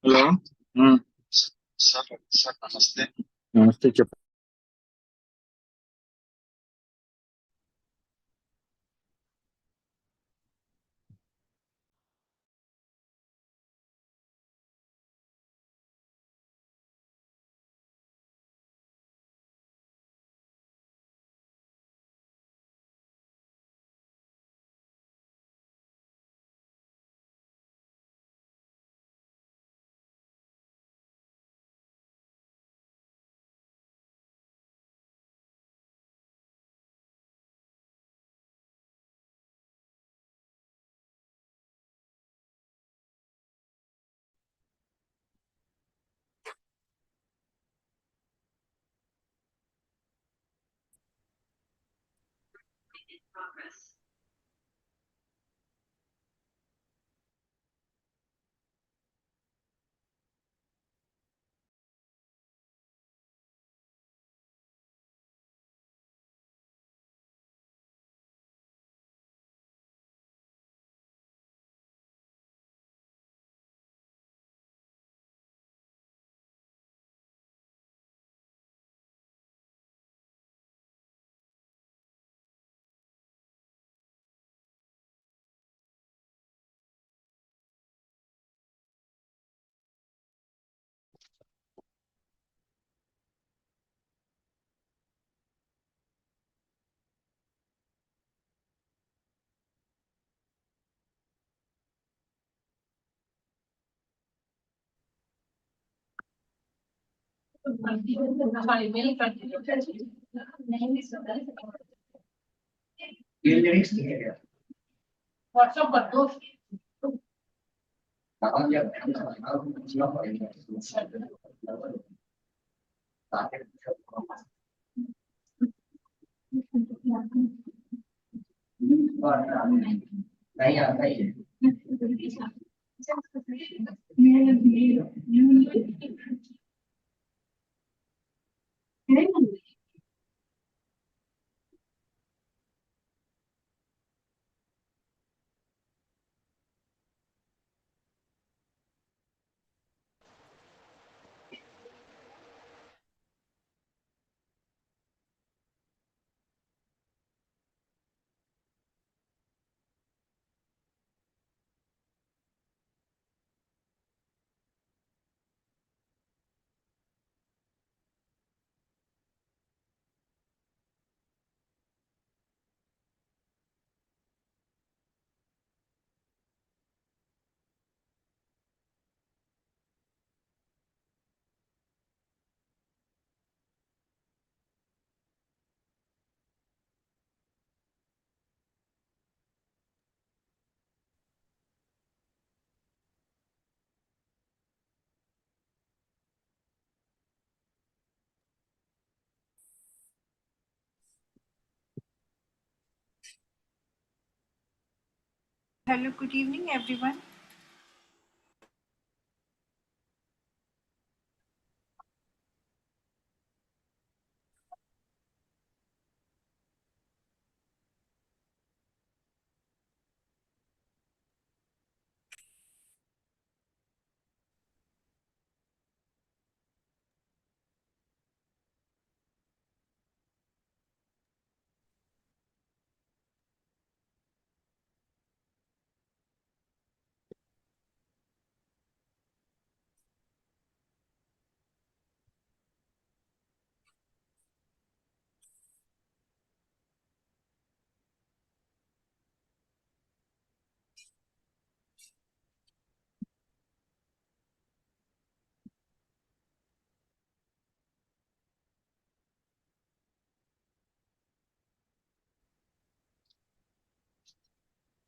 Hello. Sir sir नमस्ते। नमस्ते क्या? व्हाट्सएप कर दो। नहीं आता ही है। Hello, good evening, everyone.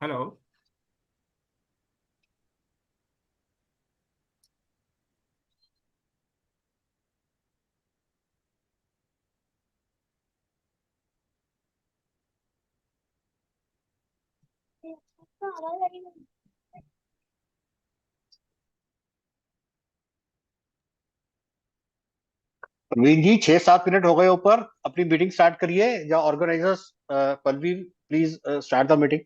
Hello. Praveen ji 6-7 minute हो गए ऊपर, अपनी मीटिंग स्टार्ट करिए या organizers Pallavi please start the meeting.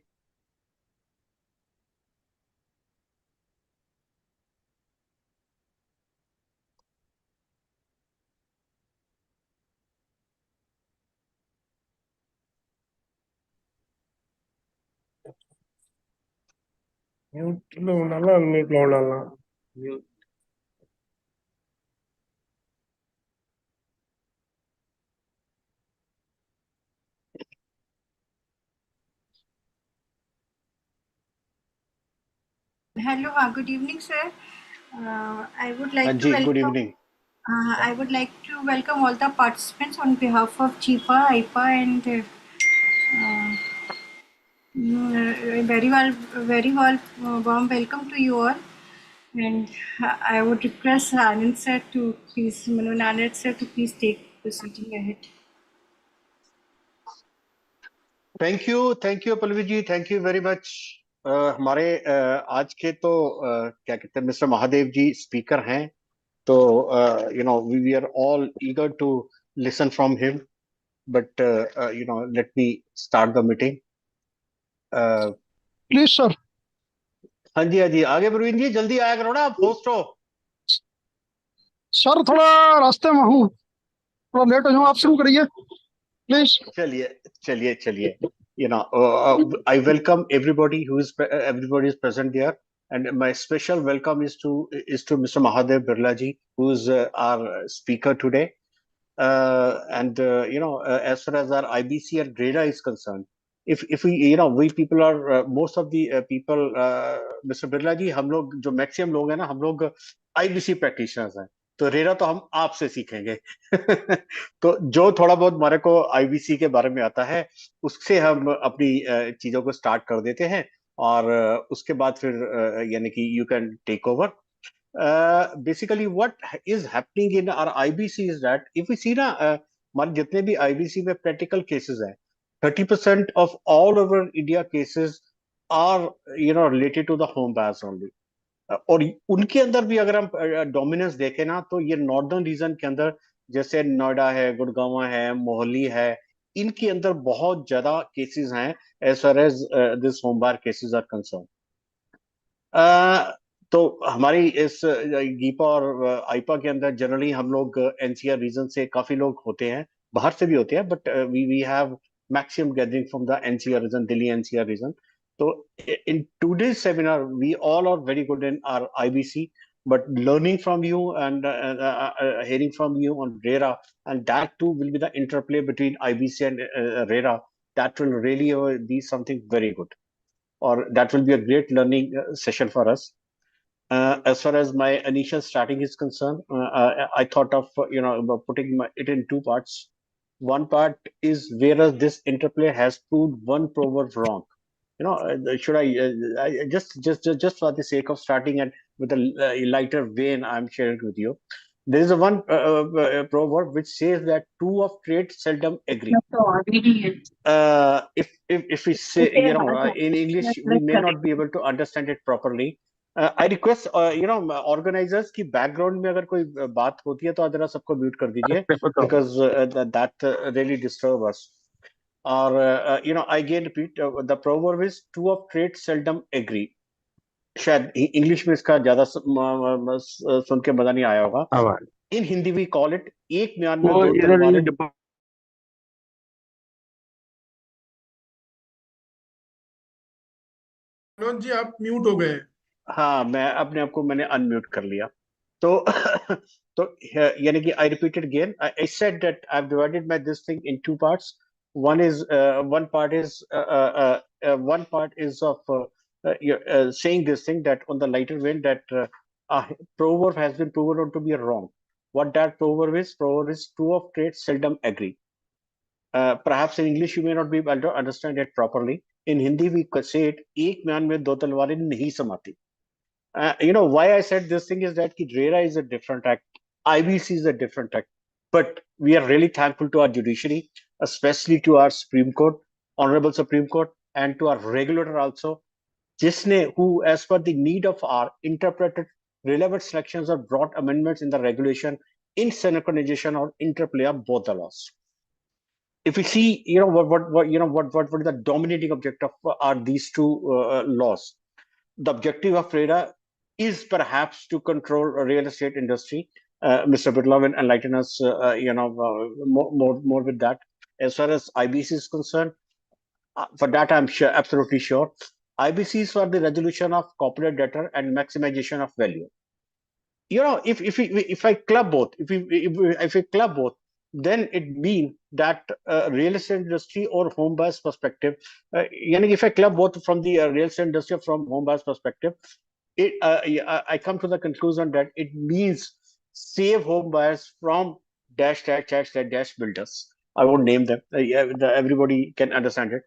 Mute లో ఉండాలా అన్మ్యూట్ లో ఉండాలా Hello, good evening, sir. I would like to जी good welcome. Evening. I would like to welcome all the participants on behalf of CHIPA, IPA, and very well, warm welcome to you all. And I would request Anand sir to please, Manu Anand sir to please take proceeding ahead. Thank you Pallavi ji, thank you very much. हमारे आज के तो क्या कहते हैं, mister Mahadev जी speaker हैं, तो you know we are all eager to listen from him, but you know let me start the meeting. Please sir. हाँ जी हाँ जी, आगे प्रवीण जी जल्दी आया करो ना, आप होस्ट हो। सर थोड़ा रास्ते में हूँ, थोड़ा लेट हो जाऊँ, आप शुरू करिए प्लीज। चलिए चलिए चलिए, you know, I welcome everybody everybody is present there, and my special welcome is to Mr. Mahadev Birla ji, who is our speaker today. And you know, as far as our IBC and RERA is concerned, if we, you know, we people are most of the people, Mr. Birla ji, हम लोग जो maximum लोग हैं ना, हम लोग IBC practitioners हैं, तो रेरा तो हम आपसे सीखेंगे। तो जो थोड़ा बहुत हमारे को आईबीसी के बारे में आता है, उससे हम अपनी चीजों को स्टार्ट कर देते हैं, और उसके बाद फिर यानी कि you can take over. Basically what is happening in our IBC is that if we see ना, हमारे जितने भी IBC में practical cases हैं, 30% of all over India cases are, you know, related to the home bias only. और उनके अंदर भी अगर हम डोमिनेंस देखें ना, तो ये नॉर्दर्न रीजन के अंदर, जैसे नोएडा है, गुड़गांव है, मोहाली है, इनके अंदर बहुत ज्यादा केसेस हैं as far as this home buyer cases are concern. तो हमारी इस गीपा और आईपा के अंदर जनरली हम लोग एनसीआर रीजन से काफी लोग होते हैं, बाहर से भी होते हैं, but we have maximum gathering from the NCR region, Delhi NCR region. So in today's seminar, we all are very good in our IBC, but learning from you and hearing from you on RERA, and that too will be the interplay between IBC and RERA. That will really be something very good, or that will be a great learning session for us. As far as my initial starting is concerned, I thought of you know, putting it in two parts. One part is whereas this interplay has proved one proverb wrong. You know, should I just for the sake of starting and with a lighter vein, I'm sharing with you. There is a one proverb which says that two of trades seldom agree. If we say, you know, in English, we may not be able to understand it properly. I request, you know, organizers की background में अगर कोई बात होती है तो जरा सबको mute कर दीजिए, because that really disturb us. Or you know, I again repeat, the proverb is two of trades seldom agree. शायद इंग्लिश में इसका ज्यादा सुन के मजा नहीं आया होगा। इन हिंदी वी कॉल इट एक म्यान में दो तलवारें। मनोज जी आप म्यूट हो गए। हाँ, मैं अपने आप को मैंने अनम्यूट कर लिया। तो तो यानी कि I repeated again, I said that I have divided my this thing in two parts. one part is one part is of saying this thing that on the lighter vein, that a proverb has been proven out to be wrong. What that proverb is two of trades seldom agree. Perhaps in English you may not be able to understand it properly. In Hindi we could say it, एक म्यान में दो तलवारें नहीं समाती। You know why I said this thing is that RERA is a different act, IBC is a different act, but we are really thankful to our judiciary, especially to our Supreme Court, Honorable Supreme Court, and to our regulator also, जिसने who, as per the need of our, interpreted relevant sections or brought amendments in the regulation in synchronization or interplay of both the laws. If we see, what is the dominating objective are these two laws. The objective of RERA is perhaps to control real estate industry. Mr. Birla will enlighten us, more with that. As far as IBC is concerned, for that I'm sure, absolutely sure. IBC is for the resolution of corporate debtor and maximization of value. If I club both, if we club both, then it means that real estate industry or home buyers perspective, if I club both from the real estate industry from home buyers perspective, I come to the conclusion that it means save home buyers from dash builders. I won't name them. Everybody can understand it.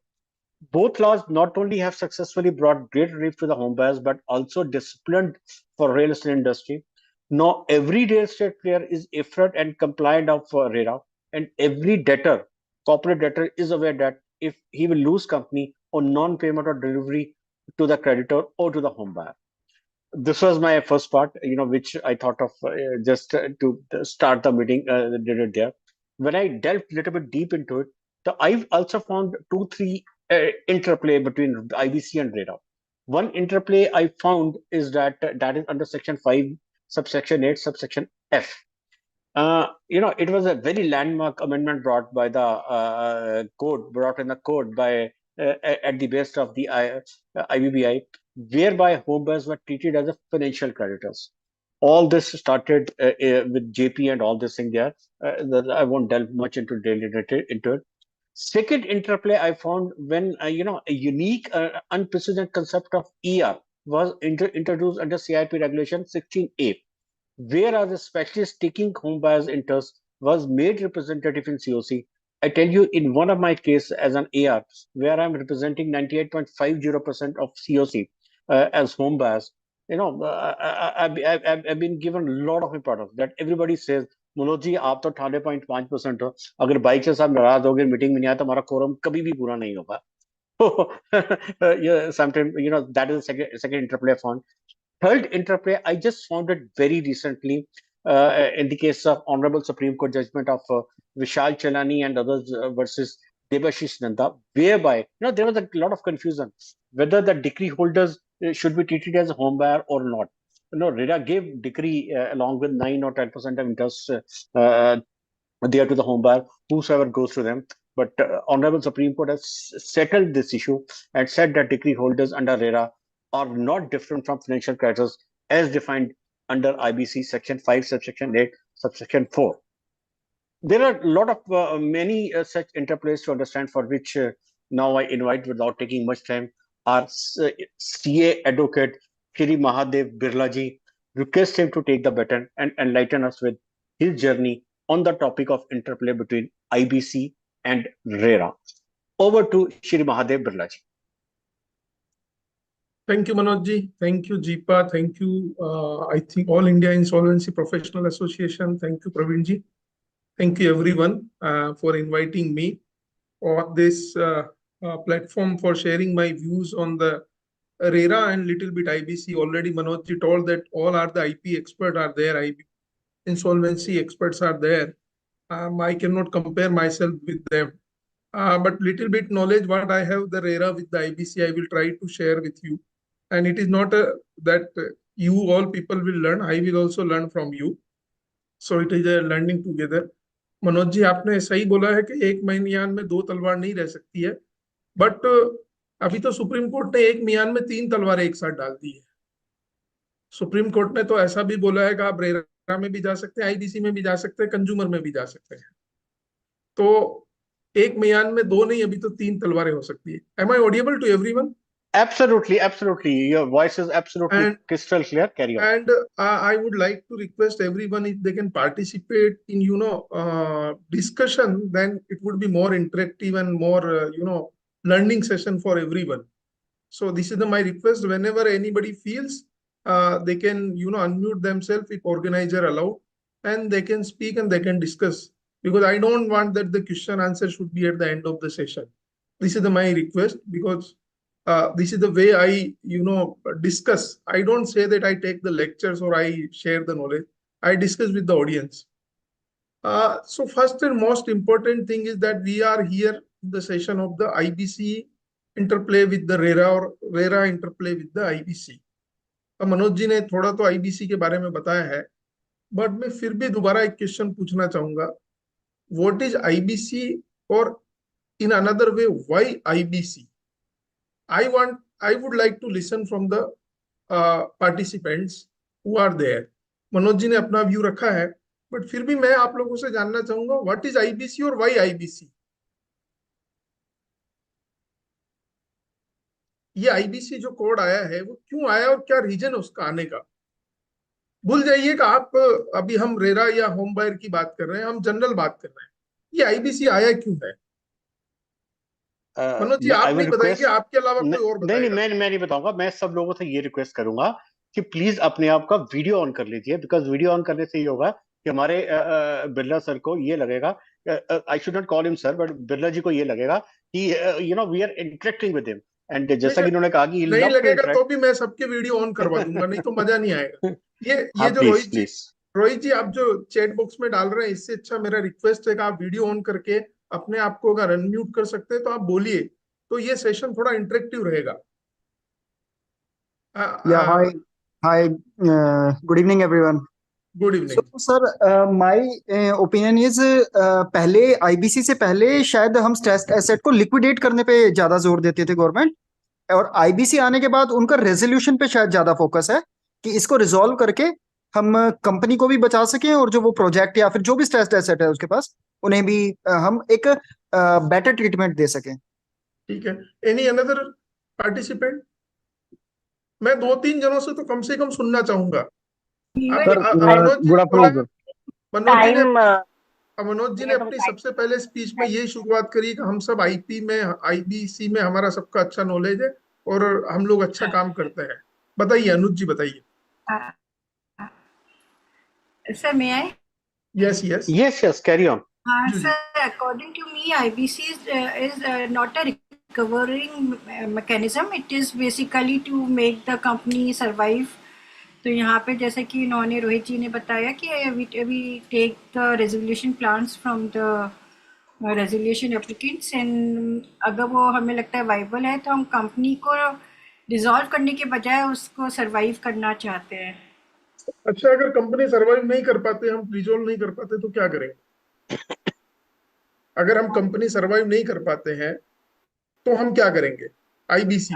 Both laws not only have successfully brought great relief to the home buyers, but also disciplined for real estate industry. Now, every real estate player is IFRAD and compliant of RERA, and every debtor, corporate debtor, is aware that if he will lose company on non-payment or delivery to the creditor or to the home buyer. This was my first part, which I thought of just to start the meeting. Did it there. When I delved a little bit deep into it, I've also found 2-3 interplay between IBC and RERA. One interplay I found is that is under Section 5, subsection 8, subsection F. It was a very landmark amendment brought by the brought in the code by at the base of the IBBI, whereby home buyers were treated as a financial creditors. All this started with JP and all this thing there. I won't delve much into it. Second interplay I found when a unique, unprecedented concept of ER was introduced under CIP regulation 16A, whereas a specialist taking home buyers' interest was made representative in COC. I tell you, in one of my cases as an AR, where I'm representing 98.50% of COC as home buyers, I've been given a lot of importance that everybody says, Manoj ji आप तो 98.5% हो, अगर by chance आप नाराज हो गए meeting में नहीं आया तो हमारा कोरम कभी भी पूरा नहीं होगा. Sometimes that is the second interplay I found. Third interplay I just found it very recently in the case of Honorable Supreme Court judgment of Vishal Chelani and others versus Debashish Nanda, whereby there was a lot of confusion whether the decree holders should be treated as a home buyer or not. RERA gave decree along with 9 or 10% of interest there to the home buyer, whosoever goes to them. But Honorable Supreme Court has settled this issue and said that decree holders under RERA are not different from financial creditors as defined under IBC Section 5, subsection 8, subsection 4. There are a lot of many such interplays to understand, for which now I invite, without taking much time, our CA advocate Shri Mahadev Birla ji. Request him to take the baton and enlighten us with his journey on the topic of interplay between IBC and RERA. Over to Shri Mahadev Birla ji. Thank you, Manoj ji. Thank you, JIPA. Thank you, I think, All India Insolvency Professional Association. Thank you, Praveen ji. Thank you, everyone, for inviting me on this platform for sharing my views on the RERA and little bit IBC. Already Manoj ji told that all are the IP experts are there, insolvency experts are there. I cannot compare myself with them. But little bit knowledge what I have the RERA with the IBC, I will try to share with you. And it is not that you all people will learn, I will also learn from you. So it is a learning together. Manoj ji आपने सही बोला है कि एक मियान में 2 तलवार नहीं रह सकती है, बट अभी तो सुप्रीम कोर्ट ने एक मियान में 3 तलवारें एक साथ डाल दी है. सुप्रीम कोर्ट ने तो ऐसा भी बोला है कि आप रेरा में भी जा सकते हैं, आईबीसी में भी जा सकते हैं, कंज्यूमर में भी जा सकते हैं. तो एक मियान में 2 नहीं, अभी तो 3 तलवारें हो सकती है. Am I audible to everyone? Absolutely, absolutely. Your voice is absolutely crystal clear. Carry on. And I would like to request everyone if they can participate in, discussion, then it would be more interactive and more, learning session for everyone. So this is my request. Whenever anybody feels, they can, unmute themselves if organizer allow, and they can speak and they can discuss. Because I don't want that the question answer should be at the end of the session. This is my request, because this is the way I, discuss. I don't say that I take the lectures or I share the knowledge. I discuss with the audience. So first and most important thing is that we are here in the session of the IBC interplay with the RERA or RERA interplay with the IBC. अब मनोज जी ने थोड़ा तो IBC के बारे में बताया है, but मैं फिर भी दोबारा एक क्वेश्चन पूछना चाहूंगा. What is IBC, or in another way, why IBC? I would like to listen from the participants who are there. Manoj ji ने अपना व्यू रखा है, बट फिर भी मैं आप लोगों से जानना चाहूंगा व्हाट इज IBC और व्हाई IBC. ये IBC जो कोड आया है वो क्यों आया और क्या रीजन है उसका आने का. भूल जाइए कि आप अभी हम रेरा या होम बायर की बात कर रहे हैं, हम जनरल बात कर रहे हैं. ये IBC आया क्यों है? मनोज जी आप नहीं बताएंगे, आपके अलावा कोई और नहीं बताएगा? मैं नहीं बताऊंगा. मैं सब लोगों से ये रिक्वेस्ट करूंगा कि प्लीज अपने आप का वीडियो ऑन कर लीजिए, बिकॉज वीडियो ऑन करने से ये होगा कि हमारे बिरला सर को ये लगेगा, I should not call him sir, but Birla ji को ये लगेगा कि we are interacting with him. And जैसा कि इन्होंने कहा कि नहीं लगेगा तो भी मैं सबके वीडियो ऑन करवा दूंगा, नहीं तो मजा नहीं आएगा. ये जो रोहित जी आप जो चैट बॉक्स में डाल रहे हैं, इससे अच्छा मेरा रिक्वेस्ट है कि आप वीडियो ऑन करके अपने आप को अगर अनम्यूट कर सकते हैं तो आप बोलिए, तो ये सेशन थोड़ा इंटरेक्टिव रहेगा. Yeah, hi, good evening, everyone. Good evening. So, sir, my opinion is पहले IBC से पहले शायद हम स्ट्रेस्ड एसेट को लिक्विडेट करने पे ज्यादा जोर देते थे गवर्नमेंट, और IBC आने के बाद उनका रेजोल्यूशन पे शायद ज्यादा फोकस है कि इसको रिजॉल्व करके हम कंपनी को भी बचा सकें, और जो वो प्रोजेक्ट या फिर जो भी स्ट्रेस्ड एसेट है उसके पास, उन्हें भी हम एक बेटर ट्रीटमेंट दे सकें. ठीक है. Any another participant? मैं 2-3 जनों से तो कम से कम सुनना चाहूंगा. मनोज जी ने अपनी सबसे पहले स्पीच में यही शुरुआत करी कि हम सब IBC में हमारा सबका अच्छा नॉलेज है और हम लोग अच्छा काम करते हैं. बताइए अनुज जी, बताइए. Sir, may I? Yes, carry on. Sir, according to me, IBC is not a recovering mechanism. It is basically to make the company survive. तो यहाँ पे जैसे कि इन्होंने रोहित जी ने बताया कि we take the resolution plans from the resolution applicants, and अगर वो हमें लगता है वाइबल है तो हम कंपनी को डिसॉल्व करने के बजाय उसको सरवाइव करना चाहते हैं. अच्छा, अगर कंपनी सरवाइव नहीं कर पाते, हम रिजॉल्व नहीं कर पाते, तो क्या करेंगे? अगर हम कंपनी सरवाइव नहीं कर पाते हैं तो हम क्या करेंगे? IBC.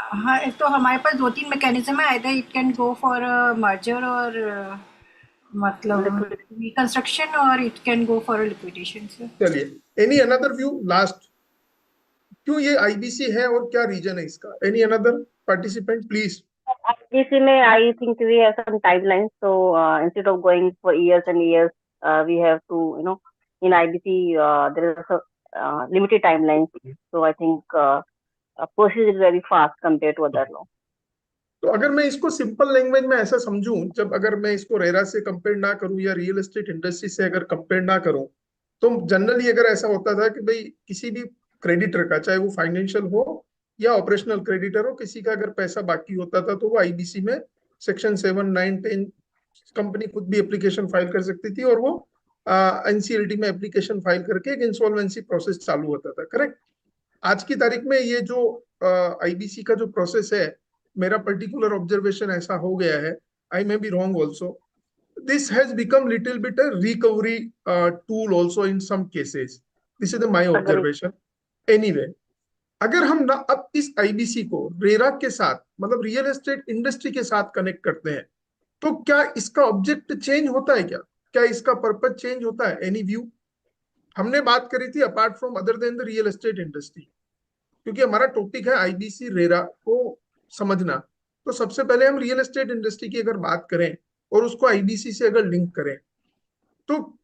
हाँ, तो हमारे पास 2-3 मैकेनिज्म है. Either it can go for merger और मतलब रिकंस्ट्रक्शन, और it can go for liquidation. चलिए, एनी अनदर व्यू लास्ट. क्यों ये IBC है और क्या रीजन है इसका? Any another participant please. IBC में I think we have some timelines, so instead of going for years and years, we have to, in IBC there is a limited timeline, so I think process is very fast compared to other law. तो अगर मैं इसको simple language में ऐसा समझूं, जब अगर मैं इसको रेरा से कंपेयर ना करूं या रियल एस्टेट इंडस्ट्री से अगर कंपेयर ना करूं, तो जनरली अगर ऐसा होता था कि भाई किसी भी क्रेडिटर का, चाहे वो फाइनेंशियल हो या ऑपरेशनल क्रेडिटर हो, किसी का अगर पैसा बाकी होता था तो वो IBC में सेक्शन 7, 9, 10 कंपनी खुद भी एप्लीकेशन फाइल कर सकती थी, और वो NCLT में एप्लीकेशन फाइल करके एक इंसॉल्वेंसी प्रोसेस चालू होता था. करेक्ट? आज की तारीख में ये जो IBC का जो प्रोसेस है, मेरा पर्टिकुलर ऑब्जर्वेशन ऐसा हो गया है, I may be wrong also, this has become little bit a recovery tool also in some cases. This is my observation. Anyway, अगर हम ना अब इस IBC को रेरा के साथ, मतलब रियल एस्टेट इंडस्ट्री के साथ कनेक्ट करते हैं, तो क्या इसका ऑब्जेक्ट चेंज होता है? क्या इसका पर्पज चेंज होता है? Any view? हमने बात करी थी apart from other than the real estate industry, क्योंकि हमारा टॉपिक है IBC रेरा को समझना. तो सबसे पहले हम रियल एस्टेट इंडस्ट्री की अगर बात करें और उसको IBC से अगर लिंक करें, तो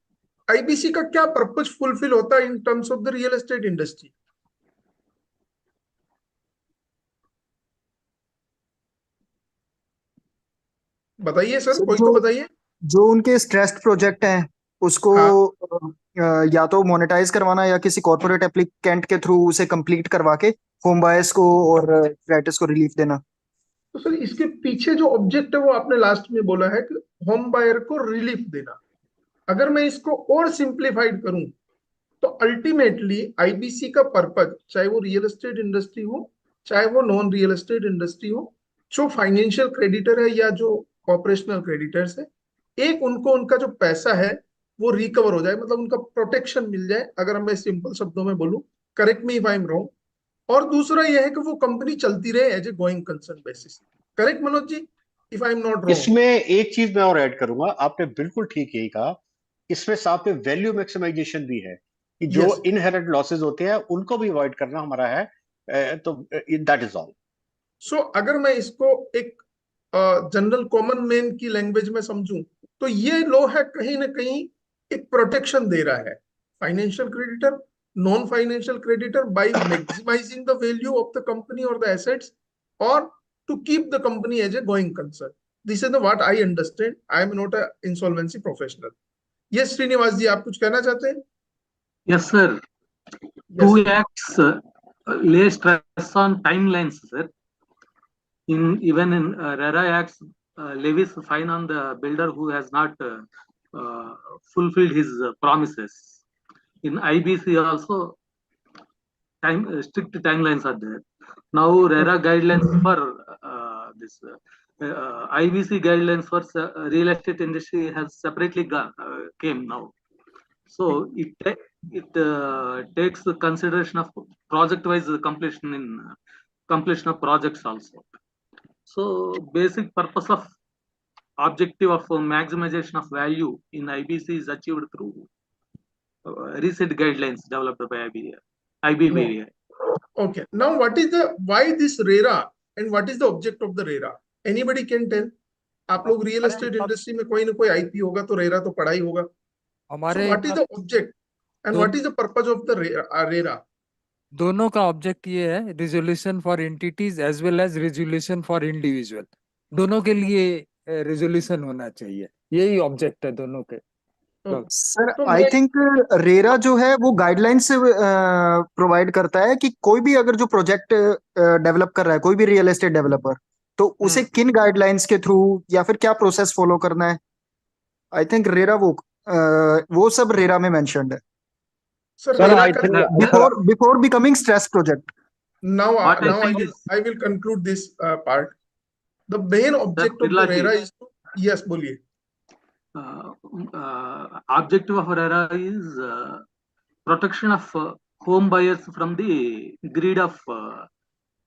IBC का क्या पर्पज फुलफिल होता है in terms of the real estate industry? बताइए सर, कोई तो बताइए. जो उनके स्ट्रेस्ड प्रोजेक्ट हैं उसको या तो मोनेटाइज करवाना या किसी कॉर्पोरेट एप्लीकेंट के थ्रू उसे कंप्लीट करवा के होम बायर्स को और क्रेडिटर्स को रिलीफ देना. तो सर इसके पीछे जो ऑब्जेक्ट है वो आपने लास्ट में बोला है कि होम बायर को रिलीफ देना. अगर मैं इसको और सिंप्लीफाइड करूं तो अल्टीमेटली आईबीसी का पर्पज, चाहे वो रियल एस्टेट इंडस्ट्री हो चाहे वो नॉन रियल एस्टेट इंडस्ट्री हो, जो फाइनेंशियल क्रेडिटर है या जो ऑपरेशनल क्रेडिटर्स है, एक उनको उनका जो पैसा है वो रिकवर हो जाए, मतलब उनका प्रोटेक्शन मिल जाए, अगर मैं सिंपल शब्दों में बोलूं, correct me if I am wrong. और दूसरा यह है कि वो कंपनी चलती रहे as a going concern basis. Correct Manoj ji, if I am not wrong? इसमें एक चीज मैं और ऐड करूंगा, आपने बिल्कुल ठीक यही कहा, इसमें साथ में वैल्यू मैक्सिमाइजेशन भी है कि जो Yes. इनहेरेंट लॉसेस होते हैं उनको भी अवॉइड करना हमारा है, तो दैट इज ऑल। सो अगर मैं इसको एक जनरल कॉमन मैन की लैंग्वेज में समझूं तो ये लॉ है कहीं ना कहीं एक प्रोटेक्शन दे रहा है financial creditor, non financial creditor, by maximizing the value of the company और द एसेट्स, और to keep the company as a going concern. This is the what I understand. I am not a insolvency professional. Yes Shrinivas ji, आप कुछ कहना चाहते हैं? Yes, sir. Yes. 2 acts lay stress on timelines, sir. Even in RERA acts levies fine on the builder who has not fulfilled his promises. In IBC also, strict timelines are there. Now RERA guidelines for this IBC guidelines for real estate industry has separately came now. So it takes the consideration of project-wise completion in completion of projects also. So basic purpose of objective of maximization of value in IBC is achieved through recent guidelines developed by IBBI. Okay. Now, why this RERA and what is the object of the RERA? Anybody can tell? आप लोग real estate industry में कोई ना कोई IP होगा तो RERA तो पढ़ा ही होगा। हमारे what is the object and what is the purpose of the RERA? दोनों का ऑब्जेक्ट ये है, resolution for entities as well as resolution for individual, दोनों के लिए रिजोल्यूशन होना चाहिए, यही ऑब्जेक्ट है दोनों के। सर तो आई मैं थिंक रेरा जो है वो गाइडलाइंस प्रोवाइड करता है कि कोई भी अगर जो प्रोजेक्ट डेवलप कर रहा है, कोई भी रियल एस्टेट डेवलपर, तो उसे किन गाइडलाइंस के थ्रू या फिर क्या प्रोसेस फॉलो करना है। आई थिंक रेरा वो सब रेरा में मेंशन्ड है सर Sir, रेरा I का think- before becoming stress project. now What I now think is- I will conclude this part. The main object of the Birla ji. RERA is to, yes, बोलिए। Objective of RERA is protection of home buyers from the greed of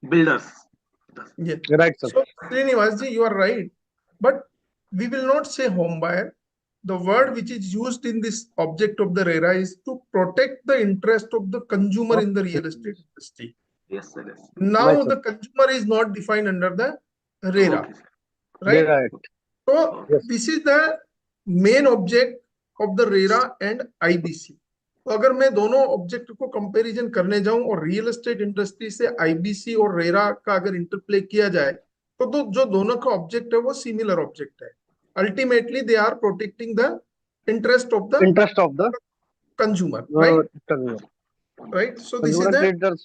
builders. Yeah. Right, sir. So Srinivas ji, you are right, but we will not say home buyer. The word which is used in this object of the RERA is to protect the interest of the consumer in the real estate industry. Yes, sir. Yes. Now Right, sir. the consumer is not defined under the RERA, Okay, sir. right? Right. So Yes. this is the main object of the RERA and IBC. तो अगर मैं दोनों object को comparison करने जाऊं और real estate industry से IBC और रेरा का अगर इंटरप्ले किया जाए तो जो दोनों का ऑब्जेक्ट है वो सिमिलर ऑब्जेक्ट है। Ultimately they are protecting the interest of the Interest of the consumer, right? consumer. Right, so this is Consumer the creditors.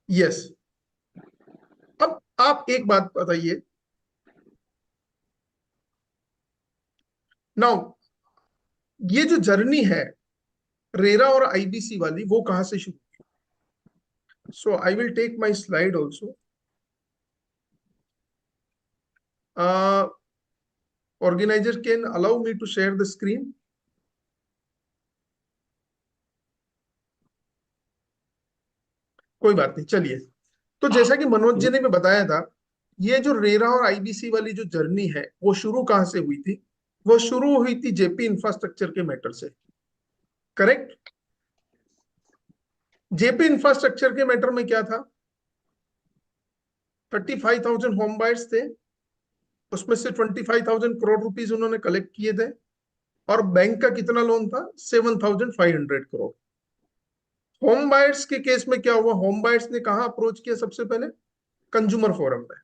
Yes. अब आप एक बात बताइए, नाउ ये जो जर्नी है रेरा और आईबीसी वाली, वो कहां से शुरू हुई? So I will take my slide also. Organizer can allow me to share the screen. कोई बात नहीं, चलिए। तो जैसा कि मनोज जी ने भी बताया था, ये जो रेरा और आईबीसी वाली जो जर्नी है वो शुरू कहां से हुई थी? वो शुरू हुई थी जेपी इंफ्रास्ट्रक्चर के मैटर से, करेक्ट? जेपी इंफ्रास्ट्रक्चर के मैटर में क्या था? 35,000 होम बायर्स थे, उसमें से 25,000 करोड़ रुपीस उन्होंने कलेक्ट किए थे, और बैंक का कितना लोन था? 7,500 करोड़। होम बायर्स के केस में क्या हुआ? होम बायर्स ने कहां अप्रोच किया सबसे पहले? कंज्यूमर फोरम में।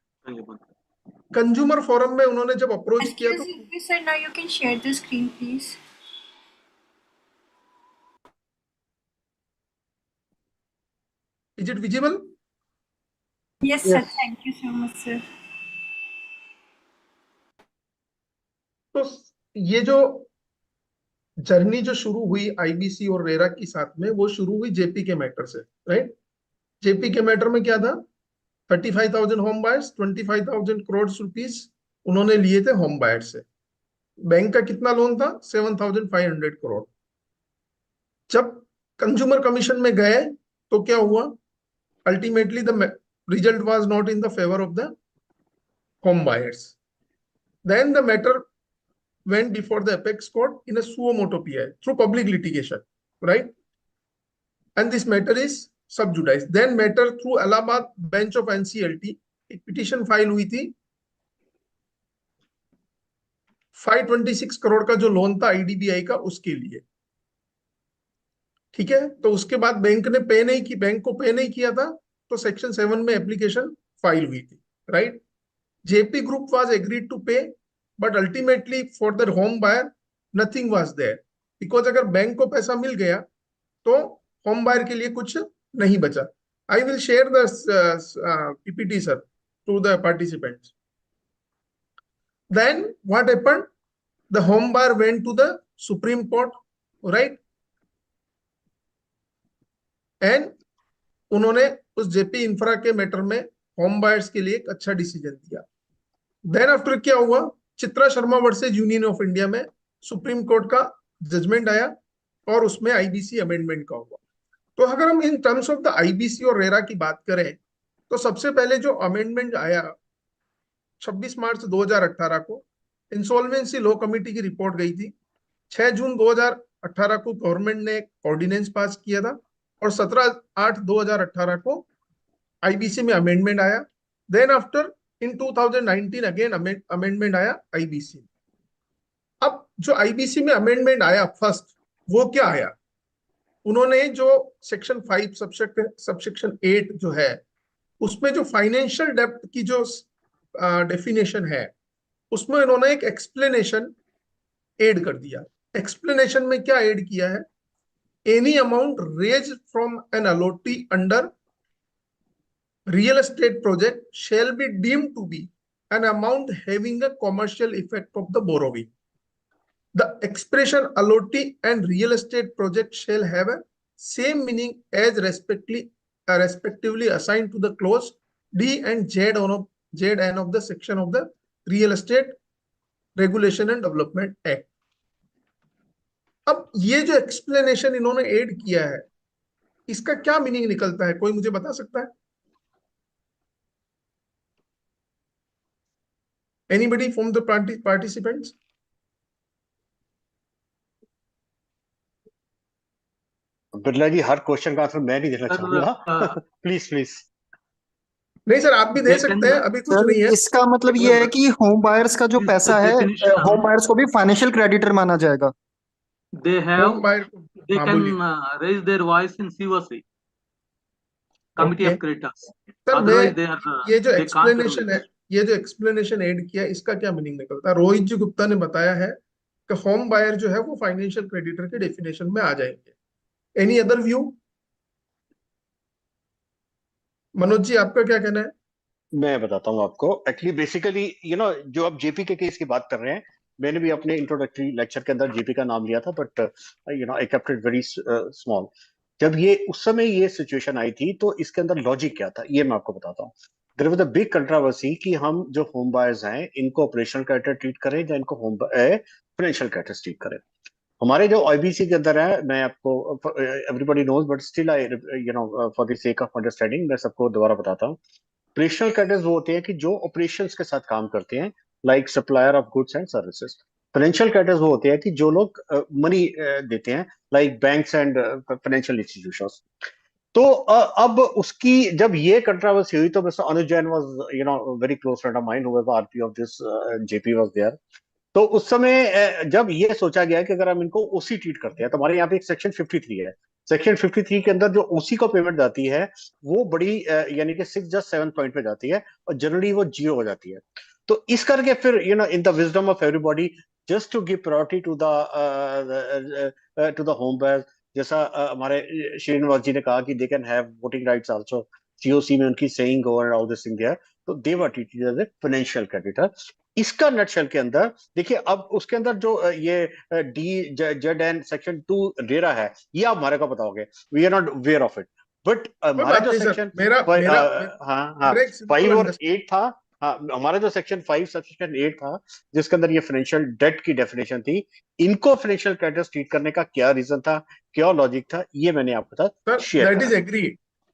कंज्यूमर फोरम में उन्होंने जब अप्रोच किया तो Excuse me, sir. Now you can share the screen, please. Is it visible? Yes, sir. Thank you so much, sir. तो ये जो जर्नी जो शुरू हुई आईबीसी और रेरा की साथ में, वो शुरू हुई जेपी के मैटर से, राइट। जेपी के मैटर में क्या था, 35,000 होम बायर्स, 25,000 करोड़ रुपीस उन्होंने लिए थे होम बायर से। बैंक का कितना लोन था, 7,500 करोड़। जब कंज्यूमर कमीशन में गए तो क्या हुआ, ultimately the result was not in the favour of the home buyers. Then the matter went before the apex court in a suo motu PI through public litigation, right? And this matter is sub judice. Then matter through Allahabad bench of NCLT, एक petition file हुई थी 526 करोड़ का जो loan था IDBI का, उसके लिए, ठीक है। तो उसके बाद बैंक ने पे नहीं की, बैंक को पे नहीं किया था, तो सेक्शन 7 में एप्लीकेशन फाइल हुई थी, right. JP group was agreed to pay, but ultimately for the home buyer nothing was there, because अगर बैंक को पैसा मिल गया तो होम बायर के लिए कुछ नहीं बचा। I will share the PPT sir to the participants. Then what happened, the home buyer went to the supreme court, right, and उन्होंने उस जेपी इंफ्रा के मैटर में होम बायर्स के लिए एक अच्छा डिसीजन दिया। देन आफ्टर क्या हुआ, Chitra Sharma versus union of India में सुप्रीम कोर्ट का जजमेंट आया और उसमें आईबीसी अमेंडमेंट का हुआ। तो अगर हम इन टर्म्स ऑफ द आईबीसी और रेरा की बात करें, तो सबसे पहले जो अमेंडमेंट आया 26 मार्च 2018 को, इंसॉल्वेंसी लॉ कमिटी की रिपोर्ट गई थी। 6 जून 2018 को गवर्नमेंट ने एक ऑर्डिनेंस पास किया था और 17/8/2018 को आईबीसी में अमेंडमेंट आया। Then after in 2019 again amendment आया आईबीसी। अब जो आईबीसी में अमेंडमेंट आया फर्स्ट, वो क्या आया, उन्होंने जो सेक्शन 5 सबसेक्शन 8 जो है, उसमें जो फाइनेंशियल डेप्ट की जो डेफिनेशन है, उसमें इन्होंने एक एक्सप्लेनेशन ऐड कर दिया। एक्सप्लेनेशन में क्या ऐड किया है, any amount raise from an allottee under real estate project shall be deemed to be an amount having a commercial effect of the borrowing. The expression allotee and real estate project shall have a same meaning as respectively assigned to the clause D and ZN of the section of the Real Estate Regulation and Development Act. अब ये जो explanation इन्होंने add किया है, इसका क्या meaning निकलता है, कोई मुझे बता सकता है? Anybody from the participants? Birla ji, हर क्वेश्चन का आंसर मैं नहीं देना चाहूंगा, प्लीज प्लीज। नहीं सर, आप भी दे सकते हैं, अभी कुछ नहीं है। इसका मतलब ये है कि होम बायर्स का जो पैसा है, होम बायर्स को भी फाइनेंशियल क्रेडिटर माना जाएगा। They can raise their voice in COC, Committee of Creditors. Otherwise they are ये जो एक्सप्लेनेशन है, ये जो एक्सप्लेनेशन ऐड किया, इसका क्या मीनिंग निकलता है? रोहित जी गुप्ता ने बताया है कि होम बायर जो है वो फाइनेंशियल क्रेडिटर के डेफिनेशन में आ जाएंगे। Any other view? Manoj ji, आपका क्या कहना है? मैं बताता हूँ आपको। एक्चुअली बेसिकली जो आप जेपी के केस की बात कर रहे हैं, मैंने भी अपने इंट्रोडक्टरी लेक्चर के अंदर जेपी का नाम लिया था, but I kept it very small. जब ये उस समय ये सिचुएशन आई थी, तो इसके अंदर लॉजिक क्या था, ये मैं आपको बताता हूँ। There was a big controversy कि हम जो होम बायर्स हैं, इनको ऑपरेशनल क्रेडिटर ट्रीट करें या इनको होम फाइनेंशियल क्रेडिटर ट्रीट करें। हमारे जो आईबीसी के अंदर है, मैं आपको, everybody knows but still I for the sake of understanding मैं सबको दोबारा बताता हूँ। ऑपरेशनल क्रेडिटर्स वो होते हैं कि जो ऑपरेशंस के साथ काम करते हैं, like supplier of goods and services. Financial creditors वो होते हैं कि जो लोग मनी देते हैं, like banks and financial institutions. तो अब उसकी जब ये कंट्रोवर्सी हुई, तो mister Anuj Jain was very close friend of mine, however RP of this JP was there. तो उस समय जब ये सोचा गया कि अगर हम इनको ओसी ट्रीट करते हैं, तो हमारे यहाँ पे एक सेक्शन 53 है। सेक्शन 53 के अंदर जो ओसी को पेमेंट जाती है, वो बड़ी यानी कि 6 या 7 पॉइंट पे जाती है, और जनरली वो 0 हो जाती है। तो इस करके फिर in the wisdom of everybody, just to give priority to the home buyers, जैसा हमारे श्रीनिवास जी ने कहा कि they can have voting rights also, COC में उनकी saying over all this thing there, तो they were treated as a financial creditor. इसका nutshell के अंदर देखिए, अब उसके अंदर जो ये DZN सेक्शन 2 रेरा है, ये आप हमारे को बताओगे, we are not aware of it, but कोई हमारे बात जो नहीं सर, सेक्शन मेरा मेरा हाँ हाँ मेरा एक 5 सिंपल और 8 था। हाँ, हमारा जो सेक्शन 5 सेक्शन 8 था, जिसके अंदर ये फाइनेंशियल डेट की डेफिनेशन थी, इनको फाइनेंशियल क्रेडिटर्स ट्रीट करने का क्या रीजन था, क्या लॉजिक था, ये मैंने आपके साथ सर शेयर दैट करा। Is agree,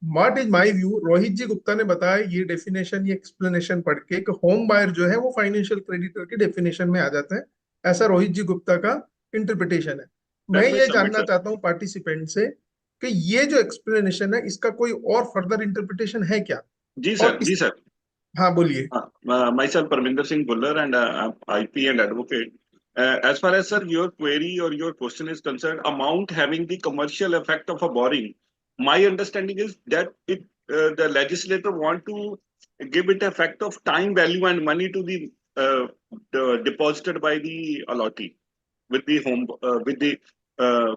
what is my view, Rohit ji Gupta ने बताया ये डेफिनेशन, ये एक्सप्लेनेशन पढ़ के कि होम बायर जो है वो फाइनेंशियल क्रेडिटर के डेफिनेशन में आ जाते हैं, ऐसा रोहित जी गुप्ता का इंटरप्रिटेशन है। मैं That may ये submit, जानना sir. चाहता हूँ पार्टिसिपेंट से कि ये जो एक्सप्लेनेशन है इसका कोई और फर्दर इंटरप्रिटेशन है क्या? जी और सर, जी सर. हाँ बोलिए। Myself, Parminder Singh Bhullar, and I'm IP and advocate. As far as, sir, your query or your question is concerned, amount having the commercial effect of a borrowing, my understanding is that the legislator want to give it effect of time value and money to the deposited by the allottee with the with the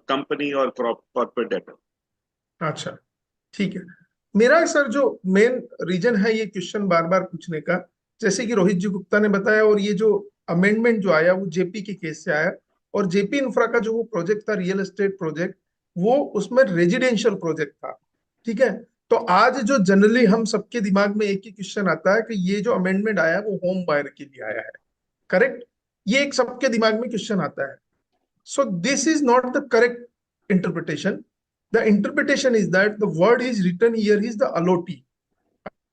company or corporate debtor. अच्छा ठीक है, मेरा sir जो main reason है ये question बार बार पूछने का, जैसे कि रोहित जी गुप्ता ने बताया, और ये जो अमेंडमेंट जो आया वो जेपी के केस से आया, और जेपी इंफ्रा का जो वो प्रोजेक्ट था रियल एस्टेट प्रोजेक्ट, वो उसमें रेजिडेंशियल प्रोजेक्ट था, ठीक है। तो आज जो जनरली हम सबके दिमाग में एक ही क्वेश्चन आता है कि ये जो अमेंडमेंट आया वो होम बायर के लिए आया है, करेक्ट, ये एक सबके दिमाग में क्वेश्चन आता है। सो this is not the correct interpretation. The interpretation is that the word is written here is the allotee.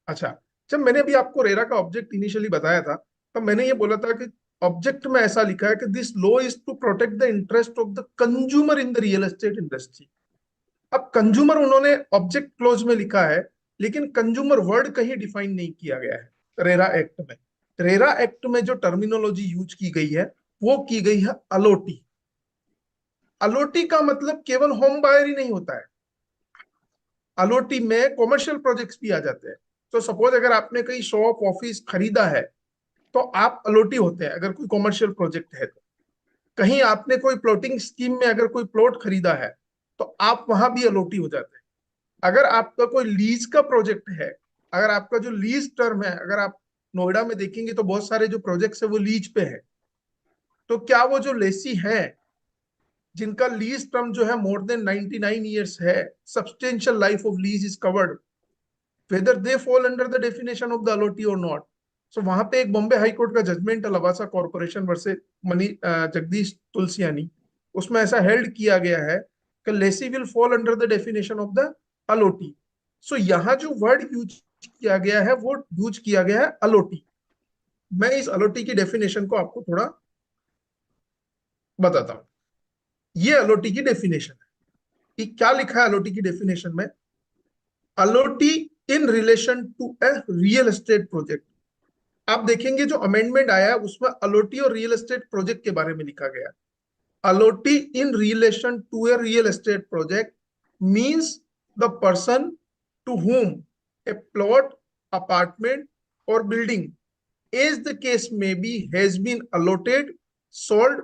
अच्छा, जब मैंने अभी आपको रेरा का ऑब्जेक्ट इनिशियली बताया था, तब मैंने ये बोला था कि ऑब्जेक्ट में ऐसा लिखा है कि this law is to protect the interest of the consumer in the real estate industry. अब कंज्यूमर उन्होंने ऑब्जेक्ट क्लोज में लिखा है, लेकिन कंज्यूमर वर्ड कहीं डिफाइन नहीं किया गया है रेरा एक्ट में। रेरा एक्ट में जो टर्मिनोलॉजी यूज की गई है वो की गई है अलोटी। अलोटी का मतलब केवल होम बायर ही नहीं होता है, अलोटी में कॉमर्शियल प्रोजेक्ट्स भी आ जाते हैं। तो सपोज अगर आपने कहीं शॉप ऑफिस खरीदा है तो आप अलोटी होते हैं, अगर कोई कॉमर्शियल प्रोजेक्ट है तो। कहीं आपने कोई प्लॉटिंग स्कीम में अगर कोई प्लॉट खरीदा है तो आप वहां भी अलोटी हो जाते हैं। अगर आपका कोई लीज का प्रोजेक्ट है, अगर आपका जो लीज टर्म है, अगर आप नोएडा में देखेंगे तो बहुत सारे जो प्रोजेक्ट्स है वो लीज पे है, तो क्या वो जो लेसी है जिनका लीज टर्म जो है मोर देन 99 ईयर्स है, substantial life of lease is covered, whether they fall under the definition of the allottee और नॉट। सो वहां पे एक बॉम्बे हाई कोर्ट का जजमेंट है लवासा कॉर्पोरेशन वर्सेस मनी जगदीश तुलसियानी, उसमें ऐसा हेल्ड किया गया है कि lessee will fall under the definition of the allottee. So यहाँ जो वर्ड यूज किया गया है वो यूज किया गया है अलोटी। मैं इस अलोटी की डेफिनेशन को आपको थोड़ा बताता हूं। ये अलोटी की डेफिनेशन है कि क्या लिखा है अलोटी की डेफिनेशन में। Allottee in relation to a real estate project. आप देखेंगे जो अमेंडमेंट आया है उसमें अलोटी और रियल एस्टेट प्रोजेक्ट के बारे में लिखा गया। Allottee in relation to a real estate project means the person to whom a plot, apartment or building, as the case may be, has been allotted, sold,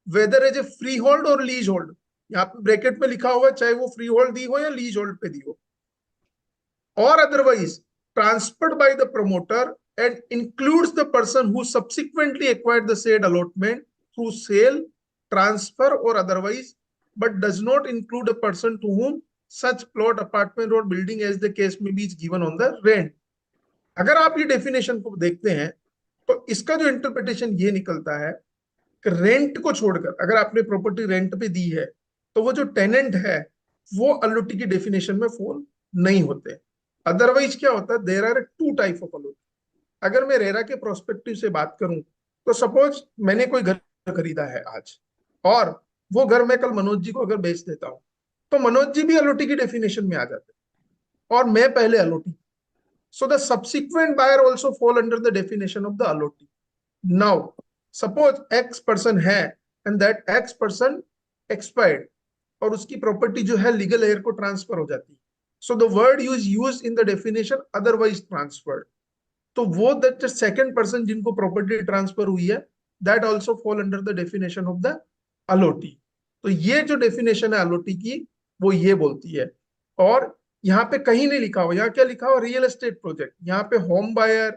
whether as a freehold or leasehold। यहाँ पे bracket में लिखा हुआ चाहे वो free hold the हो या lease hold पे दी हो, or otherwise transferred by the promoter and includes the person who subsequently acquired the said allotment through sale, transfer or otherwise, but does not include a person to whom such plot, apartment or building as the case may be is given on the rent। अगर आप ये definition को देखते हैं तो इसका जो interpretation ये निकलता है कि रेंट को छोड़कर अगर आपने प्रॉपर्टी रेंट पे दी है तो वो जो टेनेंट है वो अलोटी की डेफिनेशन में फॉल नहीं होते। अदरवाइज क्या होता है, there are two type of allottee. अगर मैं रेरा के प्रोस्पेक्टिव से बात करूं तो सपोज मैंने कोई घर खरीदा है आज और वो घर मैं कल मनोज जी को अगर बेच देता हूं तो मनोज जी भी अलोटी की डेफिनेशन में आ जाते हैं और मैं पहले allottee. So the subsequent buyer also fall under the definition of the allottee. Now suppose X person है and that X person expired और उसकी प्रॉपर्टी जो है लीगल हेयर को ट्रांसफर हो जाती है। So the word use in the definition otherwise transferred, तो वो दैट सेकंड पर्सन जिनको प्रॉपर्टी ट्रांसफर हुई है that also fall under the definition of the Aloti. तो ये जो डेफिनेशन है अलोटी की वो ये बोलती है। और यहाँ पे कहीं नहीं लिखा हुआ, यहाँ क्या लिखा हुआ, रियल एस्टेट प्रोजेक्ट। यहाँ पे होम बायर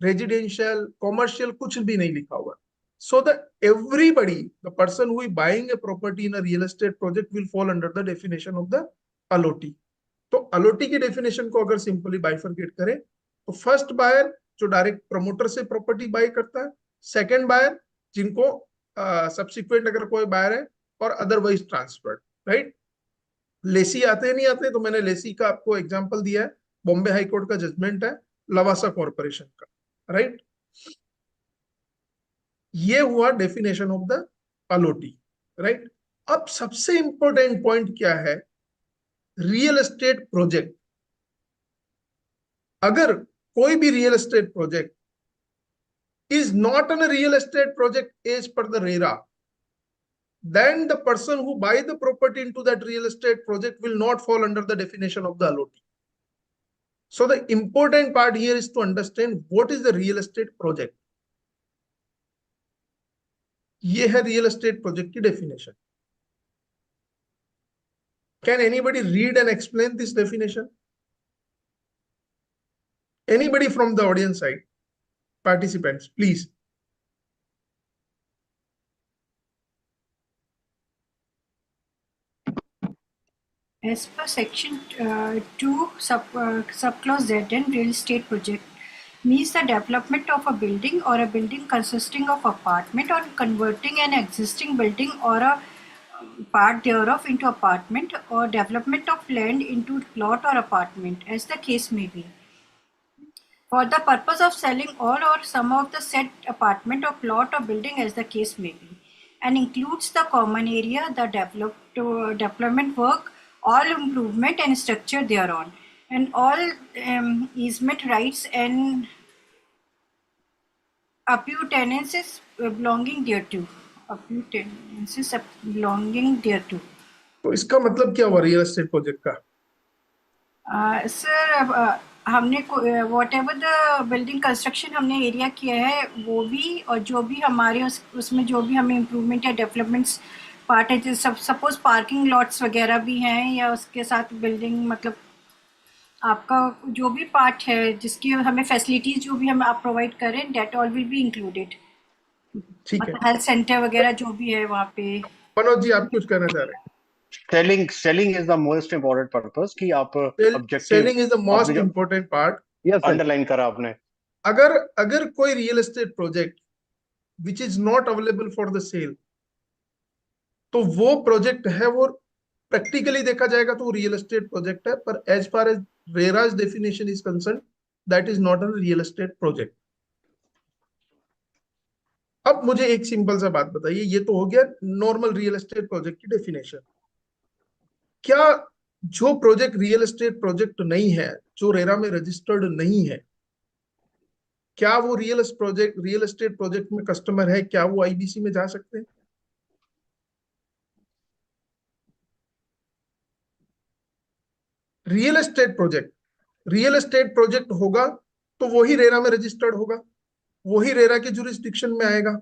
रेजिडेंशियल, कॉमर्शियल कुछ भी नहीं लिखा हुआ. So that everybody, the person who is buying a property in a real estate project will fall under the definition of the allotee. तो allotee की definition को अगर simply bifurcate करें तो फर्स्ट बायर जो डायरेक्ट प्रमोटर से property bye करता है, सेकंड बायर जिनको सब्सिक्वेंट अगर कोई बायर है, और अदरवाइज ट्रांसफर्ड, राइट. लेसी आते नहीं आते, तो मैंने लेसी का आपको एग्जांपल दिया है, बॉम्बे हाई कोर्ट का जजमेंट है लवासा कॉर्पोरेशन का, राइट. ये हुआ definition of the allotee, right. अब सबसे इंपॉर्टेंट पॉइंट क्या है, रियल एस्टेट प्रोजेक्ट. अगर कोई भी real estate project is not an real estate project as per the RERA, then the person who buy the property into that real estate project will not fall under the definition of the allotee. So the important part here is to understand what is the real estate project. ये है real estate project की definition. Can anybody read and explain this definition? Anybody from the audience side, participants, please. As per section 2 subclause ZN, real estate project means the development of a building or a building consisting of apartment or converting an existing building or a part thereof into apartment, or development of land into plot or apartment as the case may be, for the purpose of selling all or some of the said apartment or plot or building as the case may be, and includes the common area, the development work, all improvement and structure thereon, and all easement rights and appurtenances belonging thereto. Appurtenances belonging thereto. तो इसका मतलब क्या हुआ real estate project का? Sir हमने what ever the building construction हमने area किया है वो भी, और जो भी हमारे उसमें जो भी हमें इम्प्रूवमेंट या डेवलपमेंट्स पार्ट है, जैसे सपोज पार्किंग लॉट्स वगैरह भी हैं, या उसके साथ बिल्डिंग, मतलब आपका जो भी पार्ट है जिसकी हमें फैसिलिटीज जो भी हम आप प्रोवाइड करें, that all will be included. ठीक है. हेल्थ सेंटर वगैरह जो भी है वहाँ पे. मनोज जी आप कुछ कहना चाह रहे हैं? Selling is the most important purpose कि आप objective. Selling is the most important part. Yes, underline करा आपने. अगर कोई real estate project which is not available for the sale, तो वो प्रोजेक्ट है, वो प्रैक्टिकली देखा जाएगा तो रियल एस्टेट प्रोजेक्ट है, पर as far as RERA's definition is concern that is not a real estate project. अब मुझे एक सिंपल सा बात बताइए, ये तो हो गया नॉर्मल रियल एस्टेट प्रोजेक्ट की डेफिनेशन. क्या जो प्रोजेक्ट रियल एस्टेट प्रोजेक्ट नहीं है, जो रेरा में रजिस्टर्ड नहीं है, क्या वो रियल एस्टेट प्रोजेक्ट में कस्टमर है, क्या वो आईबीसी में जा सकते हैं? रियल एस्टेट प्रोजेक्ट होगा तो वही रेरा में रजिस्टर्ड होगा, वही रेरा के जुरिस्डिक्शन में आएगा.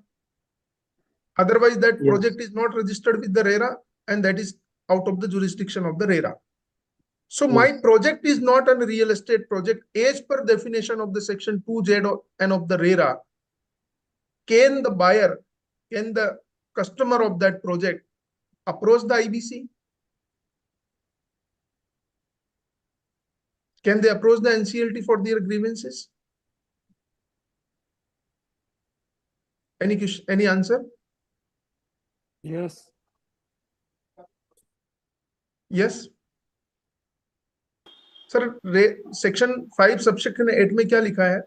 Otherwise that project is not registered with the RERA and that is out of the jurisdiction of the RERA. So my project is not a real estate project as per definition of the section 2Z and of the RERA. Can the buyer, can the customer of that project approach the IBC? Can they approach the NCLT for their grievances? Any answer? Yes. Yes sir. Section 5 subsection 8 में क्या लिखा है?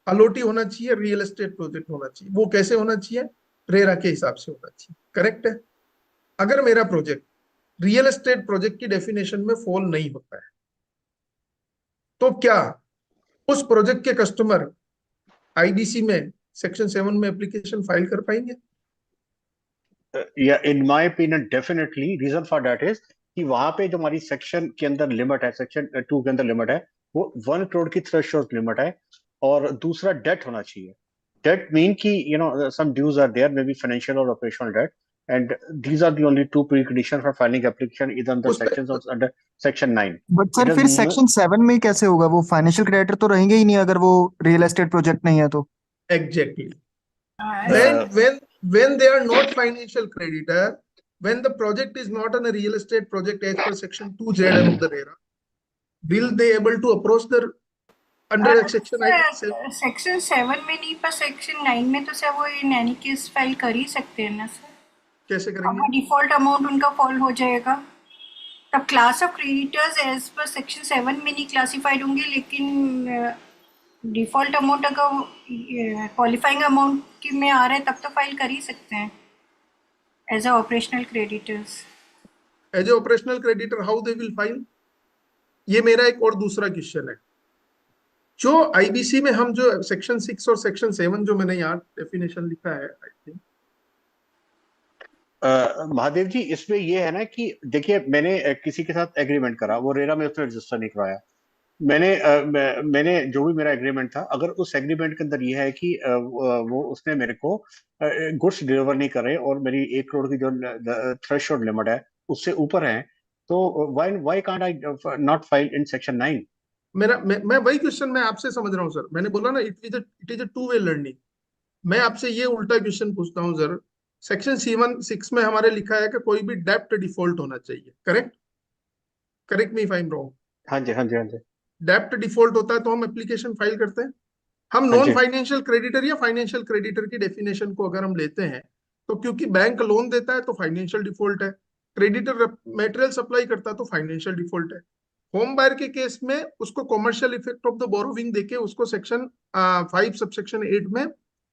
Allottee होना चाहिए, real estate project होना चाहिए. वो कैसे होना चाहिए? रेरा के हिसाब से होना चाहिए. करेक्ट है. अगर मेरा प्रोजेक्ट रियल एस्टेट प्रोजेक्ट की डेफिनेशन में फॉल नहीं होता है तो क्या उस प्रोजेक्ट के कस्टमर आईबीसी में सेक्शन 7 में एप्लीकेशन फाइल कर पाएंगे? In my opinion, definitely. Reason for that is कि वहां पे जो हमारी सेक्शन के अंदर लिमिट है, सेक्शन 2 के अंदर लिमिट है, वो 1 करोड़ की थ्रेशोल्ड लिमिट है. और दूसरा डेट होना चाहिए. डेट मीन कि some dues are there, maybe financial or operational debt, and these are the only 2 preconditions for filing application either under sections of under section 9. But sir फिर section 7 में कैसे होगा? वो फाइनेंशियल क्रेडिटर तो रहेंगे ही नहीं अगर वो रियल एस्टेट प्रोजेक्ट नहीं है तो। Exactly. ऐसे When they are not financial creditor, when the project is not on a real estate project as per section 2ZN of the RERA, will they able to approach the under section 7? Section 7 में नहीं पर section 9 में तो sir वो in any case file कर ही सकते हैं ना सर। कैसे करेंगे? अगर डिफॉल्ट अमाउंट उनका फॉल हो जाएगा तब class of creditors as per section 7 में नहीं क्लासिफाइड होंगे, लेकिन डिफॉल्ट अमाउंट अगर क्वालिफाइंग अमाउंट की में आ रहा है तब तो फाइल कर ही सकते हैं as a operational creditors. As a operational creditor how they will file? ये मेरा एक और दूसरा क्वेश्चन है। जो आईबीसी में हम जो सेक्शन 6 और सेक्शन 7 जो मैंने यहाँ डेफिनेशन लिखा है, आई थिंक महादेव जी, इसमें ये है ना कि देखिए, मैंने किसी के साथ एग्रीमेंट करा, वो रेरा में उसने रजिस्टर नहीं करवाया। मैंने जो भी मेरा एग्रीमेंट था, अगर उस एग्रीमेंट के अंदर ये है कि वो उसने मेरे को गुड्स डिलीवर नहीं करे और मेरी 1 करोड़ की जो थ्रेशोल्ड लिमिट है उससे ऊपर है, तो why can't I not file in section 9? मैं वही क्वेश्चन मैं आपसे समझ रहा हूँ सर। मैंने बोला ना it is a two way learning. मैं आपसे ये उल्टा क्वेश्चन पूछता हूँ सर। सेक्शन 6 में हमारे लिखा है कि कोई भी डेप्ट डिफॉल्ट होना चाहिए, correct me if I am wrong. हाँ जी, हाँ जी, हाँ जी। डेप्ट डिफॉल्ट होता है तो हम एप्लीकेशन फाइल करते हैं। हम हाँ नॉन जी। फाइनेंशियल क्रेडिटर या फाइनेंशियल क्रेडिटर की डेफिनेशन को अगर हम लेते हैं तो क्योंकि बैंक लोन देता है तो फाइनेंशियल डिफॉल्ट है, क्रेडिटर मटेरियल सप्लाई करता है तो फाइनेंशियल डिफॉल्ट है। होम बायर के केस में उसको commercial effect of the borrowing देके उसको सेक्शन 5 सबसेक्शन 8 में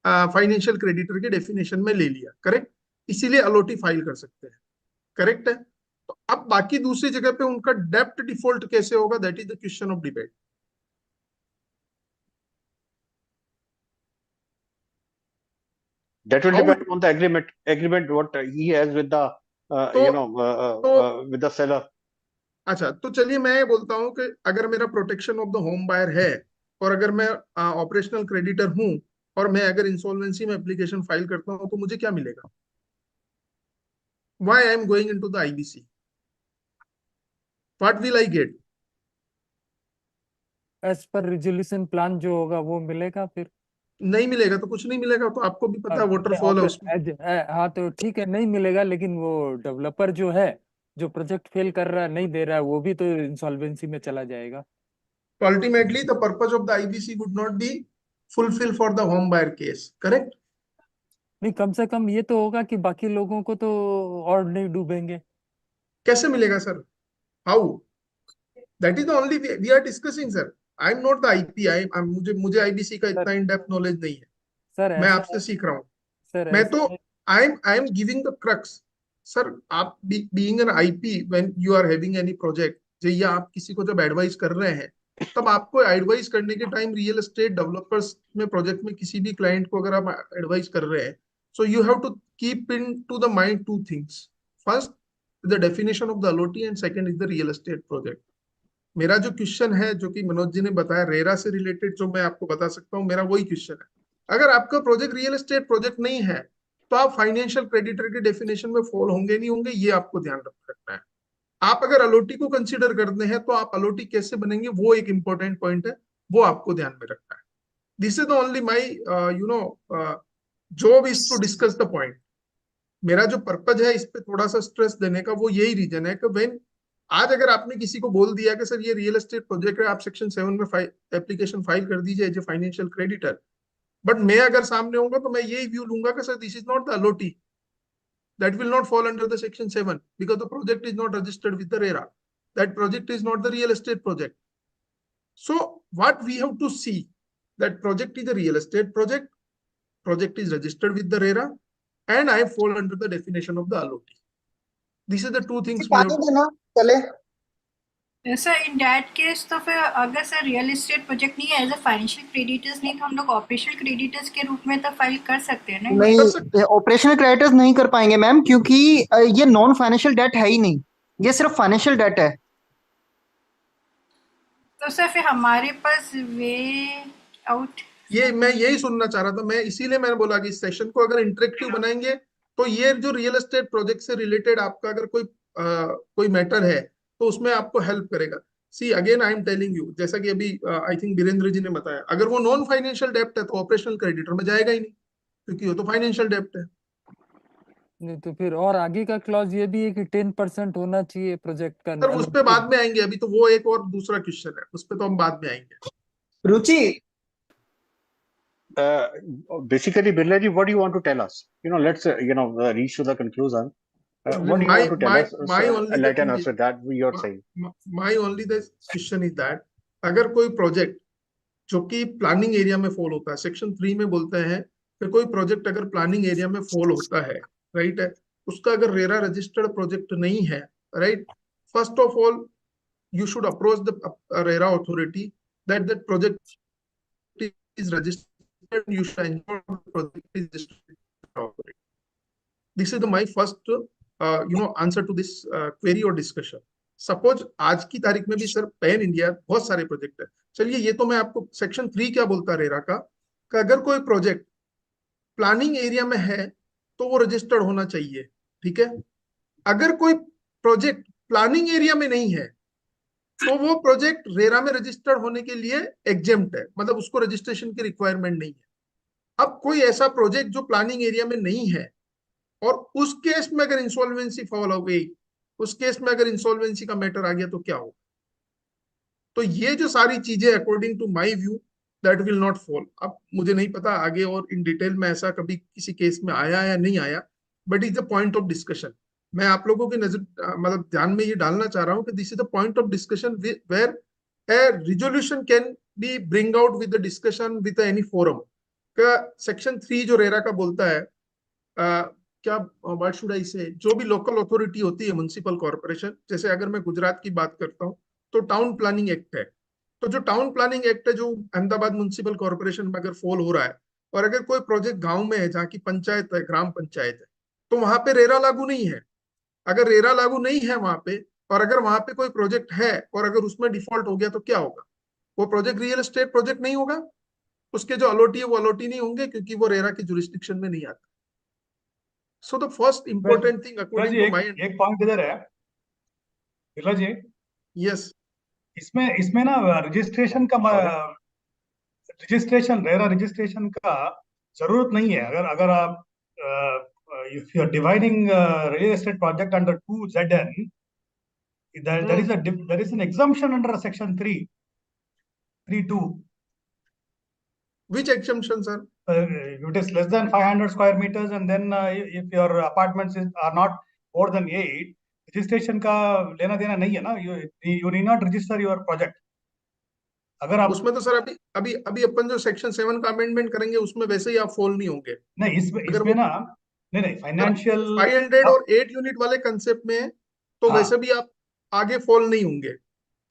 फाइनेंशियल क्रेडिटर के डेफिनेशन में ले लिया, करेक्ट। इसीलिए अलोटी फाइल कर सकते हैं, करेक्ट है। तो अब बाकी दूसरी जगह पे उनका डेप्ट डिफॉल्ट कैसे होगा, that is the question of debate. That will How- depend on the agreement what he has with the with the seller. अच्छा, तो चलिए मैं ये बोलता हूँ कि अगर मेरा protection of the home buyer है और अगर मैं ऑपरेशनल क्रेडिटर हूं और मैं अगर इंसॉल्वेंसी में एप्लीकेशन फाइल करता हूं तो मुझे क्या मिलेगा? Why I am going into the IBC? What will I get? As per resolution plan जो होगा वो मिलेगा। फिर नहीं मिलेगा तो कुछ नहीं मिलेगा, तो आपको भी पता है वाटरफॉल है उसमें। हाँ तो ठीक है, नहीं मिलेगा, लेकिन वो डेवलपर जो है जो प्रोजेक्ट फेल कर रहा है, नहीं दे रहा है, वो भी तो इंसॉल्वेंसी में चला जाएगा। तो ultimately the purpose of the IBC would not be fulfil for the home buyer case, correct. नहीं, कम से कम ये तो होगा कि बाकी लोगों को तो और नहीं डूबेंगे। कैसे मिलेगा sir? How? That is the only we are discussing sir. I am not the IP, मुझे आईबीसी का इतना इन डेप्थ नॉलेज नहीं है। सर मैं ऐसा आपसे सीख रहा हूँ। सर मैं ऐसा तो है। I am giving the crux sir. आप being an IP when you are having any project, या आप किसी को जब एडवाइस कर रहे हैं तब आपको एडवाइस करने के टाइम रियल एस्टेट डेवलपर्स में प्रोजेक्ट में किसी भी क्लाइंट को अगर आप एडवाइस कर रहे हैं, so you have to keep in to the mind 2 things. First the definition of the allottee and second is the real estate project. मेरा जो क्वेश्चन है जो कि मनोज जी ने बताया रेरा से रिलेटेड, जो मैं आपको बता सकता हूँ, मेरा वही क्वेश्चन है। अगर आपका प्रोजेक्ट रियल एस्टेट प्रोजेक्ट नहीं है तो आप फाइनेंशियल क्रेडिटर के डेफिनेशन में फॉल होंगे नहीं होंगे, ये आपको ध्यान रखना है। आप अगर अलोटी को कंसीडर करते हैं तो आप अलोटी कैसे बनेंगे, वो एक इंपॉर्टेंट पॉइंट है, वो आपको ध्यान में रखना है। This is the only my job is to discuss the point. मेरा जो पर्पज है इस पे थोड़ा सा स्ट्रेस देने का, वो यही रीजन है कि व्हेन आज अगर आपने किसी को बोल दिया कि सर ये रियल एस्टेट प्रोजेक्ट है, आप सेक्शन 7 में एप्लीकेशन फाइल कर दीजिए as a financial creditor, but मैं अगर सामने होऊंगा तो मैं यही व्यू लूंगा कि sir this is not the Aloti, that will not fall under the section 7 because the project is not registered with the RERA. That project is not the real estate project. So what we have to see, that project is a real estate project is registered with the RERA, and I fall under the definition of the allotee. These are the 2 things we have to... sir in that case तो फिर अगर sir real estate project नहीं है as a financial creditors नहीं, तो हम लोग operational creditors के रूप में तो फाइल कर सकते हैं ना? नहीं, ऑपरेशनल क्रेडिटर्स नहीं कर पाएंगे मैम, क्योंकि ये नॉन फाइनेंशियल डेट है ही नहीं, ये सिर्फ फाइनेंशियल डेट है। तो सर फिर हमारे पास वे आउट, ये मैं यही सुनना चाह रहा था। मैं इसीलिए मैंने बोला कि इस सेशन को अगर इंटरेक्टिव बनाएंगे तो ये जो रियल एस्टेट प्रोजेक्ट से रिलेटेड आपका अगर कोई मैटर है तो उसमें आपको हेल्प करेगा। See again I am telling you, जैसा कि अभी आई थिंक बीरेंद्र जी ने बताया, अगर वो नॉन फाइनेंशियल डेप्ट है तो ऑपरेशनल क्रेडिटर में जाएगा ही नहीं, क्योंकि वो तो फाइनेंशियल डेप्ट है। नहीं तो फिर और आगे का क्लॉज ये भी है कि 10% होना चाहिए प्रोजेक्ट का सर उस पे बाद में आएंगे, अभी तो वो एक और दूसरा क्वेश्चन है, उस पे तो हम बाद में आएंगे। रुचि, basically, Birlaji, what do you want to tell us? Let's reach to the conclusion. What do you My want to tell my us? my only the Enlighten thing us is, with that. You're saying. my only the question is that अगर कोई project जो कि planning area में fall होता है, section 3 में बोलते हैं कि कोई प्रोजेक्ट अगर प्लानिंग एरिया में फॉल होता है, राइट है, उसका अगर रेरा रजिस्टर्ड प्रोजेक्ट नहीं है, right, first of all you should approach the RERA authority that that project is registered. You should ensure the project is registered. This is my first answer to this query or discussion. Suppose आज की तारीख में भी sir pan India बहुत सारे project है। चलिए ये तो मैं आपको सेक्शन 3 क्या बोलता है रेरा का, कि अगर कोई प्रोजेक्ट प्लानिंग एरिया में है तो वो रजिस्टर्ड होना चाहिए, ठीक है। अगर कोई प्रोजेक्ट प्लानिंग एरिया में नहीं है तो वो प्रोजेक्ट रेरा में रजिस्टर्ड होने के लिए एग्जेम्प्ट है, मतलब उसको रजिस्ट्रेशन की रिक्वायरमेंट नहीं है। अब कोई ऐसा प्रोजेक्ट जो प्लानिंग एरिया में नहीं है और उस केस में अगर इंसॉल्वेंसी फॉल हो गई, उस केस में अगर इंसॉल्वेंसी का मैटर आ गया तो क्या होगा? तो ये जो सारी चीजें according to my view that will not fall. अब मुझे नहीं पता आगे और इन डिटेल में ऐसा कभी किसी केस में आया या नहीं आया, but is the point of discussion. मैं आप लोगों की नजर मतलब ध्यान में ये डालना चाह रहा हूँ कि this is the point of discussion where a resolution can be bring out with the discussion with any forum. का सेक्शन 3 जो रेरा का बोलता है, क्या व्हाट शुड आई से, जो भी लोकल अथॉरिटी होती है म्युनिसिपल कॉर्पोरेशन, जैसे अगर मैं गुजरात की बात करता हूँ तो टाउन प्लानिंग एक्ट है। तो जो टाउन प्लानिंग एक्ट है जो अहमदाबाद म्युनिसिपल कॉर्पोरेशन में अगर फॉल हो रहा है, और अगर कोई प्रोजेक्ट गांव में है जहाँ की पंचायत है, ग्राम पंचायत है, तो वहां पे रेरा लागू नहीं है। अगर रेरा लागू नहीं है वहां पे, और अगर वहां पे कोई प्रोजेक्ट है और अगर उसमें डिफॉल्ट हो गया तो क्या होगा? वो प्रोजेक्ट रियल एस्टेट प्रोजेक्ट नहीं होगा, उसके जो अलॉटी है वो अलॉटी नहीं होंगे, क्योंकि वो रेरा की जुरिस्डिक्शन में नहीं आता। So the first important thing according to my एक पॉइंट इधर है बिरला जी, यस इसमें ना रजिस्ट्रेशन रेरा रजिस्ट्रेशन का जरूरत नहीं है। अगर आप if you are dividing real estate project under 2ZN, there is an exemption under section 3(2). Which exemption, sir? It is less than 500 square meters, and then if your apartments are not more than 8, registration का लेना देना नहीं है ना, you need not register your project. अगर आप उसमें तो सर अभी अपन जो सेक्शन 7 का अमेंडमेंट करेंगे उसमें वैसे ही आप फॉल नहीं होंगे। नहीं, इसमें ना नहीं फाइनेंशियल 500 और 8 यूनिट वाले कंसेप्ट में तो वैसे भी आप आगे फॉल नहीं होंगे।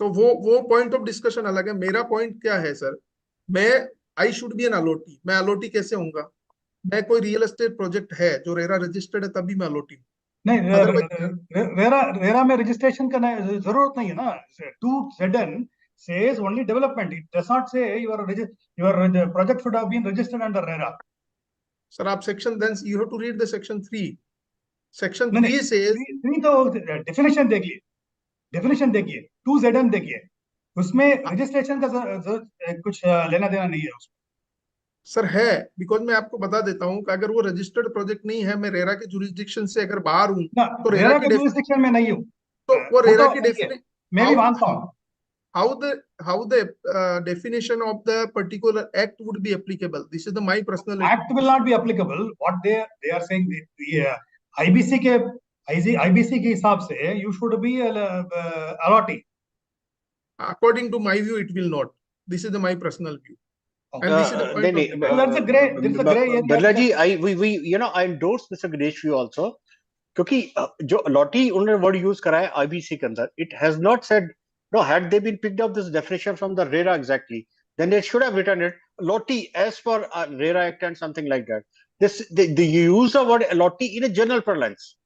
तो वो पॉइंट ऑफ डिस्कशन अलग है। मेरा पॉइंट क्या है sir, I should be an allottee. मैं अलॉटी कैसे होऊंगा? मैं कोई रियल एस्टेट प्रोजेक्ट है जो रेरा रजिस्टर्ड है तभी मैं अलॉटी नहीं। रेरा में रजिस्ट्रेशन का जरूरत नहीं है ना। 2ZN says only development. It does not say your project should have been registered under RERA. Sir, आप section, then you have to read the section 3. Section 3 says 3 तो definition देखिए 2ZN देखिए, उसमें रजिस्ट्रेशन का कुछ लेना देना नहीं है उसमें। सर है, बिकॉज मैं आपको बता देता हूँ कि अगर वो रजिस्टर्ड प्रोजेक्ट नहीं है, मैं रेरा के जुरिस्डिक्शन से अगर बाहर हूँ तो रेरा के जुरिस्डिक्शन में नहीं हूँ, तो वो रेरा की डेफिनेशन मैं भी मानता हूँ। how the definition of the particular act would be applicable? This is my personal act will not be applicable. What they are saying, IBC के हिसाब से you should be allotee. According to my view, it will not. This is my personal view. And this is the point there's a gray area. Birla ji, I endorse Mr. Ganesh view also, क्योंकि जो allotee उन्होंने word use करा है IBC के अंदर, it has not said. No, had they been picked up this definition from the RERA exactly, then they should have written it allotee as per RERA Act and something like that. The use of word allotee in a general parlance.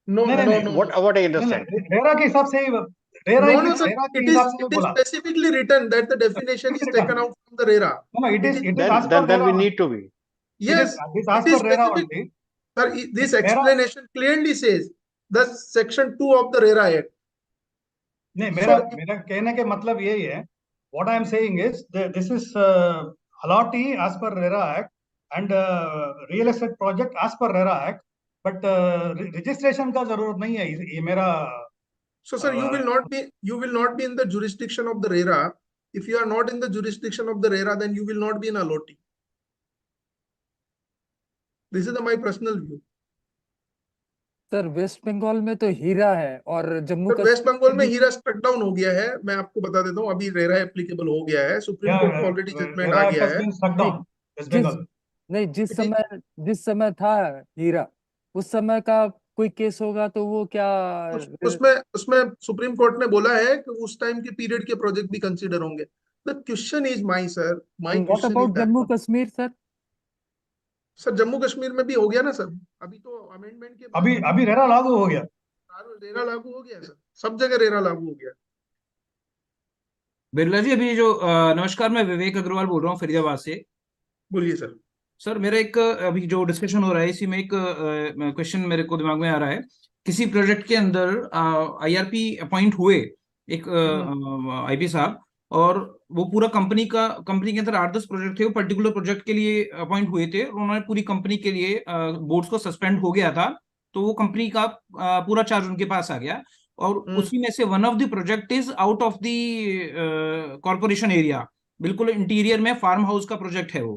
No. What I understand. RERA के हिसाब से it is specifically written that the definition is taken out from the RERA. No, it is then we need to be. Yes, it is RERA only. Sir, this explanation clearly says the section 2 of the RERA Act. नहीं, मेरा So- मेरा कहने के मतलब यही है, what I am saying is this is allotee as per RERA Act and real estate project as per RERA Act, but registration का जरूरत नहीं है, ये मेरा So, sir, you will not be in the jurisdiction of the RERA. If you are not in the jurisdiction of the RERA, then you will not be an allotee. This is my personal view. Sir West Bengal में तो हीरा है और Jammu sir West Bengal में भी- हीरा struck down हो गया है, मैं आपको बता देता हूँ, अभी रेरा एप्लीकेबल हो गया है, सुप्रीम कोर्ट का ऑलरेडी जजमेंट आ गया है। जिस समय था हीरा, उस समय का कोई केस होगा तो वो क्या उसमें सुप्रीम कोर्ट ने बोला है कि उस टाइम के पीरियड के प्रोजेक्ट भी कंसीडर होंगे। The question is my what question about is Jammu Kashmir sir? Sir Jammu Kashmir में भी हो गया ना सर, अभी तो अमेंडमेंट के अभी रेरा लागू हो गया, रेरा लागू हो गया सर, सब जगह रेरा लागू हो गया। बिरला जी, अभी जो नमस्कार, मैं विवेक अग्रवाल बोल रहा हूँ फरीदाबाद से। बोलिए सर। सर मेरा एक अभी जो डिस्कशन हो रहा है इसी में एक क्वेश्चन मेरे को दिमाग में आ रहा है। किसी प्रोजेक्ट के अंदर आईआरपी अपॉइंट हुए एक आईपी साहब, और वो पूरा कंपनी के अंदर 8-10 प्रोजेक्ट थे, वो पर्टिकुलर प्रोजेक्ट के लिए अपॉइंट हुए थे, और उन्होंने पूरी कंपनी के लिए बोर्ड्स को सस्पेंड हो गया था, तो वो कंपनी का पूरा चार्ज उनके पास आ गया, और उसी में से one of the project is out of the corporation area, बिल्कुल इंटीरियर में फार्म हाउस का प्रोजेक्ट है वो,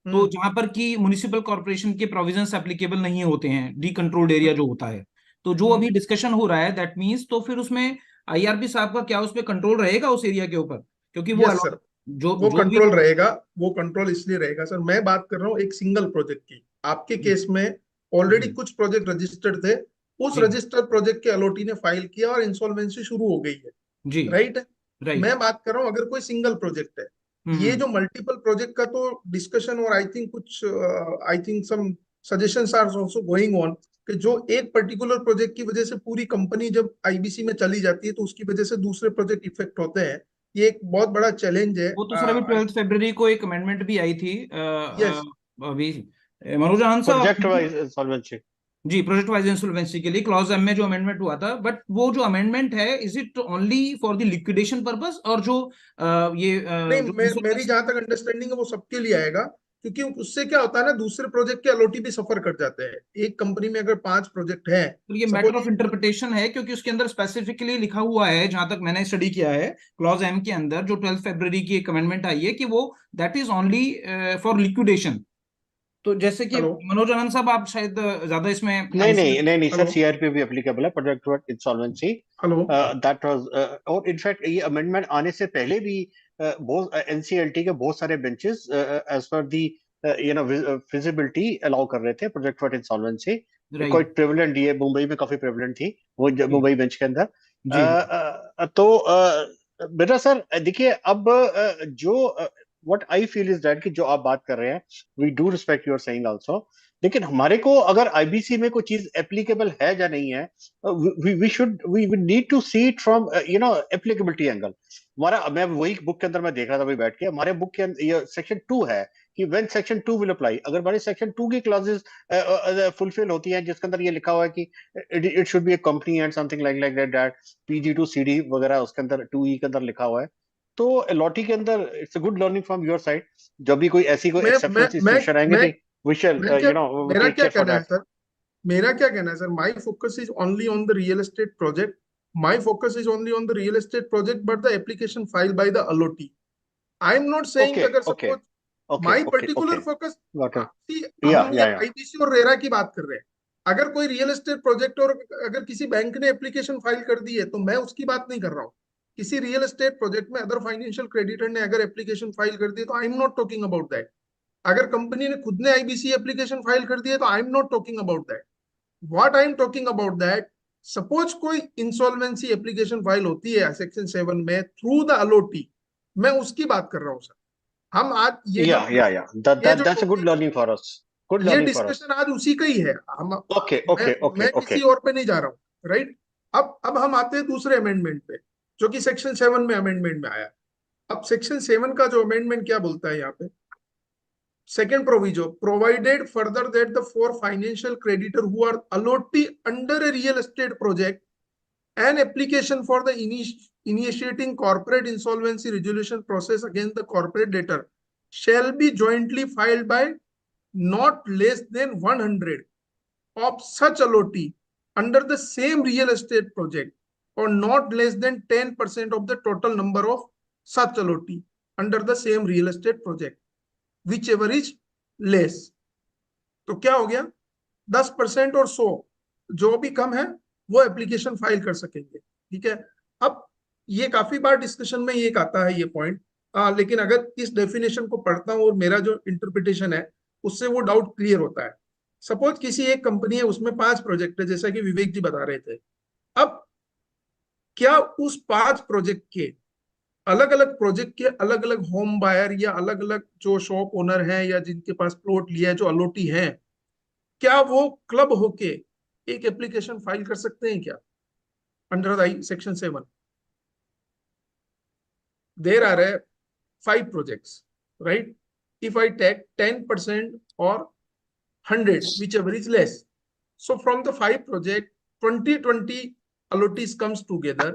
तो जहां पर कि म्युनिसिपल कॉर्पोरेशन के प्रोविजंस एप्लीकेबल नहीं होते हैं, डी कंट्रोल्ड एरिया जो होता है, तो जो अभी डिस्कशन हो रहा है दैट मींस, तो फिर उसमें आईआरपी साहब का क्या उस पे कंट्रोल रहेगा उस एरिया के ऊपर? क्योंकि वो सर जो कंट्रोल रहेगा, वो कंट्रोल इसलिए रहेगा सर, मैं बात कर रहा हूँ एक सिंगल प्रोजेक्ट की। आपके केस में ऑलरेडी कुछ प्रोजेक्ट रजिस्टर्ड थे, उस रजिस्टर्ड प्रोजेक्ट के अलॉटी ने फाइल किया और इंसॉल्वेंसी शुरू हो गई है जी, राइट। मैं बात कर रहा हूँ अगर कोई सिंगल प्रोजेक्ट है, ये जो मल्टीपल प्रोजेक्ट का तो डिस्कशन, और I think some suggestions are also going on, कि जो एक पर्टिकुलर प्रोजेक्ट की वजह से पूरी कंपनी जब आईबीसी में चली जाती है तो उसकी वजह से दूसरे प्रोजेक्ट इफेक्ट होते हैं, ये एक बहुत बड़ा चैलेंज है। वो तो सर अभी 12 फरवरी को एक अमेंडमेंट भी आई थी अभी मनोज आनंद साहब, प्रोजेक्ट वाइज इंसॉल्वेंसी जी, प्रोजेक्ट वाइज इंसॉल्वेंसी के लिए क्लॉज एम में जो अमेंडमेंट हुआ था, बट वो जो अमेंडमेंट है is it only for the liquidation purpose, और जो नहीं, मेरी जहां तक अंडरस्टैंडिंग है वो सबके लिए आएगा, क्योंकि उससे क्या होता है ना, दूसरे प्रोजेक्ट के अलॉटी भी सफर कर जाते हैं। एक कंपनी में अगर 5 प्रोजेक्ट है तो ये मैटर ऑफ इंटरप्रिटेशन है, क्योंकि उसके अंदर स्पेसिफिकली लिखा हुआ है, जहां तक मैंने स्टडी किया है, क्लॉज एम के अंदर जो 12 फरवरी की एक अमेंडमेंट आई है कि वो that is only for liquidation. तो जैसे कि मनोज आनंद साहब, आप शायद ज्यादा इसमें नहीं सर, सीआरपी भी एप्लीकेबल है, project work insolvency that was, और इनफैक्ट ये अमेंडमेंट आने से पहले भी बहुत एनसीएलटी के बहुत सारे बेंचेस एज पर दी फिजिबिलिटी अलाउ कर रहे थे प्रोजेक्ट वर्क इंसॉल्वेंसी। कोई प्रेवलेंट, ये मुंबई में काफी प्रेवलेंट थी वो मुंबई बेंच के अंदर। तो बेटा सर देखिए, अब जो what I feel is that कि जो आप बात कर रहे हैं, we do respect your saying also, लेकिन हमारे को अगर आईबीसी में कोई चीज एप्लीकेबल है या नहीं है, we need to see it from applicability angle। हमारा, मैं वही बुक के अंदर मैं देख रहा था वही बैठ के, हमारे बुक के अंदर ये सेक्शन 2 है कि when section 2 will apply, अगर हमारे सेक्शन 2 की क्लॉजेस फुलफिल होती हैं, जिसके अंदर ये लिखा हुआ है कि it should be a company and something like that, PG to CD वगैरह उसके अंदर 2E के अंदर लिखा हुआ है, तो अलॉटी के अंदर it's a good learning from your side. जब भी कोई ऐसी कोई एक्सेप्शनल सिचुएशन आएंगे, वी शैल मेरा क्या कहना है sir, my focus is only on the real estate project, but the application file by the allottee. I am not saying अगर suppose my particular focus, IBC और रेरा की बात कर रहे हैं, अगर कोई रियल एस्टेट प्रोजेक्ट और अगर किसी बैंक ने एप्लीकेशन फाइल कर दी है तो मैं उसकी बात नहीं कर रहा हूँ। किसी रियल एस्टेट प्रोजेक्ट में अदर फाइनेंशियल क्रेडिटर ने अगर एप्लीकेशन फाइल कर दी तो आई am not talking about that. अगर कंपनी ने खुद ने आईबीसी एप्लीकेशन फाइल कर दी है तो आई am not talking about that. What I am talking about that, suppose कोई इंसॉल्वेंसी एप्लीकेशन फाइल होती है सेक्शन 7 में थ्रू द अलॉटी, मैं उसकी बात कर रहा हूँ सर। हम आज that's a good learning for us, ये डिस्कशन आज उसी का ही है। मैं किसी और पे नहीं जा रहा हूँ राइट। अब हम आते हैं दूसरे अमेंडमेंट पे जो कि सेक्शन 7 में अमेंडमेंट में आया। अब सेक्शन 7 का जो अमेंडमेंट क्या बोलता है यहाँ पे, second proviso, provided further that the 4 financial creditor who are allottee under a real estate project An application for the initiating corporate insolvency resolution process against the corporate debtor shall be jointly filed by not less than 100 of such allotee under the same real estate project, or not less than 10% of the total number of such allotee under the same real estate project, whichever is less. तो क्या हो गया, 10% और 100 जो भी कम है वो application file कर सकेंगे, ठीक है। अब ये काफी बार डिस्कशन में ये आता है ये पॉइंट, लेकिन अगर इस डेफिनेशन को पढ़ता हूँ और मेरा जो इंटरप्रिटेशन है उससे वो डाउट क्लियर होता है। सपोज किसी एक कंपनी है, उसमें 5 प्रोजेक्ट है, जैसा कि विवेक जी बता रहे थे। अब क्या उस 5 प्रोजेक्ट के अलग अलग प्रोजेक्ट के अलग अलग होम बायर या अलग अलग जो शॉप ओनर हैं या जिनके पास प्लॉट लिया है, जो अलॉटी हैं, क्या वो क्लब होके एक एप्लीकेशन फाइल कर सकते हैं क्या under the section 7? There are 5 projects, right? If I take 10% or 100, whichever is less. So from the 5 project, 20 allottees comes together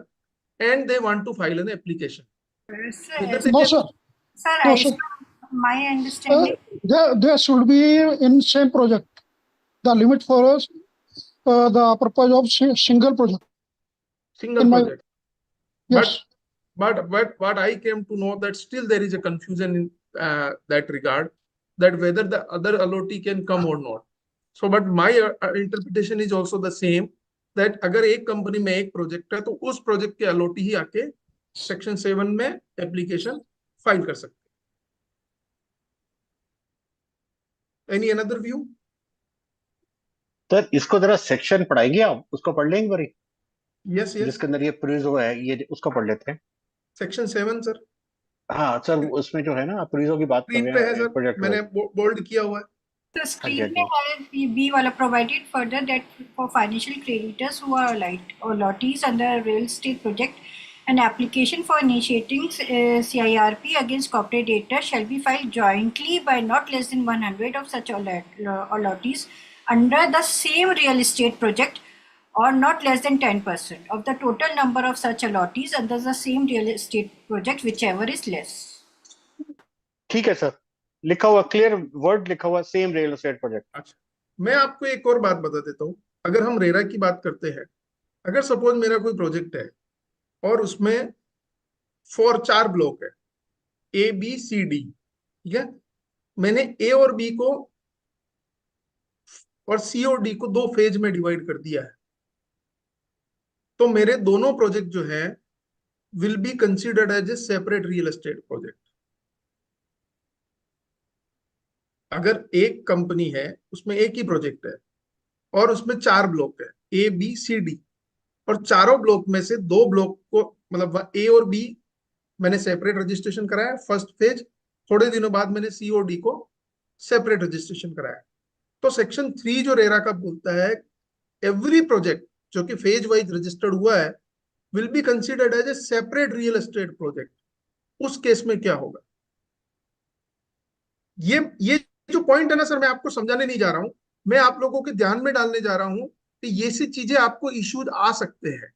and they want to file an application. Whether they No, can- sir. Sir, No, I, sir. my understanding. There should be in same project. The limit for us, the purpose of single project. Single in my- project. Yes. But what I came to know that still there is a confusion in that regard, that whether the other allottee can come or not. So, but my interpretation is also the same, that अगर एक company में एक project है तो उस project के allottee ही आके section 7 में एप्लीकेशन फाइल कर सकते हैं। Any another view? सर इसको जरा सेक्शन पढ़ाएंगे आप, उसको पढ़ लेंगे बारी, Yes, yes. जिसके अंदर ये प्रोविजो है, ये उसको पढ़ लेते हैं। सेक्शन 7 सर हाँ सर, उसमें जो है ना प्रोविजो की बात कर स्क्रीन रहे पे है हैं सर, प्रोजेक्ट मैंने बोल्ड किया हुआ है। The हाँ screen जी, हाँ may have B wala provided further that for financial creditors who are allottees under a real estate project, an application for initiating CIRP against corporate debtor shall be filed jointly by not less than 100 of such allottees under the same real estate project, or not less than 10% of the total number of such allottees under the same real estate project, whichever is less. ठीक है sir, लिखा हुआ clear word लिखा हुआ same real estate project. अच्छा, मैं आपको एक और बात बता देता हूँ। अगर हम रेरा की बात करते हैं, अगर सपोज मेरा कोई प्रोजेक्ट है और उसमें 4 ब्लॉक है, A, B, C, D, ठीक है। मैंने A और B को और C और D को 2 फेज में डिवाइड कर दिया है, तो मेरे दोनों प्रोजेक्ट जो है will be considered as a separate real estate project. अगर एक कंपनी है, उसमें एक ही प्रोजेक्ट है और उसमें 4 ब्लॉक है, A, B, C, D, और चारों ब्लॉक में से 2 ब्लॉक को, मतलब A और B मैंने सेपरेट रजिस्ट्रेशन कराया फर्स्ट फेज, थोड़े दिनों बाद मैंने C और D को सेपरेट रजिस्ट्रेशन कराया। तो सेक्शन 3 जो रेरा का बोलता है, एवरी प्रोजेक्ट जो कि फेज वाइज रजिस्टर्ड हुआ है will be considered as a separate real estate project. उस केस में क्या होगा, ये जो पॉइंट है ना सर, मैं आपको समझाने नहीं जा रहा हूं, मैं आप लोगों के ध्यान में डालने जा रहा हूं कि ये सी चीजें आपको इश्यूज आ सकते हैं।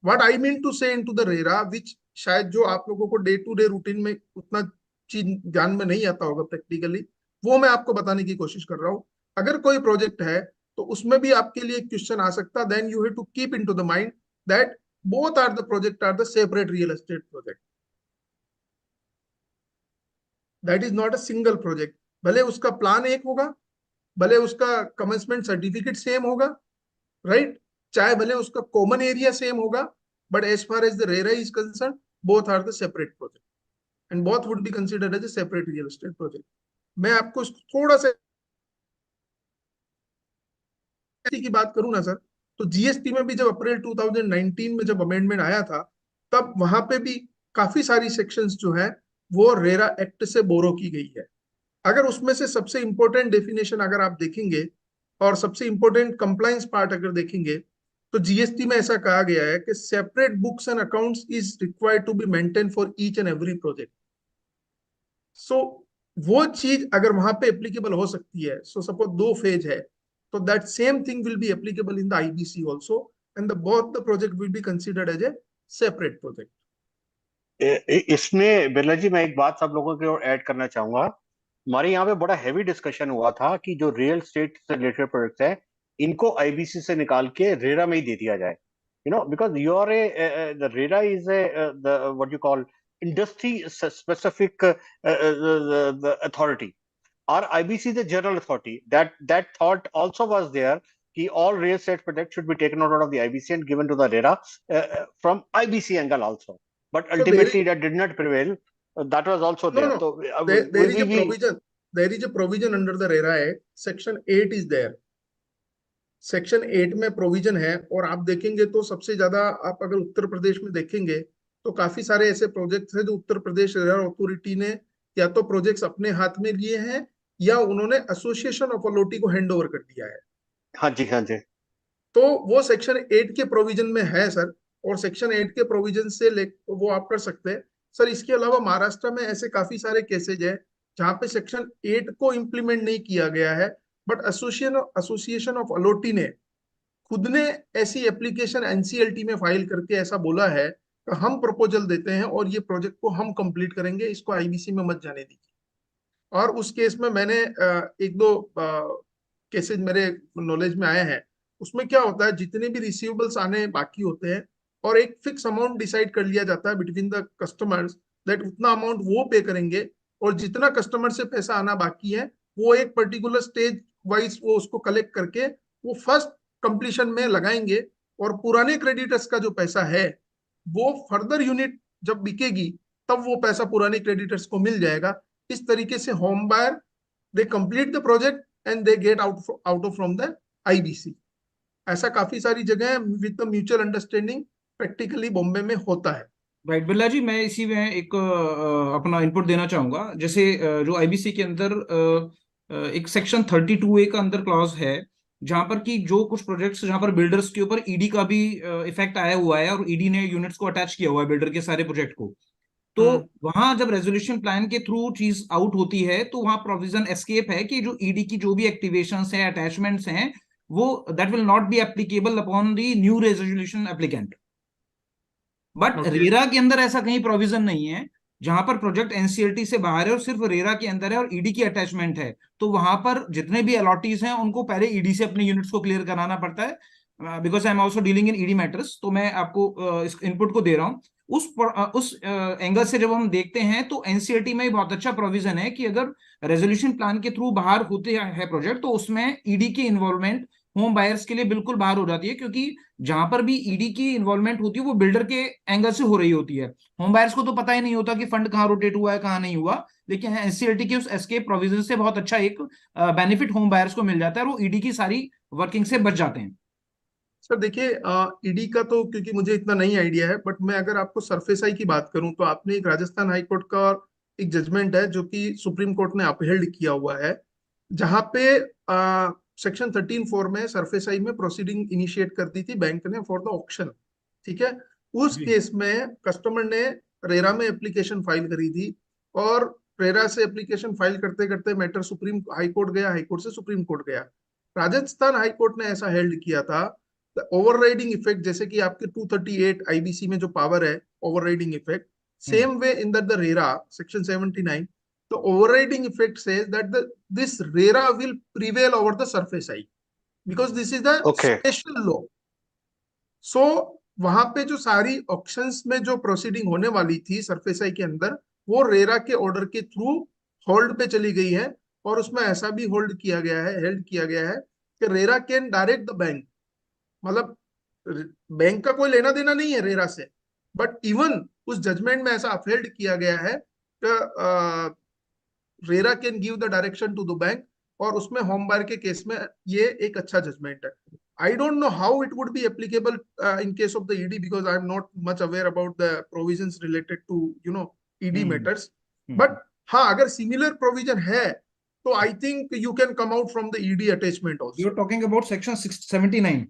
व्हाट आई मीन टू से इनटू द रेरा, विच शायद जो आप लोगों को डे टू डे रूटीन में उतना चीज ध्यान में नहीं आता होगा प्रैक्टिकली, वो मैं आपको बताने की कोशिश कर रहा हूं। अगर कोई प्रोजेक्ट है तो उसमें भी आपके लिए क्वेश्चन आ सकता, then you have to keep into the mind that both are the project are the separate real estate project, that is not a single project. भले उसका प्लान एक होगा, भले उसका कमेंसमेंट सर्टिफिकेट सेम होगा, राइट, चाहे भले उसका कॉमन एरिया सेम होगा, but as far as the RERA is concern, both are the separate project and both would be considered as a separate real estate project. मैं आपको थोड़ा सा की बात करूं ना सर, तो जीएसटी में भी जब अप्रैल 2019 में जब अमेंडमेंट आया था, तब वहां पे भी काफी सारी सेक्शंस जो है वो रेरा एक्ट से बोरो की गई है। अगर उसमें से सबसे इंपॉर्टेंट डेफिनेशन अगर आप देखेंगे और सबसे इंपॉर्टेंट कंप्लायंस पार्ट अगर देखेंगे, तो जीएसटी में ऐसा कहा गया है कि separate books and accounts is required to be maintain for each and every project. So वो चीज अगर वहां पे एप्लीकेबल हो सकती है, सो सपोज 2 फेज है, तो that same thing will be applicable in the IBC also, and both the project will be considered as a separate project. इसमें बिरला जी मैं एक बात सब लोगों की ओर ऐड करना चाहूंगा। हमारे यहाँ पे बड़ा हैवी डिस्कशन हुआ था कि जो रियल स्टेट से रिलेटेड प्रोजेक्ट्स है इनको आईबीसी से निकाल के रेरा में ही दे दिया जाए, because you are the RERA is the what you call industry specific authority, और IBC is a general authority. That thought also was there कि all real estate projects should be taken out of the IBC and given to the RERA from IBC angle also. But ultimately that did not prevail. That was also there. No. So There is a provision. There is a provision under the RERA Act. Section 8 is there. Section 8 में provision है, और आप देखेंगे तो सबसे ज्यादा आप अगर उत्तर प्रदेश में देखेंगे तो काफी सारे ऐसे प्रोजेक्ट्स हैं जो उत्तर प्रदेश रेरा अथॉरिटी ने या तो प्रोजेक्ट्स अपने हाथ में लिए हैं या उन्होंने एसोसिएशन ऑफ अलोटी को हैंड ओवर कर दिया है। हाँ जी, हाँ जी। तो वो सेक्शन 8 के प्रोविजन में है सर, और सेक्शन 8 के प्रोविजन से वो आप कर सकते हैं सर। इसके अलावा महाराष्ट्र में ऐसे काफी सारे केसेज है जहां पे सेक्शन 8 को इम्प्लीमेंट नहीं किया गया है, बट एसोसिएशन ऑफ अलोटी ने खुद ने ऐसी एप्लीकेशन एनसीएलटी में फाइल करके ऐसा बोला है कि हम प्रपोजल देते हैं और ये प्रोजेक्ट को हम कंप्लीट करेंगे, इसको आईबीसी में मत जाने दीजिए। और उस केस में मैंने एक दो केसेज मेरे नॉलेज में आए हैं। उसमें क्या होता है, जितने भी रिसीवेबल्स आने बाकी होते हैं और एक फिक्स अमाउंट डिसाइड कर लिया जाता है बिटवीन द कस्टमर्स, दैट उतना अमाउंट वो पे करेंगे, और जितना कस्टमर से पैसा आना बाकी है वो एक पर्टिकुलर स्टेज वाइज वो उसको कलेक्ट करके वो फर्स्ट कंप्लीशन में लगाएंगे, और पुराने क्रेडिटर्स का जो पैसा है वो फर्दर यूनिट जब बिकेगी तब वो पैसा पुराने क्रेडिटर्स को मिल जाएगा। इस तरीके से home buyer they complete the project and they get out from the IBC. ऐसा काफी सारी जगह with the mutual understanding practically Bombay में होता है। राइट बिरला जी, मैं इसी में एक अपना इनपुट देना चाहूंगा। जैसे जो आईबीसी के अंदर एक सेक्शन 32A का अंदर क्लॉज है जहां पर कि जो कुछ प्रोजेक्ट्स जहां पर बिल्डर्स के ऊपर ईडी का भी इफेक्ट आया हुआ है और ईडी ने यूनिट्स को अटैच किया हुआ है बिल्डर के सारे प्रोजेक्ट को, तो वहां जब रेजोल्यूशन प्लान के थ्रू चीज आउट होती है तो वहां प्रोविजन एस्केप है कि जो ईडी की जो भी एक्टिवेशंस है, अटैचमेंट्स हैं, वो that will not be applicable upon the new resolution applicant. But RERA के अंदर ऐसा कहीं प्रोविजन नहीं है। जहां पर प्रोजेक्ट एनसीएलटी से बाहर है और सिर्फ रेरा के अंदर है और ईडी की अटैचमेंट है, तो वहां पर जितने भी अलॉटीज हैं उनको पहले ईडी से अपने यूनिट्स को क्लियर कराना पड़ता है। Because I am also dealing in ED matters, तो मैं आपको इस इनपुट को दे रहा हूँ। उस एंगल से जब हम देखते हैं तो एनसीएलटी में बहुत अच्छा प्रोविजन है कि अगर रेजोल्यूशन प्लान के थ्रू बाहर होते हैं प्रोजेक्ट तो उसमें ईडी की इन्वॉल्वमेंट होम बायर्स के लिए बिल्कुल बाहर हो जाती है, क्योंकि जहां पर भी ईडी की इन्वॉल्वमेंट होती है वो बिल्डर के एंगल से हो रही होती है। होम बायर्स को तो पता ही नहीं होता कि फंड कहाँ रोटेट हुआ है कहाँ नहीं हुआ, लेकिन एनसीएलटी के उस एस्केप प्रोविजन से बहुत अच्छा एक बेनिफिट होम बायर्स को मिल जाता है और वो ईडी की सारी वर्किंग से बच जाते हैं। सर देखिए, ईडी का तो क्योंकि मुझे इतना नहीं आइडिया है, बट मैं अगर आपको सरफेसाई की बात करूं तो आपने एक राजस्थान हाई कोर्ट का एक जजमेंट है जो कि सुप्रीम कोर्ट ने अपहेल्ड किया हुआ है, जहां पे सेक्शन 13(4) में सरफेसाई में प्रोसीडिंग इनिशिएट कर दी थी बैंक ने फॉर द ऑक्शन। ठीक है, उस केस में कस्टमर ने रेरा में एप्लीकेशन फाइल करी थी और रेरा से एप्लीकेशन फाइल करते करते मैटर सुप्रीम हाई कोर्ट गया, हाई कोर्ट से सुप्रीम कोर्ट गया। राजस्थान हाई कोर्ट ने ऐसा हेल्ड किया था ओवरराइडिंग इफेक्ट, जैसे कि आपके 238 आईबीसी में जो पावर है overriding effect, same way in the RERA section 79 the overriding effect says that this RERA will prevail over the surface I because this is the special law. So वहां पे जो सारी ऑक्शंस में जो proceeding होने वाली थी सरफेस आई के अंदर वो रेरा के ऑर्डर के थ्रू होल्ड पे चली गई है, और उसमें ऐसा भी हेल्ड किया गया है कि RERA can direct the bank, मतलब बैंक का कोई लेना देना नहीं है रेरा से, बट इवन उस जजमेंट में ऐसा अपहेल्ड किया गया है कि RERA can give the direction to the bank, और उसमें होम बायर के केस में ये एक अच्छा जजमेंट है। I don't know how it would be applicable in case of the ED because I am not much aware about the provisions related to ED matters, but हाँ अगर similar provision है तो I think you can come out from the ED attachment also. You are talking about section 79?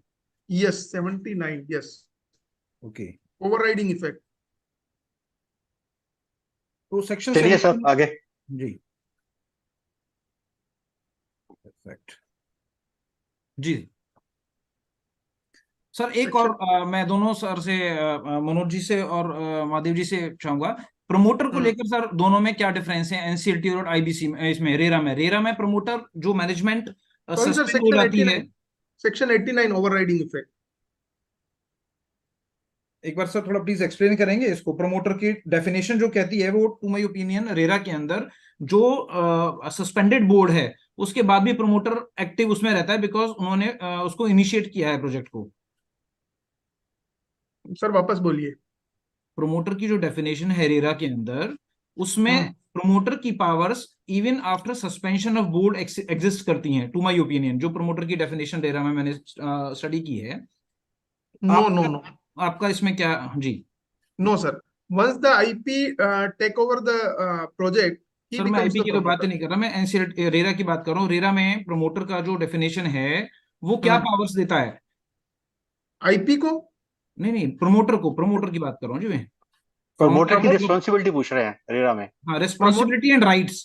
Yes, 79, yes. Okay. Overriding effect. तो section चलिए sir आगे जी। Perfect जी। Sir एक और मैं दोनों सर से मनोज जी से और महादेव जी से चाहूंगा, प्रमोटर को लेकर सर दोनों में क्या डिफरेंस है एनसीएलटी और आईबीसी में, इसमें रेरा में प्रमोटर जो मैनेजमेंट सॉरी सर, सस्पेंड हो जाती है। Section 89 overriding effect. एक बार सर थोड़ा प्लीज एक्सप्लेन करेंगे इसको। प्रमोटर की डेफिनेशन जो कहती है वो टू माय ओपिनियन रेरा के अंदर जो सस्पेंडेड बोर्ड है उसके बाद भी प्रमोटर एक्टिव उसमें रहता है बिकॉज उन्होंने उसको इनिशिएट किया है प्रोजेक्ट को। सर वापस बोलिए। प्रमोटर की जो डेफिनेशन है रेरा के अंदर उसमें प्रमोटर की powers even after suspension of board exist करती हैं टू माय ओपिनियन। जो प्रमोटर की डेफिनेशन रेरा में मैंने स्टडी की है। नो आपका इसमें क्या? जी no sir, once the IP take over the project. Sir मैं आईपी की तो बात नहीं कर रहा, मैं एनसीएलटी रेरा की बात कर रहा हूँ। रेरा में प्रमोटर का जो डेफिनेशन है वो क्या पावर्स देता है आईपी को? नहीं, प्रमोटर की बात कर रहा हूँ जी मैं। प्रमोटर की रिस्पॉन्सिबिलिटी पूछ रहे हैं रेरा में। हाँ, responsibility and rights.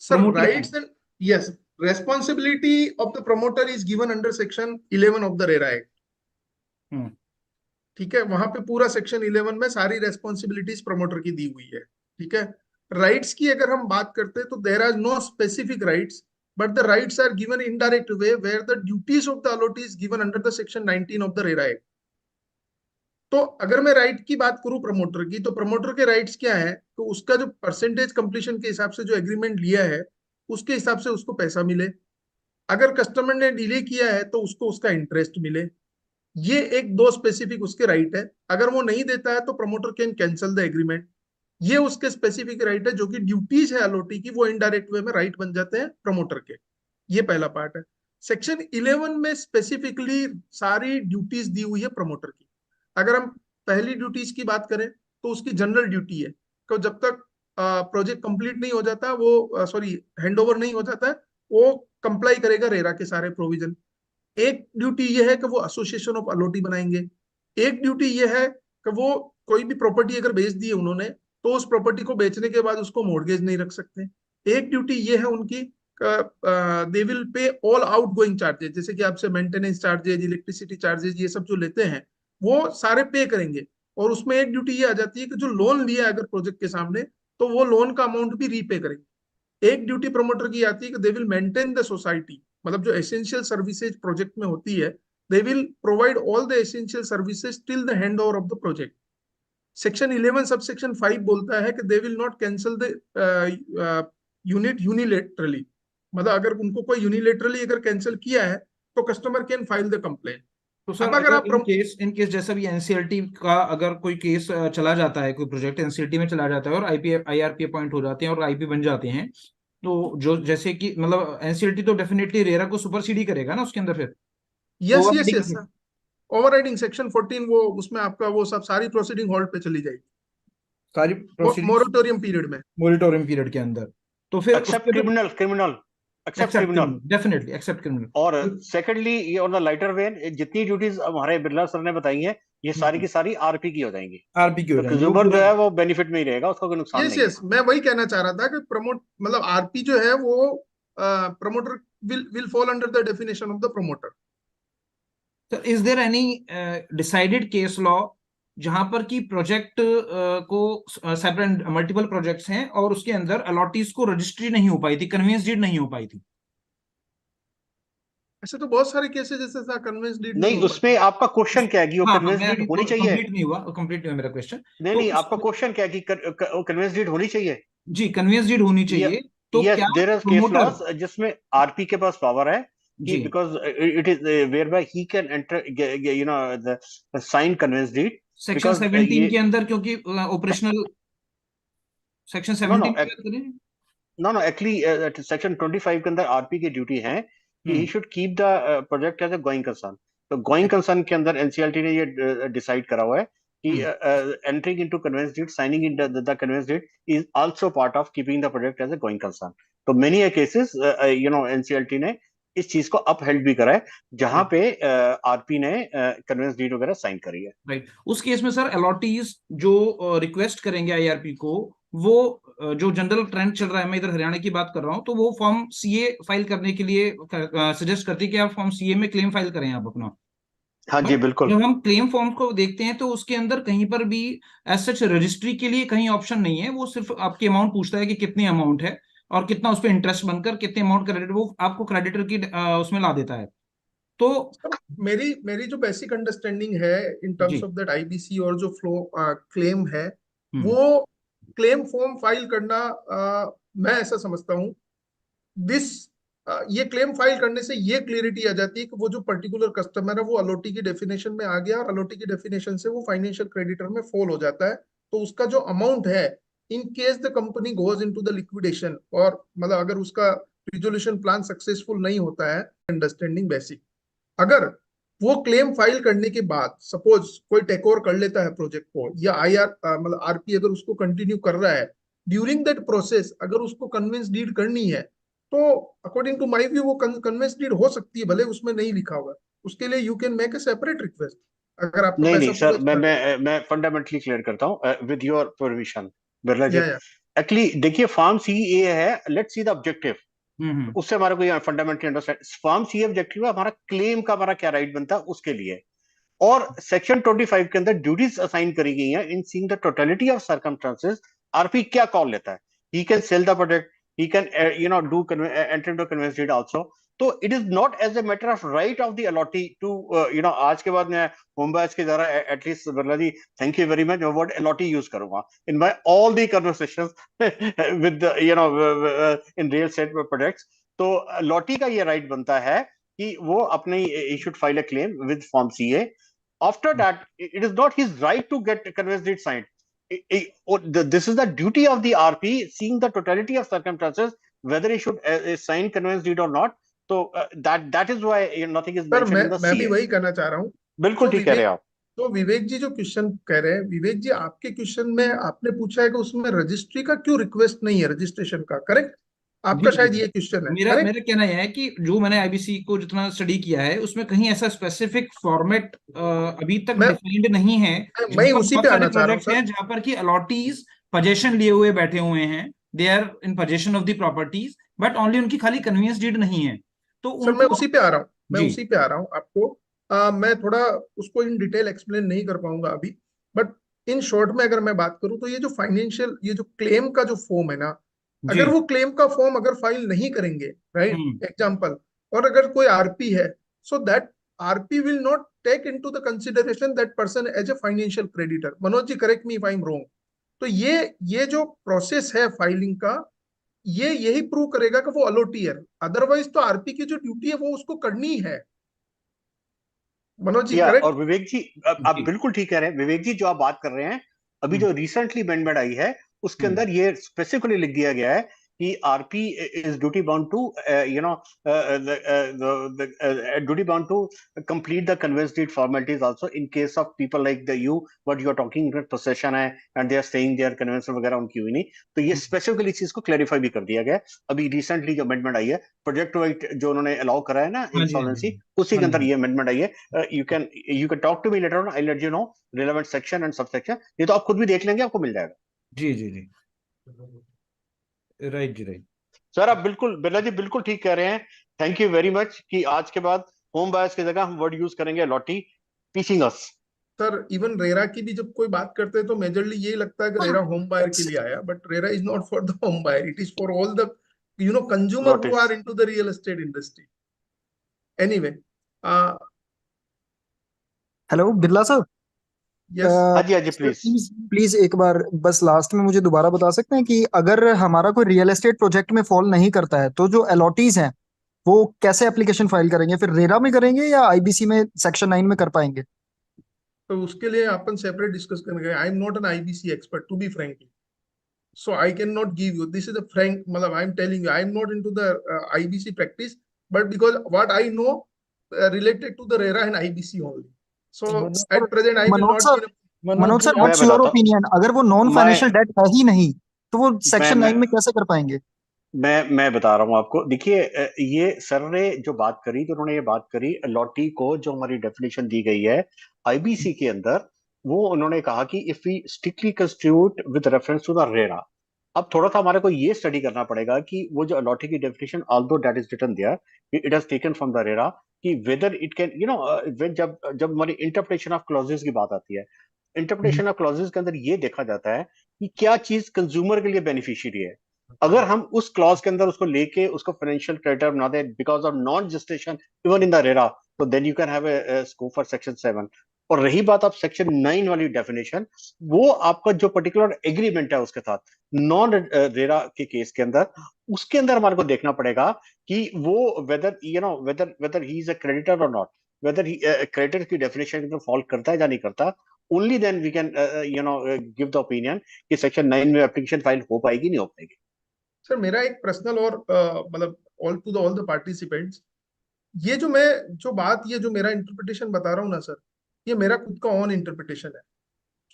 Sir rights and yes, responsibility of the promoter is given under section 11 of the RERA act. ठीक है, वहां पे पूरा सेक्शन 11 में सारी रेस्पॉन्सिबिलिटीज प्रमोटर की दी हुई है। ठीक है, राइट्स की अगर हम बात करते हैं तो there are no specific rights, but the rights are given in indirect way where the duties of the allottee is given under the section 19 of the RERA act. तो अगर मैं राइट की बात करूं प्रमोटर की, तो प्रमोटर के rights क्या है? तो उसका जो परसेंटेज कंप्लीशन के हिसाब से जो एग्रीमेंट लिया है उसके हिसाब से उसको पैसा मिले। अगर कस्टमर ने डिले किया है तो उसको उसका इंटरेस्ट मिले। ये एक दो स्पेसिफिक उसके राइट है। अगर वो नहीं देता है तो promoter can cancel the agreement. ये उसके स्पेसिफिक राइट है। जो कि ड्यूटीज है अलॉटी की वो इनडायरेक्ट वे में राइट बन जाते हैं प्रमोटर के। ये पहला पार्ट है। सेक्शन 11 में स्पेसिफिकली सारी ड्यूटीज दी हुई है प्रमोटर की। अगर हम पहली ड्यूटीज की बात करें तो उसकी जनरल ड्यूटी है कि जब तक प्रोजेक्ट कंप्लीट नहीं हो जाता, वो हैंडओवर नहीं हो जाता है, वो कंप्लाई करेगा रेरा के सारे प्रोविजन। एक ड्यूटी ये है कि वो एसोसिएशन ऑफ अलॉटी बनाएंगे। एक ड्यूटी ये है कि वो कोई भी प्रॉपर्टी अगर बेच दी है उन्होंने तो उस प्रॉपर्टी को बेचने के बाद उसको मॉर्गेज नहीं रख सकते। एक ड्यूटी ये है उनकी, they will pay all out going charges, जैसे कि आपसे मेंटेनेंस चार्जेज, इलेक्ट्रिसिटी चार्जेस, ये सब जो लेते हैं वो सारे पे करेंगे। और उसमें एक ड्यूटी ये आ जाती है कि जो लोन लिया है अगर प्रोजेक्ट के सामने तो वो लोन का अमाउंट भी रीपे करेंगे। एक ड्यूटी प्रमोटर की आती है कि they will maintain the society, मतलब जो एसेंशियल सर्विसेज प्रोजेक्ट में होती है, they will provide all the essential services till the hand over of the project. Section 11 sub section 5 बोलता है कि they will not cancel the unit unilaterally, मतलब अगर उनको कोई यूनिलेटरली अगर कैंसिल किया है तो customer can file the complaint. तो सर अगर आप इन केस जैसा भी एनसीएलटी का अगर कोई केस चला जाता है, कोई प्रोजेक्ट एनसीएलटी में चला जाता है और आईआरपी अपॉइंट हो जाते हैं और आईपी बन जाते हैं, तो जो जैसे कि मतलब एनसीएलटी तो डेफिनेटली रेरा को सुपरसीडी करेगा ना उसके अंदर फिर? यस ओवरराइडिंग सेक्शन 14 वो उसमें आपका वो सब सारी प्रोसीडिंग होल्ड पे चली जाएगी, सारी प्रोसीडिंग मोरेटोरियम पीरियड में, मोरेटोरियम पीरियड के अंदर। तो फिर except criminal definitely except criminal. और सेकंडली ये ऑन द लाइटर वेन जितनी ड्यूटीज हमारे बिरला सर ने बताई हैं ये सारी की सारी आरपी की हो जाएंगी। आरपी की हो जाएंगी, कंज्यूमर जो है वो बेनिफिट में ही रहेगा, उसका कोई नुकसान नहीं है। मैं वही कहना चाह रहा था कि मतलब आरपी जो है वो promoter will fall under the definition of the promoter. So, is there any decided case law जहां पर कि प्रोजेक्ट को सेपरेट मल्टीपल प्रोजेक्ट्स हैं और उसके अंदर अलॉटीज को रजिस्ट्री नहीं हो पाई थी, कन्वेंस डीड नहीं हो पाई थी? ऐसे तो बहुत सारे केसेस जैसे कन्वेंस डीड नहीं, उसमें आपका क्वेश्चन क्या है कि वो कन्वेंस डीड होनी चाहिए? कंप्लीट नहीं हुआ मेरा क्वेश्चन। नहीं, आपका क्वेश्चन क्या है कि कन्वेंस डीड होनी चाहिए? जी, कन्वेंस डीड होनी चाहिए। तो क्या देयर इज केस लॉस जिसमें आरपी के पास पावर है because it is whereby he can enter the signed conveyance deed section 17 के अंदर, क्योंकि operational section 17 no actually section 25 के अंदर आरपी की ड्यूटी है कि he should keep the project as a going concern. तो गोइंग कंसर्न के अंदर एनसीएलटी ने ये डिसाइड करा हुआ है कि entering into conveyance deed, signing in the conveyance deed is also part of keeping the project as a going concern. तो मेनी केसेस एनसीएलटी ने इस चीज को अपहेल्ड भी करा है जहां पे आरपी ने कन्वेंस डीड वगैरह साइन करी है। राइट। उस केस में सर अलॉटीज जो रिक्वेस्ट करेंगे आईआरपी को, वो जो जनरल ट्रेंड चल रहा है, मैं इधर हरियाणा की बात कर रहा हूं, तो वो फॉर्म सीए फाइल करने के लिए सजेस्ट करती है कि आप फॉर्म सीए में क्लेम फाइल करें आप अपना। हाँ जी, बट बिल्कुल। जब हम क्लेम फॉर्म को देखते हैं तो उसके अंदर कहीं पर भी एज सच रजिस्ट्री के लिए कहीं ऑप्शन नहीं है। वो सिर्फ आपकी अमाउंट पूछता है कि कितनी अमाउंट है और कितना उस पर इंटरेस्ट बनकर कितने अमाउंट क्रेडिट, वो आपको क्रेडिटर की उसमें ला देता है। तो मेरी मेरी जो बेसिक अंडरस्टैंडिंग है in terms ji. Of that IBC और जो फ्लो क्लेम है, हम्म। वो क्लेम फॉर्म फाइल करना, मैं ऐसा समझता हूँ, दिस ये क्लेम फाइल करने से ये क्लियरिटी आ जाती है कि वो जो पर्टिकुलर कस्टमर है वो अलॉटी की डेफिनेशन में आ गया, और अलॉटी की डेफिनेशन से वो फाइनेंशियल क्रेडिटर में फॉल हो जाता है। तो उसका जो अमाउंट है, in case the company goes into the liquidation, और मतलब अगर उसका रिजोल्यूशन प्लान सक्सेसफुल नहीं होता है, अंडरस्टैंडिंग बेसिक, अगर वो क्लेम फाइल करने के बाद सपोज कोई टेक ओवर कर लेता है प्रोजेक्ट को, या आईआर मतलब आरपी अगर उसको कंटिन्यू कर रहा है, ड्यूरिंग दैट प्रोसेस अगर उसको कन्वेंस डीड करनी है, तो अकॉर्डिंग टू माय व्यू वो कन्वेंस डीड हो सकती है, भले उसमें नहीं लिखा होगा। उसके लिए you can make a separate request, अगर आपका नहीं पैसा नहीं पूरा सर, मैं चला गया। मैं फंडामेंटली क्लियर करता हूँ with your permission Birla ji. या एक्चुअली देखिए, फॉर्म सी ए है, let's see the objective. Hmm. उससे हमारा कोई fundamentally understand, form C objective है हमारा, क्लेम का हमारा क्या राइट बनता है उसके लिए। और सेक्शन 25 के अंदर ड्यूटीज असाइन करी गई हैं इन seeing the totality of circumstances. RP क्या कॉल लेता है, he can sell the product, he can do enter into conveyance deed also. तो it is not as a matter of right of the allotee to आज के बाद मैं home buyers के जरा at least Birla ji, thank you very much, मैं word allotee use करूंगा in my all the conversations with in real estate products. तो allotee का ये राइट बनता है कि वो अपने he should file a claim with form CA. After that, it is not his right to get conveyance deed signed. This is the duty of the RP, seeing the totality of circumstances, whether he should sign conveyance deed or not. So that is why nothing is sir, mentioned in the मैं भी CA. वही कहना चाह रहा हूँ। बिल्कुल तो ठीक कह रहे विवेक हैं आप। तो विवेक जी जो क्वेश्चन कह रहे हैं, विवेक जी आपके क्वेश्चन में आपने पूछा है कि उसमें रजिस्ट्री का क्यों रिक्वेस्ट नहीं है, रजिस्ट्रेशन का, करेक्ट? जी आपका जी। शायद ये क्वेश्चन है, मेरा करेक्ट? मेरा कहना यह है कि जो मैंने आईबीसी को जितना स्टडी किया है उसमें कहीं ऐसा स्पेसिफिक फॉर्मेट अभी तक मैं डिफाइंड नहीं है। मैं जहां पर उसी बहुत पे सारे आना चाह रहा हूँ प्रोजेक्ट्स सर। हैं जहां पर कि अलॉटीज पोजेशन लिए हुए बैठे हुए हैं, they are in possession of the properties, but only उनकी खाली कन्वीनियंस डीड नहीं है, तो सर मैं उनको। उसी पे आ रहा हूँ, मैं जी उसी पे आ रहा हूँ आपको। मैं थोड़ा उसको इन डिटेल एक्सप्लेन नहीं कर पाऊंगा अभी, बट इन शॉर्ट में अगर मैं बात करूँ तो ये जो फाइनेंशियल, ये जो क्लेम का जो फॉर्म है ना, जी। अगर वो क्लेम का फॉर्म अगर फाइल नहीं करेंगे, राइट, हम्म। एग्जाम्पल, और अगर कोई आरपी है, so that RP will not take into the consideration that person as a financial creditor. Manoj ji, correct me if I am wrong. तो ये जो प्रोसेस है फाइलिंग का, ये यही प्रूव करेगा कि वो अलॉटी है। अदरवाइज तो आरपी की जो ड्यूटी है वो उसको करनी है। मनोज जी, या और करेक्ट? विवेक जी, आप जी। बिल्कुल ठीक कह रहे हैं विवेक जी। जो आप बात कर रहे हैं, अभी हम्म। जो रिसेंटली अमेंडमेंट आई है उसके हम्म। अंदर ये स्पेसिफिकली लिख दिया गया है कि RP is duty bound to duty bound to complete the conveyance deed formalities also in case of people like the you, what you are talking possession है and they are staying there, conveyance वगैरह उनकी हुई नहीं। तो ये specifically चीज को clarify भी कर दिया गया है। अभी रिसेंटली जो अमेंडमेंट आई है, प्रोजेक्ट वाइज जो उन्होंने अलाउ करा है ना हाँ जी, हाँ जी, इंसॉल्वेंसी, उसी हाँ के जी, अंदर ये अमेंडमेंट आई है। you can talk to me later on, I'll let you know relevant section and subsection। ये तो आप खुद भी देख लेंगे, आपको मिल जाएगा। जी जी जी। राइट जी, राइट। सर आप बिल्कुल बिरला जी बिल्कुल ठीक कह रहे हैं। थैंक यू वेरी मच कि आज के बाद होम बायर्स की जगह हम वर्ड यूज करेंगे allottee, teaching us. Sir even RERA की भी जब कोई बात करते हैं तो मेजरली यही लगता है कि रेरा होम बायर के लिए आया, but RERA is not for the home buyer, it is for all the consumer who notice. Are into the real estate industry. Anyway, hello Birla sir. Yes हाँ जी, हाँ जी, सर प्लीज। प्लीज प्लीज एक बार बस लास्ट में मुझे दोबारा बता सकते हैं कि अगर हमारा कोई रियल एस्टेट प्रोजेक्ट में फॉल नहीं करता है तो जो अलॉटीज हैं वो कैसे एप्लीकेशन फाइल करेंगे, फिर रेरा में करेंगे या आईबीसी में सेक्शन 9 में कर पाएंगे? तो उसके लिए अपन सेपरेट डिस्कस करेंगे। I am not an IBC expert to be frankly, so I cannot give you, this is a frank, matlab I'm telling you I am not into the IBC practice, but because what I know related to the RERA and IBC only, so at present I will not be in a, Manoj sir मैं what's your बताता हूँ। Opinion, अगर वो non मैं financial debt है ही नहीं तो वो मैं सेक्शन 9 मैं में कैसे कर पाएंगे? मैं बता रहा हूँ आपको। देखिए, ये सर ने जो बात करी, तो उन्होंने ये बात करी लॉटी को, जो हमारी डेफिनेशन दी गई है आईबीसी के अंदर, वो उन्होंने कहा कि if we strictly constitute with reference to the RERA, अब थोड़ा सा हमारे को ये स्टडी करना पड़ेगा कि वो जो अलॉटी की definition although that is written there it has taken from the RERA, कि वेदर इट कैन व्हेन जब जब हमारी इंटरप्रिटेशन ऑफ क्लॉजेस की बात आती है, इंटरप्रिटेशन ऑफ क्लॉजेस के अंदर ये देखा जाता है कि क्या चीज कंज्यूमर के लिए बेनिफिशियरी है। अगर हम उस क्लॉज के अंदर उसको लेके उसको फाइनेंशियल क्रेडिटर बना दे because of non jurisdiction even in the RERA, तो then you can have a scope for section 7। और रही बात आप सेक्शन 9 वाली डेफिनेशन, वो आपका जो पर्टिकुलर एग्रीमेंट है उसके साथ नॉन रेरा के केस के अंदर, उसके अंदर हमारे को देखना पड़ेगा कि वो whether whether he is a creditor और नॉट, वेदर ही क्रेडिटर की डेफिनेशन में फॉल करता है या नहीं करता। Only then we can give the opinion कि सेक्शन 9 में एप्लीकेशन फाइल हो पाएगी नहीं हो पाएगी। सर मेरा एक पर्सनल और मतलब ऑल द पार्टिसिपेंट्स, ये जो बात ये जो मेरा इंटरप्रिटेशन बता रहा हूँ ना सर, ये मेरा खुद का ऑन इंटरप्रिटेशन है।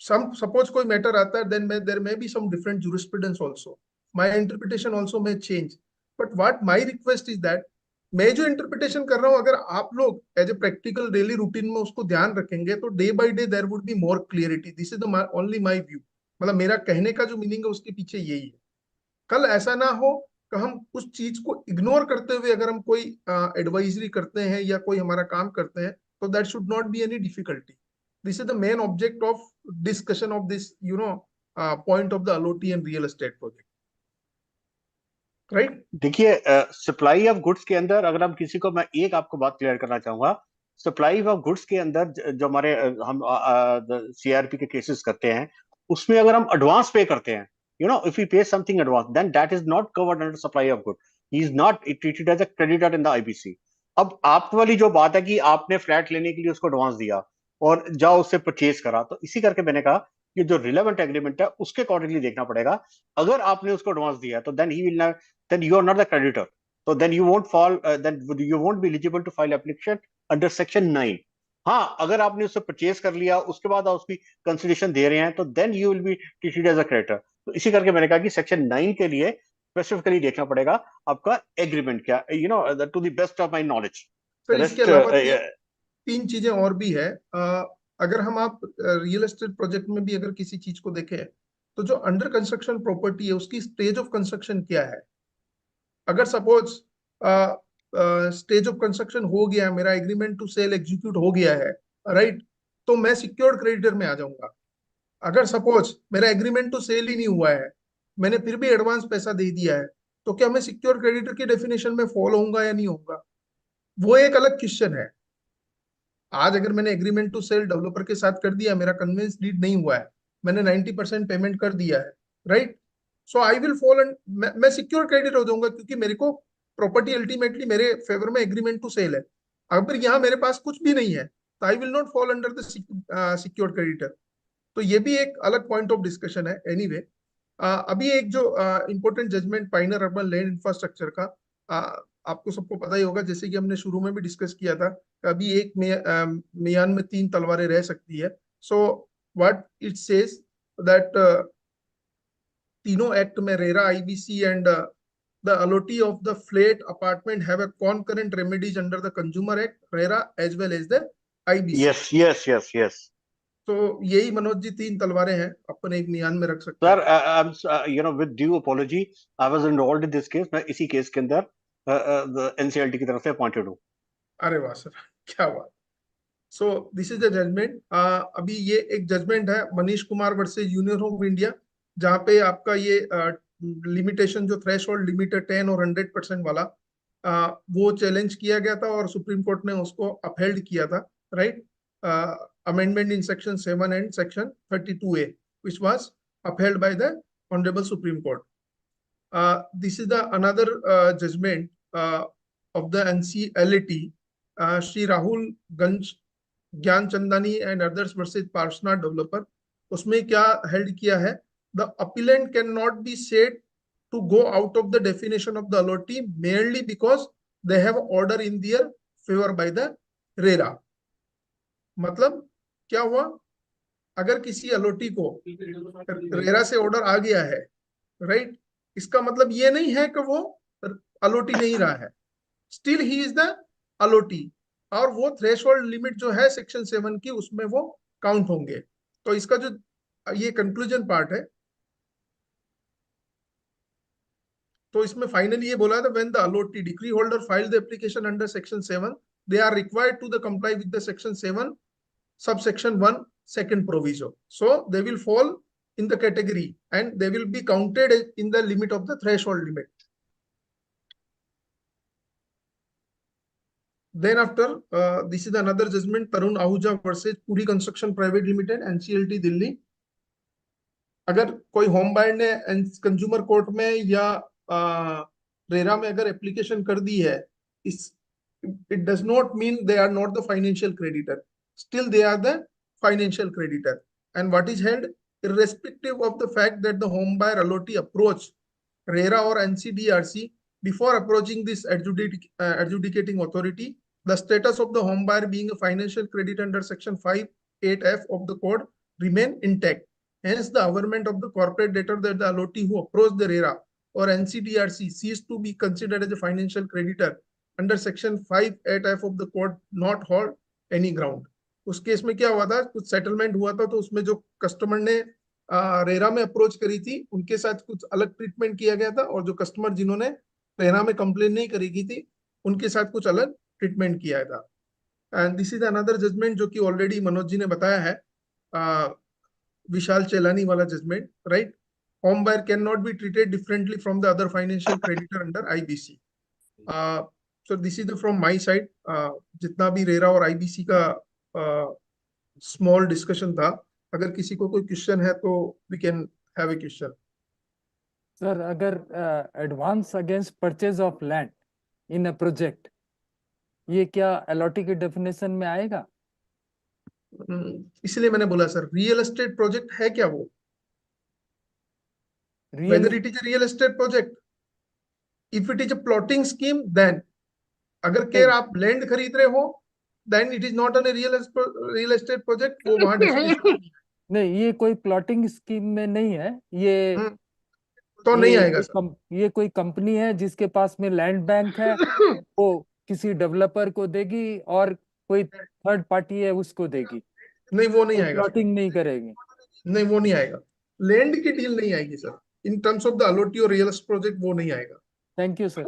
सपोज कोई मैटर आता है, then there may be some different jurisprudence also, my interpretation also may change, but what my request is that मैं जो इंटरप्रिटेशन कर रहा हूँ, अगर आप लोग as a practical daily routine में उसको ध्यान रखेंगे तो day by day there would be more clarity. This is the only my view, मतलब मेरा कहने का जो मीनिंग है उसके पीछे यही है। कल ऐसा ना हो कि हम उस चीज को इग्नोर करते हुए अगर हम कोई एडवाइजरी करते हैं या कोई हमारा काम करते हैं, तो that should not be any difficulty. This is the main object of discussion of this point of the allottee and real estate project, right. देखिए सप्लाई ऑफ गुड्स के अंदर अगर हम किसी को, मैं एक आपको बात क्लियर करना चाहूंगा, सप्लाई ऑफ गुड्स के अंदर जो हमारे हम सीआरपी के केसेस करते हैं, उसमें अगर हम एडवांस पे करते हैं, if we pay something advance, then that is not covered under supply of good. He is not treated as a creditor in the IBC. अब आप वाली जो बात है कि आपने फ्लैट लेने के लिए उसको एडवांस दिया और जाओ उससे परचेज करा, तो इसी करके मैंने कहा कि जो रिलेवेंट एग्रीमेंट है उसके अकॉर्डिंगली देखना पड़ेगा। अगर आपने उसको एडवांस दिया तो then he will not, then you are not the creditor, तो then you won't fall, then you won't be eligible to file application under section 9। हाँ, अगर आपने उससे परचेज कर लिया उसके बाद आप उसकी कंसिडरेशन दे रहे हैं तो then you will be treated as a creditor. तो इसी करके मैंने कहा कि सेक्शन 9 के लिए स्पेसिफिकली देखना पड़ेगा आपका एग्रीमेंट क्या, to the best of my knowledge. Sir इसके अलावा तीन चीजें और भी है। अगर हम आप रियल एस्टेट प्रोजेक्ट में भी अगर किसी चीज को देखें, तो जो अंडर कंस्ट्रक्शन प्रॉपर्टी है उसकी स्टेज ऑफ कंस्ट्रक्शन क्या है। अगर सपोज स्टेज ऑफ कंस्ट्रक्शन हो गया है, मेरा एग्रीमेंट टू सेल एग्जीक्यूट हो गया है, राइट, तो मैं सिक्योर्ड क्रेडिटर में आ जाऊंगा। अगर सपोज मेरा एग्रीमेंट टू सेल ही नहीं हुआ है, मैंने फिर भी एडवांस पैसा दे दिया है, तो क्या मैं सिक्योर क्रेडिटर की डेफिनेशन में फॉलो होऊंगा या नहीं होऊंगा, वो एक अलग क्वेश्चन है। आज अगर मैंने एग्रीमेंट टू सेल डेवलपर के साथ कर दिया, मेरा कन्वेंस डीड नहीं हुआ है, मैंने 90% पेमेंट कर दिया है, right, so I will fall and मैं सिक्योर क्रेडिटर हो जाऊंगा, क्योंकि मेरे को प्रॉपर्टी अल्टीमेटली मेरे फेवर में एग्रीमेंट टू सेल है। अगर यहाँ मेरे पास कुछ भी नहीं है तो I will not fall under the secure creditor. तो ये भी एक अलग पॉइंट ऑफ डिस्कशन है। एनीवे अभी एक जो important judgment Pioneer Urban Land Infrastructure का, आपको सबको पता ही होगा, जैसे कि हमने शुरू में भी डिस्कस किया था, अभी एक मियान में 3 तलवारें रह सकती है। So what it says that तीनों एक्ट में RERA, IBC and the allotee of the flat apartment have a concurrent remedies under the Consumer Act, RERA as well as the IBC. Yes. तो यही मनोज जी 3 तलवारें हैं, अपन एक मियान में रख सकते हैं। Sir, with due apology, I was involved in this case. मैं इसी केस के अंदर NCLT की तरफ से अपॉइंटेड हूँ। अरे वाह सर, क्या बात। So this is the judgment. अभी ये एक जजमेंट है Manish Kumar versus Union of India, जहाँ पे आपका ये लिमिटेशन जो थ्रेशोल्ड लिमिट है 10 और 100% वाला, वो चैलेंज किया गया था और सुप्रीम कोर्ट ने उसको अपहेल्ड किया था, right. Amendment in section 7 and section 32A which was upheld by the honorable Supreme Court. This is the another judgment of the NCLAT, Shri Rahul Ganj Gyanachandani and others versus Parsna developer. उसमें क्या held किया है, the appellant cannot be said to go out of the definition of the allotee merely because they have order in their favor by the RERA. मतलब क्या हुआ, अगर किसी अलोटी को रेरा से ऑर्डर आ गया है, राइट, इसका मतलब ये नहीं है कि वो अलोटी नहीं रहा है, still he is the allottee, और वो थ्रेशोल्ड लिमिट जो है सेक्शन 7 की उसमें वो काउंट होंगे। तो इसका जो ये कंक्लूजन पार्ट है, तो इसमें फाइनली ये बोला था when the allottee decree holder file the application under section 7 they are required to the comply with the section 7 subsection 1 second proviso, so they will fall in the category and they will be counted in the limit of the threshold limit. Then after this is another judgment, Tarun Ahuja versus Puri Construction Private Limited, NCLT Delhi. अगर कोई home buyer ने consumer court में या RERA में अगर application कर दी है, it does not mean they are not the financial creditor. Still they are the financial creditor. And what is held, irrespective of the fact that the home buyer allotee approach RERA or NCDRC before approaching this adjudicating authority, the status of the home buyer being a financial creditor under section 5(8)(f) of the code remain intact. Hence, the averment of the corporate debtor that the allotee who approached the RERA or NCDRC ceased to be considered as a financial creditor under section 5(8)(f) of the code not hold any ground. उस case में क्या हुआ था, कुछ settlement हुआ था, तो उसमें जो कस्टमर ने रेरा में अप्रोच करी थी उनके साथ कुछ अलग ट्रीटमेंट किया गया था, और जो कस्टमर जिन्होंने रेरा में कंप्लेन नहीं करी की थी उनके साथ कुछ अलग ट्रीटमेंट किया था. And this is another judgment जो कि ऑलरेडी मनोज जी ने बताया है, विशाल चेलानी वाला judgment, right. Home buyer can not be treated differently from the other financial creditor under IBC. So this is from my side. जितना भी रेरा और आईबीसी का स्मॉल डिस्कशन था, अगर किसी को कोई क्वेश्चन है तो we can have a question. Sir, अगर advance against purchase of land in a project, ये क्या अलॉटी की डेफिनेशन में आएगा? इसलिए मैंने बोला सर, रियल एस्टेट प्रोजेक्ट है क्या वो, whether it is a real estate project. If it is a plotting scheme then, अगर केयर आप लैंड खरीद रहे हो then it is not a real estate project. वो वहाँ नहीं, ये कोई प्लॉटिंग स्कीम में नहीं है, ये तो नहीं आएगा सर. ये कोई कंपनी है जिसके पास में लैंड बैंक है, वो किसी डेवलपर को देगी और कोई थर्ड पार्टी है उसको देगी. नहीं, वो नहीं आएगा. प्लॉटिंग नहीं करेगी. नहीं, वो नहीं आएगा. लैंड की डील नहीं आएगी sir. In terms of the allottee और रियल एस्टेट प्रोजेक्ट वो नहीं आएगा. Thank you sir.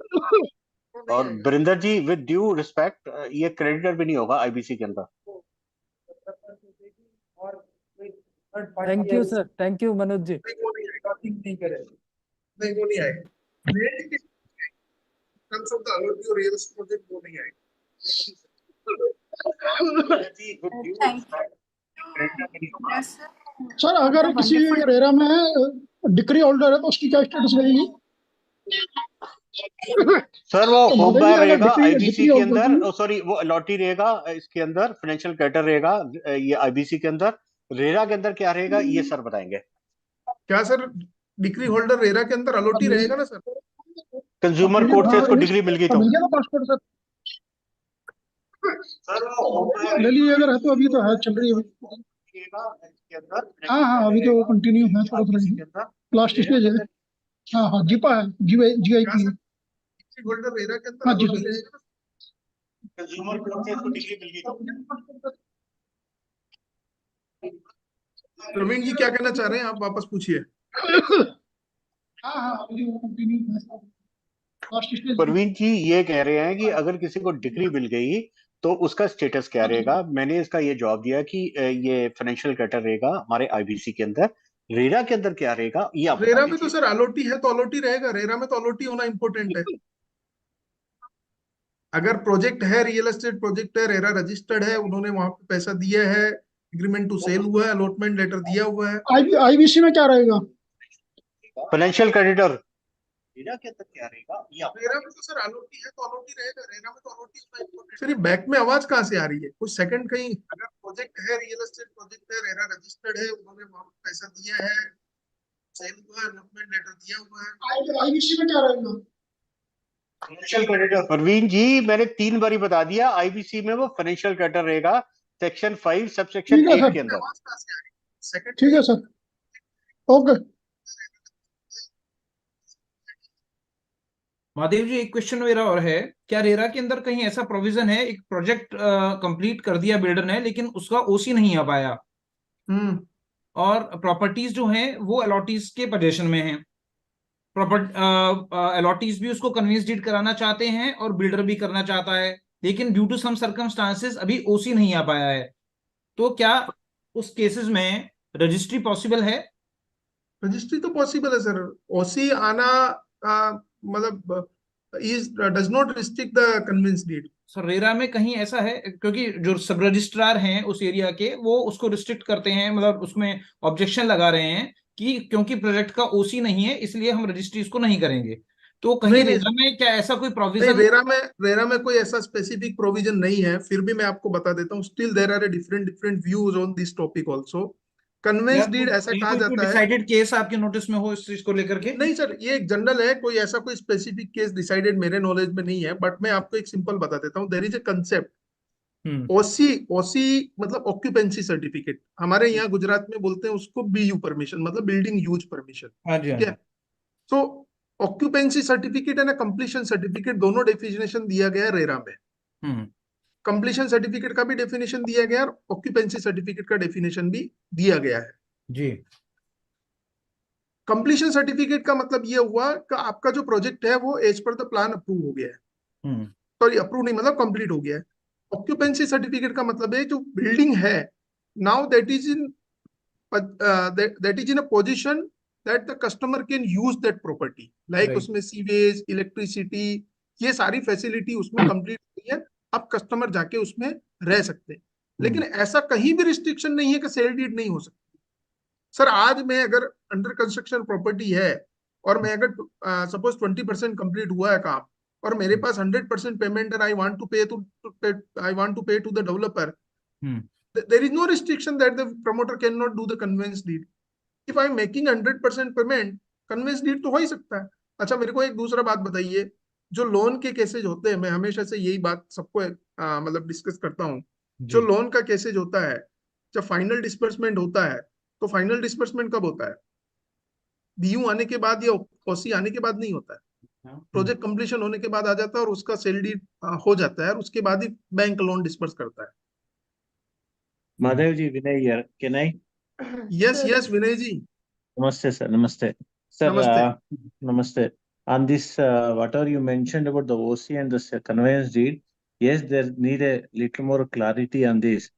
और Birinder ji, with due respect, ये क्रेडिटर भी नहीं होगा आईबीसी के अंदर. Thank you sir. Thank you Manoj ji. नहीं करेगा. नहीं, वो नहीं आएगा. लैंड की टर्म्स ऑफ द अलॉटी और रियल एस्टेट प्रोजेक्ट वो नहीं आएगा. सर, अगर किसी रेरा में डिक्री होल्डर है तो उसकी क्या स्टेटस रहेगी? सर, वो होम बायर रहेगा आईबीसी के अंदर, सॉरी वो अलॉटी रहेगा इसके अंदर, फाइनेंशियल क्रेडिटर रहेगा ये आईबीसी के अंदर. रेरा के अंदर क्या रहेगा ये सर बताएंगे. क्या सर, डिक्री होल्डर रेरा के अंदर अलॉटी रहेगा ना सर. कंज्यूमर कोर्ट से इसको डिग्री मिल गई तो मिल गया पासपोर्ट सर. ले लीजिए, अगर है तो. अभी तो है, चल रही है. हाँ, अभी तो कंटिन्यू है, थोड़ा लास्ट स्टेज है. हाँ, जीपा है, जीआईपी है. होल्डर रेरा के अंदर अलॉटी रहेगा. कंज्यूमर कोर्ट से इसको डिग्री मिल गई तो. प्रवीण जी क्या कहना चाह रहे हैं आप, वापस पूछिए. प्रवीण जी ये कह रहे हैं कि अगर किसी को डिग्री मिल गई तो उसका स्टेटस क्या रहेगा. मैंने इसका ये जवाब दिया कि ये फाइनेंशियल क्रेडिटर रहेगा हमारे आईबीसी के अंदर. रेरा के अंदर क्या रहेगा ये आप रेरा में तो सर अलॉटी है तो अलॉटी रहेगा. रेरा में तो अलॉटी होना इंपॉर्टेंट है. अगर प्रोजेक्ट है, रियल एस्टेट प्रोजेक्ट है, रेरा रजिस्टर्ड है, उन्होंने वहां पे पैसा दिया है, एग्रीमेंट टू सेल हुआ है, अलॉटमेंट लेटर दिया हुआ है. आईबीसी में क्या रहेगा? Financial creditor. रेरा के अंदर क्या रहेगा ये आप. रेरा में तो सर अलॉटी है तो अलॉटी रहेगा. रेरा में तो अलॉटी होना इंपॉर्टेंट. सर, बैक में आवाज कहाँ से आ रही है, कुछ सेकंड कहीं. अगर प्रोजेक्ट है, रियल एस्टेट प्रोजेक्ट है, रेरा रजिस्टर्ड है, उन्होंने वहां पे पैसा दिया है, सेल हुआ है, अलॉटमेंट लेटर दिया हुआ है. आईबीसी में क्या रहेगा? Financial creditor. परवीन जी, मैंने 3 बार बता दिया, आईबीसी में वो फाइनेंशियल क्रेडिटर रहेगा सेक्शन 5 सबसेक्शन 8 के अंदर. ठीक है सर, ओके. महादेव जी, एक क्वेश्चन मेरा और है, क्या रेरा के अंदर कहीं ऐसा प्रोविजन है, एक प्रोजेक्ट कंप्लीट कर दिया बिल्डर ने लेकिन उसका ओसी नहीं आ पाया और प्रॉपर्टीज जो हैं वो अलॉटीज के पोजीशन में हैं, प्रॉपर्टी अलॉटीज भी उसको कन्वेंस डीड कराना चाहते हैं और बिल्डर भी करना चाहता है, लेकिन ड्यू टू सम सर्कमस्टांसेस अभी ओसी नहीं आ पाया है। तो क्या उस केसेस में रजिस्ट्री पॉसिबल है? रजिस्ट्री तो पॉसिबल है सर, ओसी आना मतलब is does not restrict the conveyance deed. Sir RERA में कहीं ऐसा है, क्योंकि जो सब रजिस्ट्रार हैं उस एरिया के वो उसको रिस्ट्रिक्ट करते हैं, मतलब उसमें ऑब्जेक्शन लगा रहे हैं कि क्योंकि प्रोजेक्ट का ओसी नहीं है इसलिए हम रजिस्ट्री इसको नहीं करेंगे। तो कहीं नहीं, रेरा में क्या ऐसा कोई नहीं, प्रोविजन? रेरा में कोई ऐसा स्पेसिफिक प्रोविजन नहीं है, फिर भी मैं आपको बता देता हूँ। Still there are different views on this topic also. Conveyance deed ऐसा कहा जाता है, डिसाइडेड केस आपके नोटिस में हो इस चीज को लेकर के? नहीं सर, ये एक जनरल है, कोई ऐसा कोई स्पेसिफिक केस डिसाइडेड मेरे नॉलेज में नहीं है, बट मैं आपको एक सिंपल बता देता हूँ। देयर इज ए कंसेप्ट, ओसी मतलब ऑक्यूपेंसी सर्टिफिकेट, हमारे यहाँ गुजरात में बोलते हैं उसको बीयू परमिशन, मतलब बिल्डिंग यूज परमिशन। हाँ जी, ठीक है, तो ऑक्यूपेंसी सर्टिफिकेट है ना, कंप्लीशन सर्टिफिकेट, दोनों डेफिनेशन दिया गया है रेरा में। कंप्लीशन सर्टिफिकेट का भी डेफिनेशन दिया गया है और ऑक्यूपेंसी सर्टिफिकेट का डेफिनेशन भी दिया गया है जी। कंप्लीशन सर्टिफिकेट का मतलब ये हुआ कि आपका जो प्रोजेक्ट है वो as per the plan approve हो गया है, सॉरी अप्रूव नहीं मतलब कंप्लीट हो गया है। ऑक्यूपेंसी सर्टिफिकेट का मतलब है जो बिल्डिंग है now that is in a position that the customer can use that property, like उसमें सीवेज, इलेक्ट्रिसिटी, ये सारी फैसिलिटी उसमें कंप्लीट हुई है, अब कस्टमर जाके उसमें रह सकते हैं। लेकिन ऐसा कहीं भी रिस्ट्रिक्शन नहीं है कि सेल डीड नहीं हो सकती। सर आज मैं अगर अंडर कंस्ट्रक्शन प्रॉपर्टी है और मैं अगर सपोज 20% कंप्लीट हुआ है काम और मेरे पास 100% पेमेंट है, I want to pay to the developer, there is no restriction that the promoter cannot do the conveyance deed. If I am making 100% payment, conveyance deed तो हो ही सकता है। अच्छा, मेरे को एक दूसरा बात बताइए, जो लोन के केसेज होते हैं, मैं हमेशा से यही बात सबको मतलब डिस्कस करता हूँ, जो लोन का केसेज होता है, जब फाइनल डिस्बर्समेंट होता है, तो फाइनल डिस्बर्समेंट कब होता है? बीयू आने के बाद या ओसी आने के बाद नहीं होता है, प्रोजेक्ट कंप्लीशन होने के बाद आ जाता है और उसका सेल डीड हो जाता है और उसके बाद ही बैंक लोन डिस्बर्स करता है। Madhav ji, Vinay here. Can I? Yes, Vinay ji. Namaste, sir. Namaste. Sir, Namaste. Namaste. On this, whatever you mentioned about the OC and the conveyance deed, yes, there need a little more clarity on this.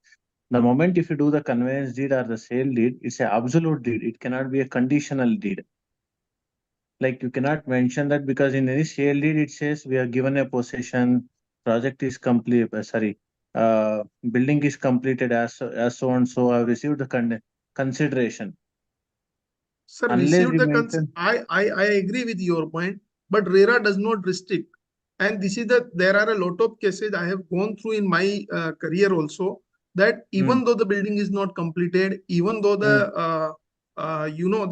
The moment if you do the conveyance deed or the sale deed, it's an absolute deed. It cannot be a conditional deed. Like you cannot mention that because in any sale deed it says we are given a possession, project is complete. Building is completed as so and so. I've received the consideration. Sir, received the I agree with your point, but RERA does not restrict. And this is there are a lot of cases I have gone through in my career also, that even though the building is not completed, even though the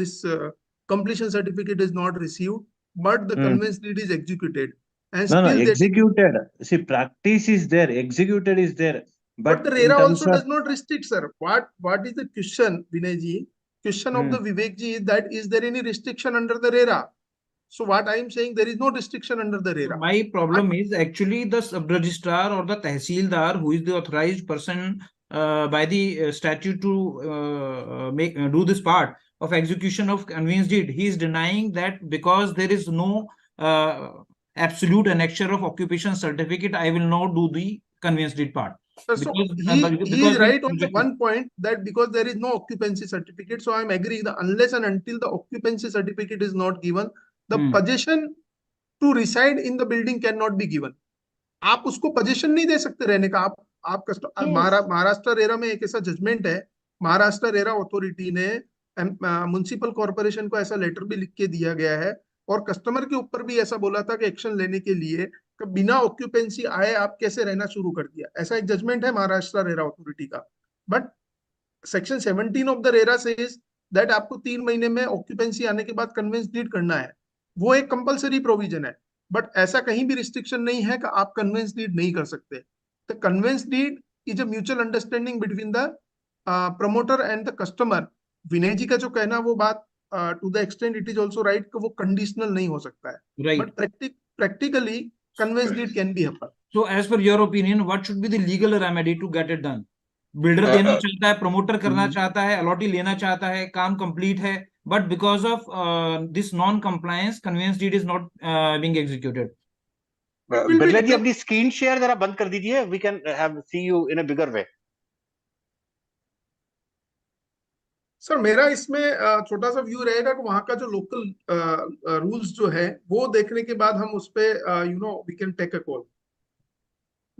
this completion certificate is not received, but the conveyance deed is executed. And No, still executed. See, practice is there, executed is there. But the RERA also does not restrict, sir. What is the question, Vinay ji? Question of the Vivek ji is that is there any restriction under the RERA? So what I am saying, there is no restriction under the RERA. My problem is actually the sub-registrar or the tehsildar, who is the authorized person by the statute to do this part of execution of conveyance deed. He is denying that because there is no absolute annexure of occupation certificate, I will not do the conveyance deed part. So he is right on the one point that because there is no occupancy certificate, so I am agreeing that unless and until the occupancy certificate is not given, the possession to reside in the building cannot be given. आप उसको position नहीं दे सकते रहने का। आप Maharashtra RERA में एक ऐसा जजमेंट है, महाराष्ट्र रेरा अथॉरिटी ने म्युनिसिपल कॉर्पोरेशन को ऐसा लेटर भी लिख के दिया गया है और कस्टमर के ऊपर भी ऐसा बोला था कि एक्शन लेने के लिए कि बिना ऑक्यूपेंसी आए आप कैसे रहना शुरू कर दिया। ऐसा एक जजमेंट है महाराष्ट्र रेरा अथॉरिटी का। But section 17 of the RERA says that आपको 3 महीने में ऑक्यूपेंसी आने के बाद कन्वेंस डीड करना है, वो एक कंपलसरी प्रोविजन है। बट ऐसा कहीं भी रिस्ट्रिक्शन नहीं है कि आप कन्वेंस डीड नहीं कर सकते। The conveyance deed is a mutual understanding between the promoter and the customer. Vinay ji का जो कहना वो बात to the extent it is also right कि वो कंडीशनल नहीं हो सकता है, but practically conveyance deed can be happen. So as per your opinion, what should be the legal remedy to get it done? Builder देना चाहता है, promoter करना चाहता है, अलॉटी लेना चाहता है, काम कंप्लीट है, but because of this non-compliance, conveyance deed is not being executed. Birla जी अपनी स्क्रीन शेयर जरा बंद कर दीजिए. We can see you in a bigger way. Sir मेरा इसमें छोटा सा व्यू रहेगा कि वहाँ का जो लोकल रूल्स जो है वो देखने के बाद हम उस पे you know we can take a call.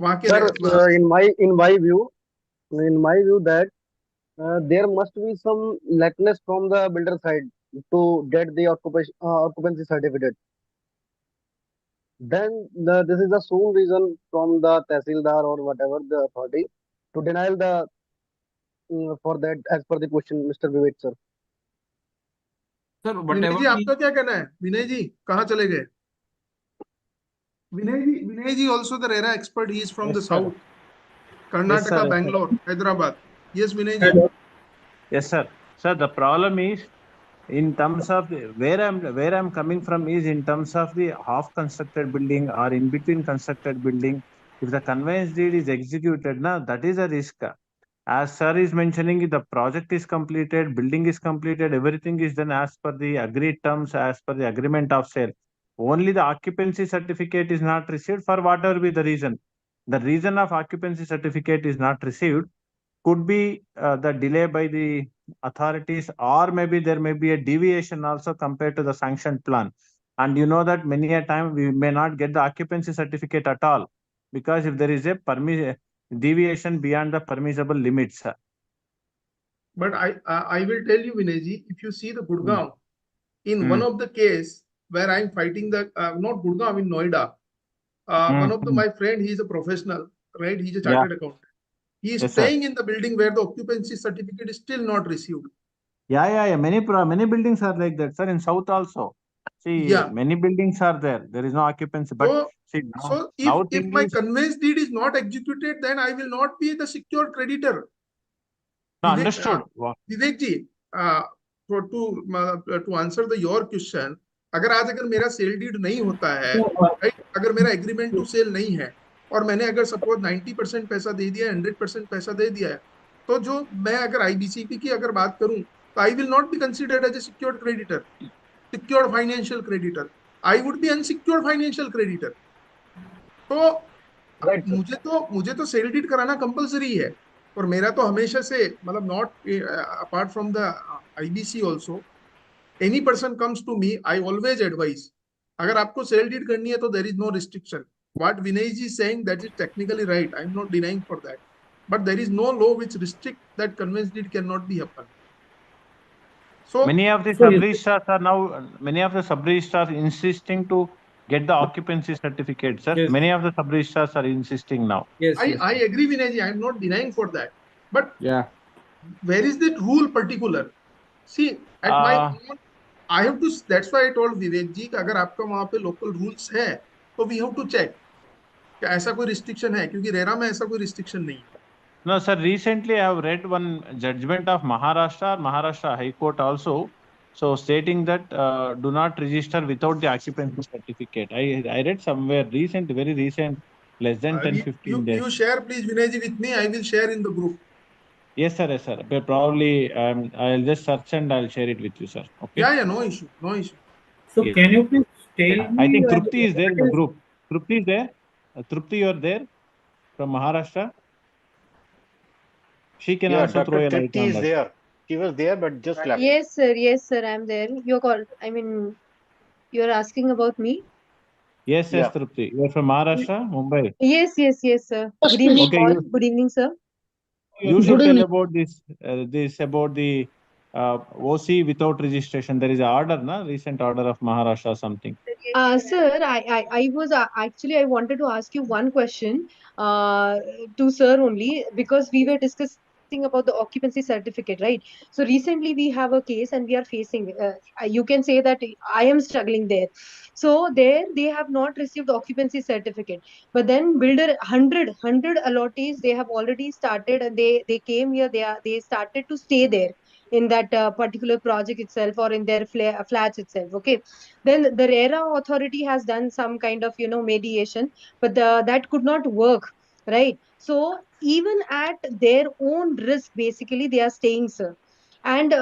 वहाँ के Sir, in my view that there must be some lackness from the builder side to get the occupancy certificate. Then this is the sole reason from the Tehsildar or whatever the authority to deny the for that as per the question, Mr. Vivek sir. Sir, Vinay whatever जी आपका क्या कहना है? विनय जी कहाँ चले गए? Vinay ji also the RERA expert. He is from Yes, the sir. south, Karnataka, Yes, sir. Bangalore, Hyderabad. Yes, Vinay ji. Yes, sir. Sir, the problem is in terms of where I'm coming from is in terms of the half constructed building or in between constructed building. If the conveyance deed is executed, now that is a risk. As sir is mentioning, the project is completed, building is completed, everything is done as per the agreed terms, as per the agreement of sale. Only the occupancy certificate is not received for whatever be the reason. The reason of occupancy certificate is not received could be the delay by the authorities, or maybe there may be a deviation also compared to the sanctioned plan. And you know that many a time we may not get the occupancy certificate at all because if there is a deviation beyond the permissible limits. But I will tell you, Vinay ji, if you see the Gurgaon, in one of the case where I'm fighting the not Gurgaon, in Noida, one of my friend, he is a professional, right? He's a chartered accountant. He is staying in the building where the occupancy certificate is still not received. Yeah. Many buildings are like that, sir. In south also. See, many buildings are there. There is no occupancy. But so if my conveyance deed is not executed, then I will not be the secured creditor. Understood. Vivek ji, to answer your question, अगर मेरा sale deed नहीं होता है, right? अगर मेरा agreement to cell नहीं है और मैंने अगर सपोज 90% पैसा दे दिया, 100% पैसा दे दिया है, तो जो मैं अगर आईबीसीपी की अगर बात करूं तो I will not be considered as a secured creditor, secured financial creditor. I would be unsecured financial creditor. तो मुझे तो सेल डीड कराना कंपलसरी है. और मेरा तो हमेशा से मतलब not apart from the IBC also, any person comes to me, I always advise, अगर आपको सेल डीड करनी है तो there is no restriction. What Vinay ji is saying, that is technically right. I'm not denying for that, but there is no law which restrict that conveyance deed cannot be happen. So many of the sub-registrars are now, many of the sub-registrars insisting to get the occupancy certificate, sir. Many of the sub-registrars are insisting now. I agree, Vinay ji. I'm not denying for that, but where is that rule particular? See, at my own, I have to. That's why I told Vivek ji कि अगर आपका वहाँ पे local rules है, तो we have to check कि ऐसा कोई restriction है, क्योंकि रेरा में ऐसा कोई restriction नहीं है. No, sir. Recently, I have read one judgment of Maharashtra High Court also, so stating that do not register without the occupancy certificate. I read somewhere recent, very recent, less than 10-15 days. You share, please, Vinay ji, with me. I will share in the group. Yes, sir. But probably I'll just search and I'll share it with you, sir. Okay. Yeah, no issue. So can you please tell me? I think Trupti is there in the group. Trupti is there. Trupti, you're there from Maharashtra. She can also throw a light Trupti on is that. there. She was there, but just left. Yes, sir, I'm there. You're asking about me? Yes, Trupti. You're from Maharashtra, Mumbai. Yes, sir. Good evening, all. Good evening, sir. You should tell about this about the OC without registration. There is an order, recent order of Maharashtra something. Sir, I was actually I wanted to ask you one question to sir only, because we were discussing about the occupancy certificate, right? So recently we have a case and we are facing, you can say that I am struggling there. So there they have not received occupancy certificate, but then builder 100 allottees, they have already started and they came here, they started to stay there in that particular project itself or in their flats itself. Okay, then the RERA authority has done some kind of mediation, but that could not work, right? So even at their own risk, basically they are staying, sir. And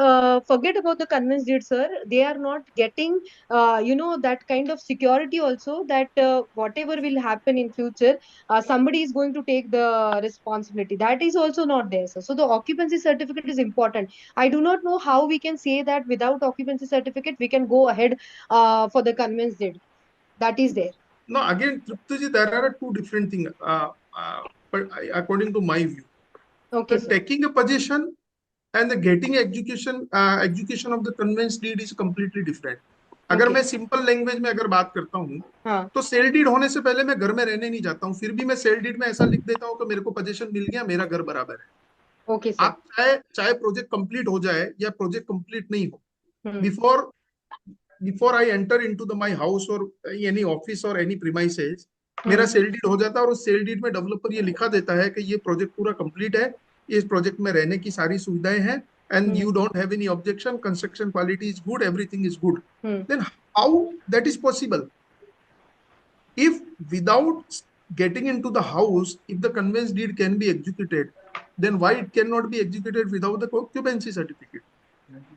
forget about the conveyance deed, sir. They are not getting that kind of security also, that whatever will happen in future, somebody is going to take the responsibility. That is also not there, sir. So the occupancy certificate is important. I do not know how we can say that without occupancy certificate we can go ahead for the conveyance deed. That is there. No, again, Triptiji, there are two different things. But according to my view, Okay, the sir. taking a possession and the getting execution of the conveyance deed is completely different. अगर Okay. मैं simple language में अगर बात करता हूँ, हाँ. तो sale deed होने से पहले मैं घर में रहने नहीं जाता हूँ, फिर भी मैं सेल डीड में ऐसा लिख देता हूँ कि मेरे को पोजीशन मिल गया, मेरा घर बराबर है. Okay, sir. आप चाहे प्रोजेक्ट कंप्लीट हो जाए या प्रोजेक्ट कंप्लीट नहीं हो, Hmm. before I enter into my house or any office or any premises, मेरा Hmm. सेल डीड हो जाता है और उस सेल डीड में डेवलपर ये लिखा देता है कि ये प्रोजेक्ट पूरा कंप्लीट है, इस प्रोजेक्ट में रहने की सारी सुविधाएं हैं, and you don't have any objection, construction quality is good, everything is good. Then how that is possible? If without getting into the house, if the conveyance deed can be executed, then why it cannot be executed without the occupancy certificate?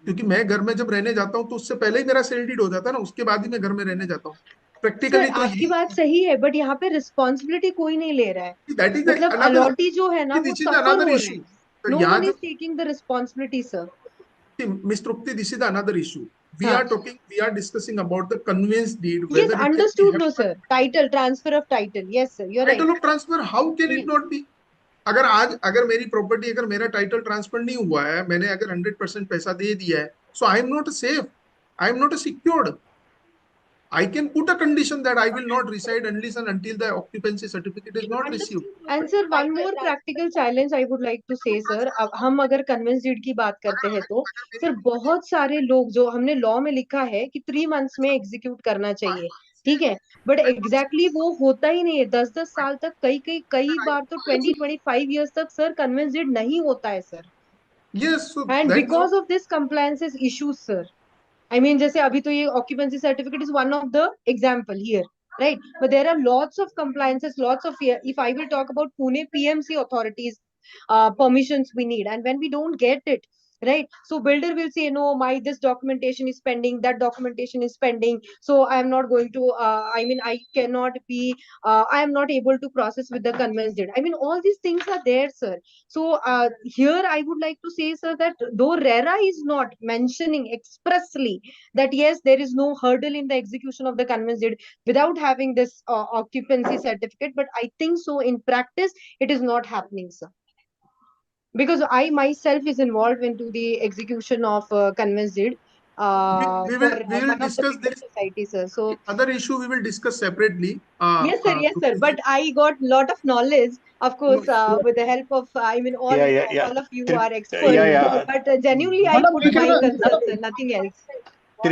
क्योंकि मैं घर में जब रहने जाता हूँ तो उससे पहले ही मेरा सेल डीड हो जाता है ना, उसके बाद ही मैं घर में रहने जाता हूँ. सर प्रैक्टिकली तो आपकी बात सही है, बट यहाँ पे रिस्पॉन्सिबिलिटी कोई नहीं ले रहा है. दैट इज मतलब अनदर, अलॉटी जो है ना वो दिस इज सफर अनदर हो रहे इशू. हैं. No one is taking the responsibility, sir. Ms. Trupti, this is another issue. We हाँ. are discussing about the conveyance deed, Yes, whether it can be understood. No, held sir. Title, transfer of title. Yes, sir. You're right. title of transfer. How can it not be? अगर मेरी property, अगर मेरा title transfer नहीं हुआ है, मैंने अगर 100% पैसा दे दिया है, so I am not safe, I am not secured. I can put a condition that I will not reside unless and until the occupancy certificate is not received. And sir, one more practical challenge I would like to say, sir. अब हम अगर convince deed की बात करते हैं तो sir बहुत सारे लोग जो हमने लॉ में लिखा है कि 3 months में एग्जीक्यूट करना चाहिए, ठीक है, बट एग्जैक्टली वो होता ही नहीं है. 10-10 साल तक, कई बार तो 20-25 years तक सर कन्वेंस डीड नहीं होता है, sir. Yes, so And that's because of this compliances issues, sir. I mean, जैसे अभी तो ये occupancy certificate is one of the example here, right? But there are lots of compliances, lots of, if I will talk about Pune PMC authorities, permissions we need, and when we don't get it, right? So builder will say, no, this documentation is pending, that documentation is pending, so I am not going to, I cannot be, I am not able to process with the conveyance deed. I mean, all these things are there, sir. So here I would like to say, sir, that though RERA is not mentioning expressly that yes, there is no hurdle in the execution of the conveyance deed without having this occupancy certificate, but I think so in practice it is not happening, sir. Because I myself is involved into the execution of conveyance deed we will discuss this society, sir. So other issue we will discuss separately. Yes, sir. But I got lot of knowledge, of course, with the help of, all of you are experts. But genuinely, I Madam, put we can- my concerns, sir, nothing else.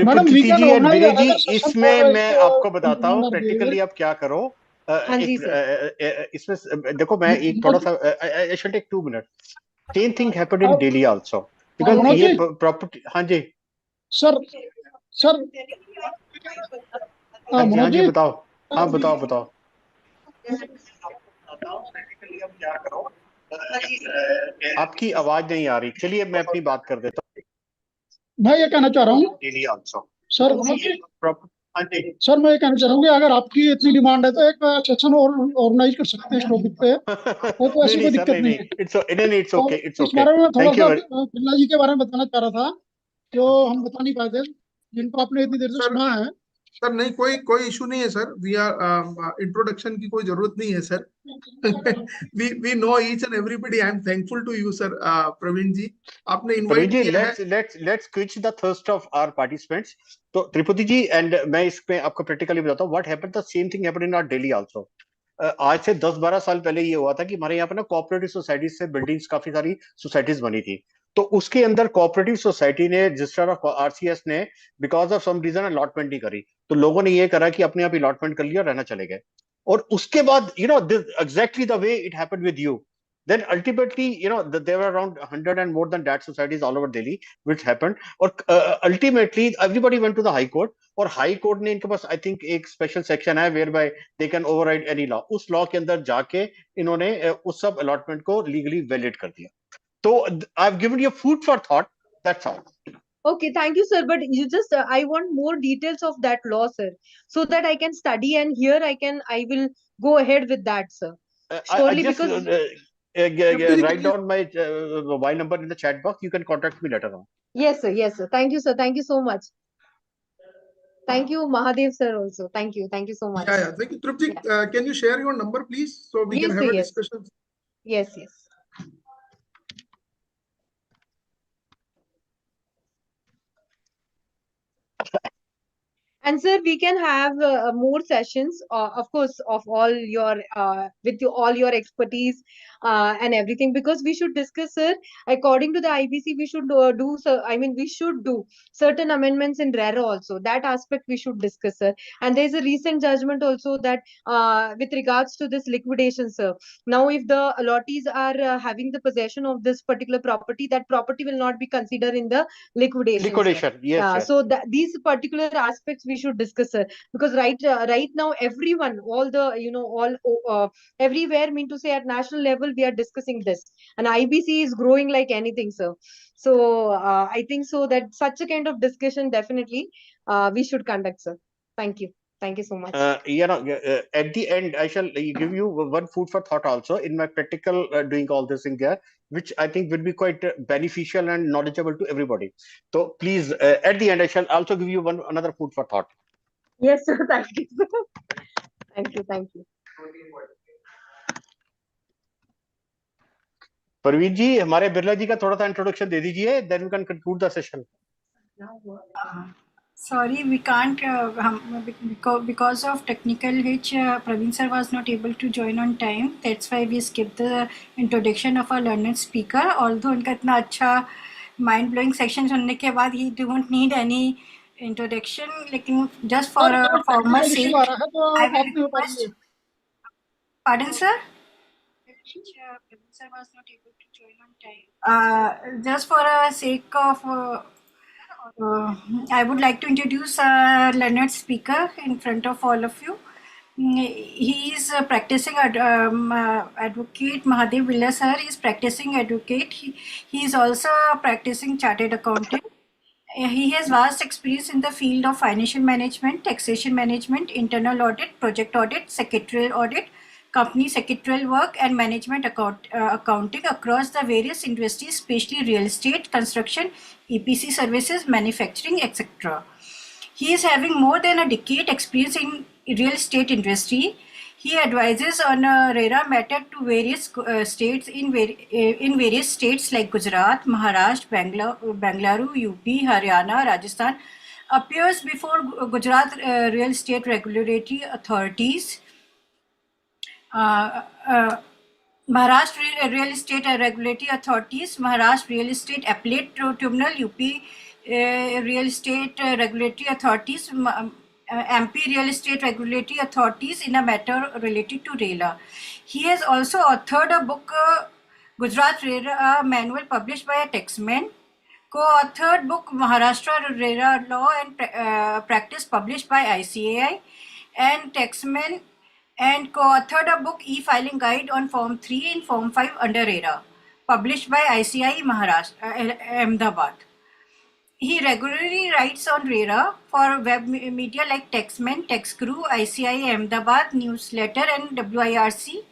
Madam, we Trupti can ji and organize Vinay ji, another session इसमें for मैं it, आपको बताता हूँ implement practically behavior. आप क्या करो. हाँ जी, इसमें देखो, मैं एक थोड़ा सा I shall take 2 minutes. Same thing happened in Delhi also, because Manoj ये जी, प्रॉपर्टी. हाँ जी सर हाँ मनोज जी जी, बताओ. हाँ बताओ. आपकी आवाज नहीं आ रही. चलिए मैं अपनी बात कर देता हूँ. मैं ये कहना चाह रहा हूँ दिल्ली आल्सो सर, सर मैं ये कहना चाह रहा हूँ कि अगर आपकी इतनी डिमांड है तो एक सेशन और ऑर्गेनाइज कर सकते हैं इस टॉपिक पे. तो ऐसी कोई दिक्कत नहीं है. It's okay. इस बारे में थोड़ा सा बिरला जी के बारे में बताना चाह रहा था जो हम बता नहीं पाए थे, जिनको आपने इतनी देर से सुना है. सर नहीं, कोई इशू नहीं है सर. वी आर इंट्रोडक्शन की कोई जरूरत नहीं है sir. we know each and everybody. I am thankful to you, sir. Praveen ji, आपने इनवाइट किया है. let's quench the thirst of our participants. तो त्रिपुटी जी एंड मैं इसमें आपको प्रैक्टिकली बताता हूँ. What happened, the same thing happened in our Delhi also. आज से 10-12 साल पहले ये हुआ था कि हमारे यहाँ पे ना कोऑपरेटिव सोसाइटीज से बिल्डिंग्स, काफी सारी सोसाइटीज बनी थी. तो उसके अंदर कोऑपरेटिव सोसाइटी ने, रजिस्ट्रार ऑफ आरसीएस ने, because of some reason allotment नहीं करी. तो लोगों ने ये करा कि अपने आप अलॉटमेंट कर लिया और रहना चले गए. और उसके बाद exactly the way it happened with you. Then ultimately, there were around 100 and more than that societies all over Delhi, which happened. और ultimately, everybody went to the High Court. और High Court ने इनके पास I think एक special section है whereby they can override any law. उस law के अंदर जाके इन्होंने उस सब allotment को legally valid कर दिया. तो I've given you food for thought That's all. Okay, thank you, sir. But you just, I want more details of that law, sir, so that I can study, and here I will go ahead with that, sir. I Surely, just because write down my mobile number in the chat box. You can contact me later on. yes, sir. Yes, sir. Thank you, sir. Thank you so much. Thank you, Mahadev, sir, also. Thank you. Thank you so much. Yeah. Thank you. Trupti, can you share your number, please, so we can Yes, have sir. a Yes. discussion? Yes, yes. And sir, we can have more sessions, of course, of all your all your expertise and everything, because we should discuss, sir. According to the IBC, we should do. So, I mean, we should do certain amendments in RERA also. That aspect we should discuss, sir. And there is a recent judgment also that with regards to this liquidation, sir. Now, if the allottees are having the possession of this particular property, that property will not be considered in the liquidation. Liquidation, yes, yes. So these particular aspects we should discuss, sir, because right now everyone, all the everywhere, mean to say at national level, we are discussing this, and IBC is growing like anything, sir. So I think so that such a kind of discussion definitely we should conduct, sir. Thank you. Thank you so much. At the end, I shall give you one food for thought also in my practical doing all this in there, which I think will be quite beneficial and knowledgeable to everybody. So please, at the end, I shall also give you another food for thought. Yes, sir. Thank you. Thank you. Thank you. Parveen ji, हमारे बिरला जी का थोड़ा सा introduction दे दीजिए, then we can conclude the session. Sorry, we can't because of technical hitch. Praveen sir was not able to join on time. That's why we skipped the introduction of our learned speaker. Although उनका इतना अच्छा mind blowing section सुनने के बाद he don't need any introduction. लेकिन just for a formal sake, I will request. Pardon, sir. Praveen sir was not able to join on time. Just for a sake of. I would like to introduce a learned speaker in front of all of you. He is practicing advocate. Mahadev Billa sir is practicing advocate. He is also a practicing chartered accountant. He has vast experience in the field of financial management, taxation management, internal audit, project audit, secretarial audit, company secretarial work, and management accounting across the various industries, especially real estate, construction, EPC services, manufacturing, etc. He is having more than a decade experience in real estate industry. He advises on a RERA matter to various states in various states like Gujarat, Maharashtra, Bengaluru, UP, Haryana, Rajasthan. Appears before Gujarat Real Estate Regulatory Authorities, Maharashtra Real Estate Regulatory Authorities, Maharashtra Real Estate Appellate Tribunal, UP Real Estate Regulatory Authorities, MP Real Estate Regulatory Authorities in a matter related to RERA. He has also authored a book, Gujarat RERA Manual, published by a taxman. Co-authored book, Maharashtra RERA Law and Practice, published by ICAI, and taxman, and co-authored a book, E-Filing Guide on Form 3 and Form 5 under RERA, published by ICAI Maharashtra, Ahmedabad. He regularly writes on RERA for web media like Taxman, TaxGuru, ICAI Ahmedabad newsletter, and WIRC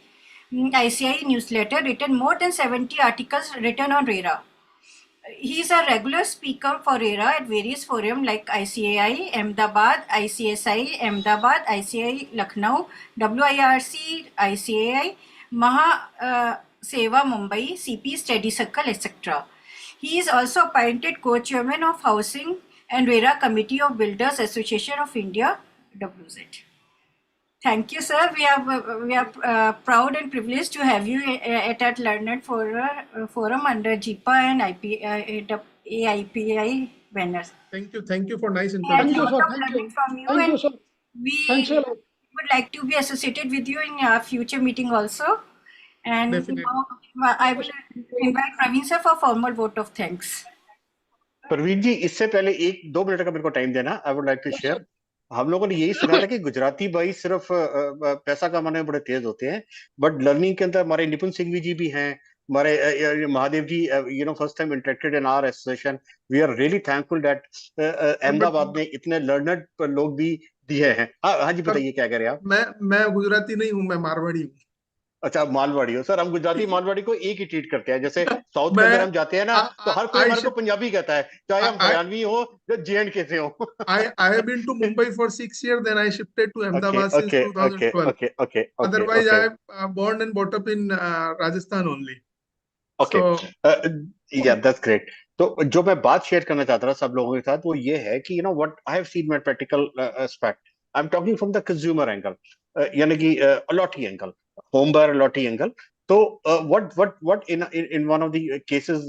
ICAI newsletter, written more than 70 articles written on RERA. He is a regular speaker for RERA at various forums like ICAI Ahmedabad, ICSI Ahmedabad, ICAI Lucknow, WIRC ICAI, Maha Seva Mumbai, CP Study Circle, etc. He is also appointed co-chairman of Housing and RERA Committee of Builders Association of India, WZ. Thank you, sir. We are proud and privileged to have you at Learned Forum under JIPA and AIPI banners. Thank you. Thank you for nice Thank introduction. you, sir. Thank you. Thank you, sir. Thanks a lot. Would like to be associated with you in a future meeting also. And Definitely. now I will invite Praveen sir for formal vote of thanks. Parveen ji, इससे पहले 1-2 minute का मेरे को time देना. I would like to share. हम लोगों ने यही सुना था कि गुजराती भाई सिर्फ पैसा कमाने में बड़े तेज होते हैं, बट लर्निंग के अंदर हमारे निपुण सिंह जी भी हैं, हमारे Mahadev ji, first time interacted in our association. We are really thankful that Ahmedabad में इतने learned लोग भी दिए हैं. हाँ जी, बताइए क्या कह रहे हैं आप? मैं गुजराती नहीं हूँ, मैं मारवाड़ी हूँ। अच्छा, मालवाड़ी हो सर। हम गुजराती मालवाड़ी को एक ही ट्रीट करते हैं। जैसे साउथ में मैं अगर हम जाते हैं ना, तो हर कोई हमारे को पंजाबी कहता है, चाहे हम हरियाणवी हो या JNK से हो। I have been to Mumbai for 6 years, then I shifted to Ahmedabad since 2012. Okay. Otherwise, I am born and brought up in Rajasthan only. Okay. Yeah, that's great. तो जो मैं बात शेयर करना चाहता था सब लोगों के साथ, वो ये है कि what I have seen my practical aspect. I'm talking from the consumer angle, यानी कि allotee angle, home buyer allotee angle. तो what in one of the cases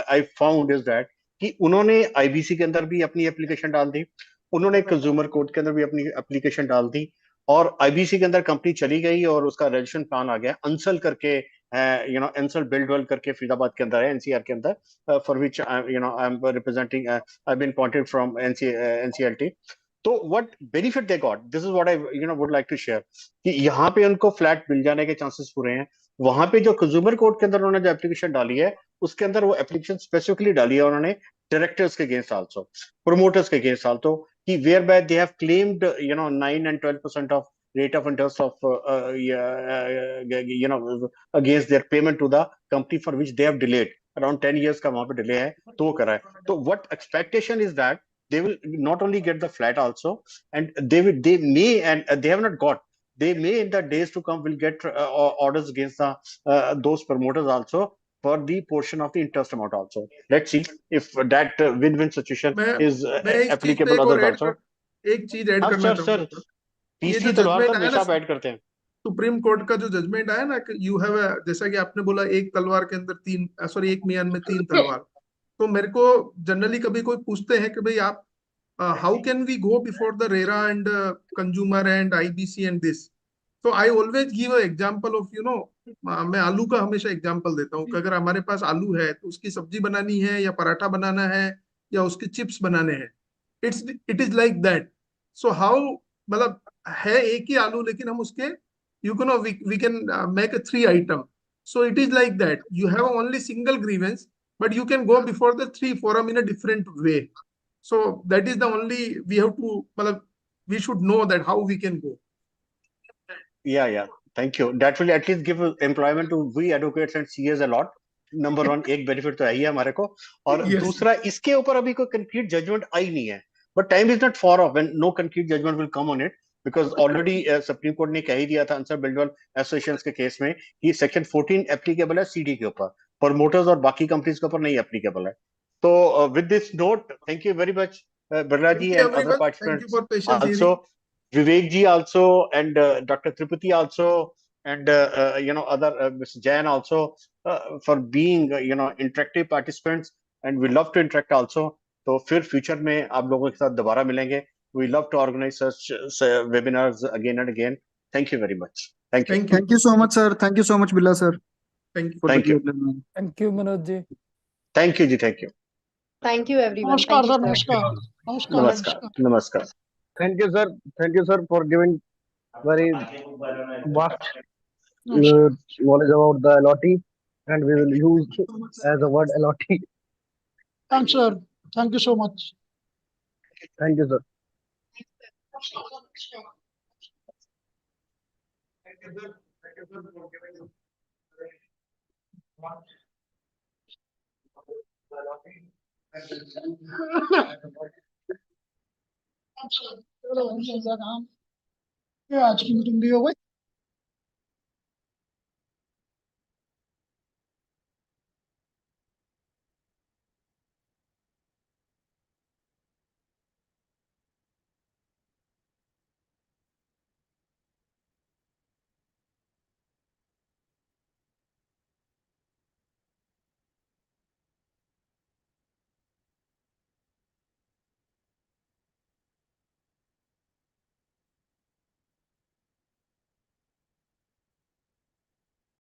I found is that कि उन्होंने IBC के अंदर भी अपनी एप्लीकेशन डाल दी, उन्होंने कंज्यूमर कोर्ट के अंदर भी अपनी एप्लीकेशन डाल दी, और IBC के अंदर कंपनी चली गई और उसका रजिस्ट्रेशन प्लान आ गया अंसल करके, अंसल बिल्डवेल करके फरीदाबाद के अंदर है, NCR के अंदर, for which I am representing, I have been appointed from NCLT. तो what benefit they got, this is what I would like to share, कि यहाँ पे उनको फ्लैट मिल जाने के चांसेस पूरे हैं. वहां पे जो कंज्यूमर कोर्ट के अंदर उन्होंने जो एप्लीकेशन डाली है, उसके अंदर वो एप्लीकेशन स्पेसिफिकली डाली है उन्होंने डायरेक्टर्स के अगेंस्ट आल्सो, प्रोमोटर्स के अगेंस्ट आल्सो, कि whereby they have claimed 9 and 12% of rate of interest of against their payment to the company for which they have delayed around 10 years का वहां पे delay है, तो वो करा है. तो what expectation is that they will not only get the flat also, and they may, and they have not got, they may in the days to come will get orders against the those promoters also for the portion of the interest amount also. Let's see if that win-win situation is applicable others also. एक चीज add करना चाहूंगा, तीसरी तलवार तो हमेशा आप add करते हैं. सुप्रीम कोर्ट का जो जजमेंट आया ना कि यू हैव, जैसा कि आपने बोला, एक तलवार के अंदर तीन, सॉरी, एक मियान में तीन तलवार. तो मेरे को जनरली कभी कोई पूछते हैं कि भाई आप, how can we go before the RERA and consumer and IBC and this. तो I always give a example of मैं आलू का हमेशा एग्जांपल देता हूँ कि अगर हमारे पास आलू है तो उसकी सब्जी बनानी है या पराठा बनाना है या उसके चिप्स बनाने हैं, it is like that. So how, मतलब है एक ही आलू, लेकिन हम उसके we can make a 3 item. So it is like that. You have only single grievance, but you can go before the 3 forum in a different way. So that is the only, we have to, we should know that how we can go. Yeah. Thank you. That will at least give employment to we advocates and CAs a lot. Number 1, एक benefit तो है ही है हमारे को, और दूसरा इसके ऊपर अभी कोई concrete judgment आई नहीं है. But time is not far off when no concrete judgment will come on it, because already supreme court ने कह ही दिया था अंसर बिल्डवेल एसोसिएशंस के केस में कि सेक्शन 14 एप्लीकेबल है CD के ऊपर, प्रमोटर्स और बाकी कंपनीज के ऊपर नहीं एप्लीकेबल है. तो with this note, thank you very much Birla ji and other participants also, Vivek ji also, and Dr. Tripati also, and other Mr. Jain also, for being interactive participants, and we love to interact also. तो फिर future में आप लोगों के साथ दोबारा मिलेंगे. We love to organize such webinars again and again. Thank you very much. Thank you. Thank you so much, sir. Thank you so much, Billa sir. Thank you. Thank you. Thank you, Manoj ji. Thank you ji. Thank you. Thank you, everyone. नमस्कार Thank you, sir. sir. नमस्कार. नमस्कार. Thank you, sir. Thank you, sir, for giving very vast knowledge about the allotee, and we will use as a word allotee. Thanks, sir. Thank you so much. Thank you, sir. चलो, आज की meeting भी हो गई.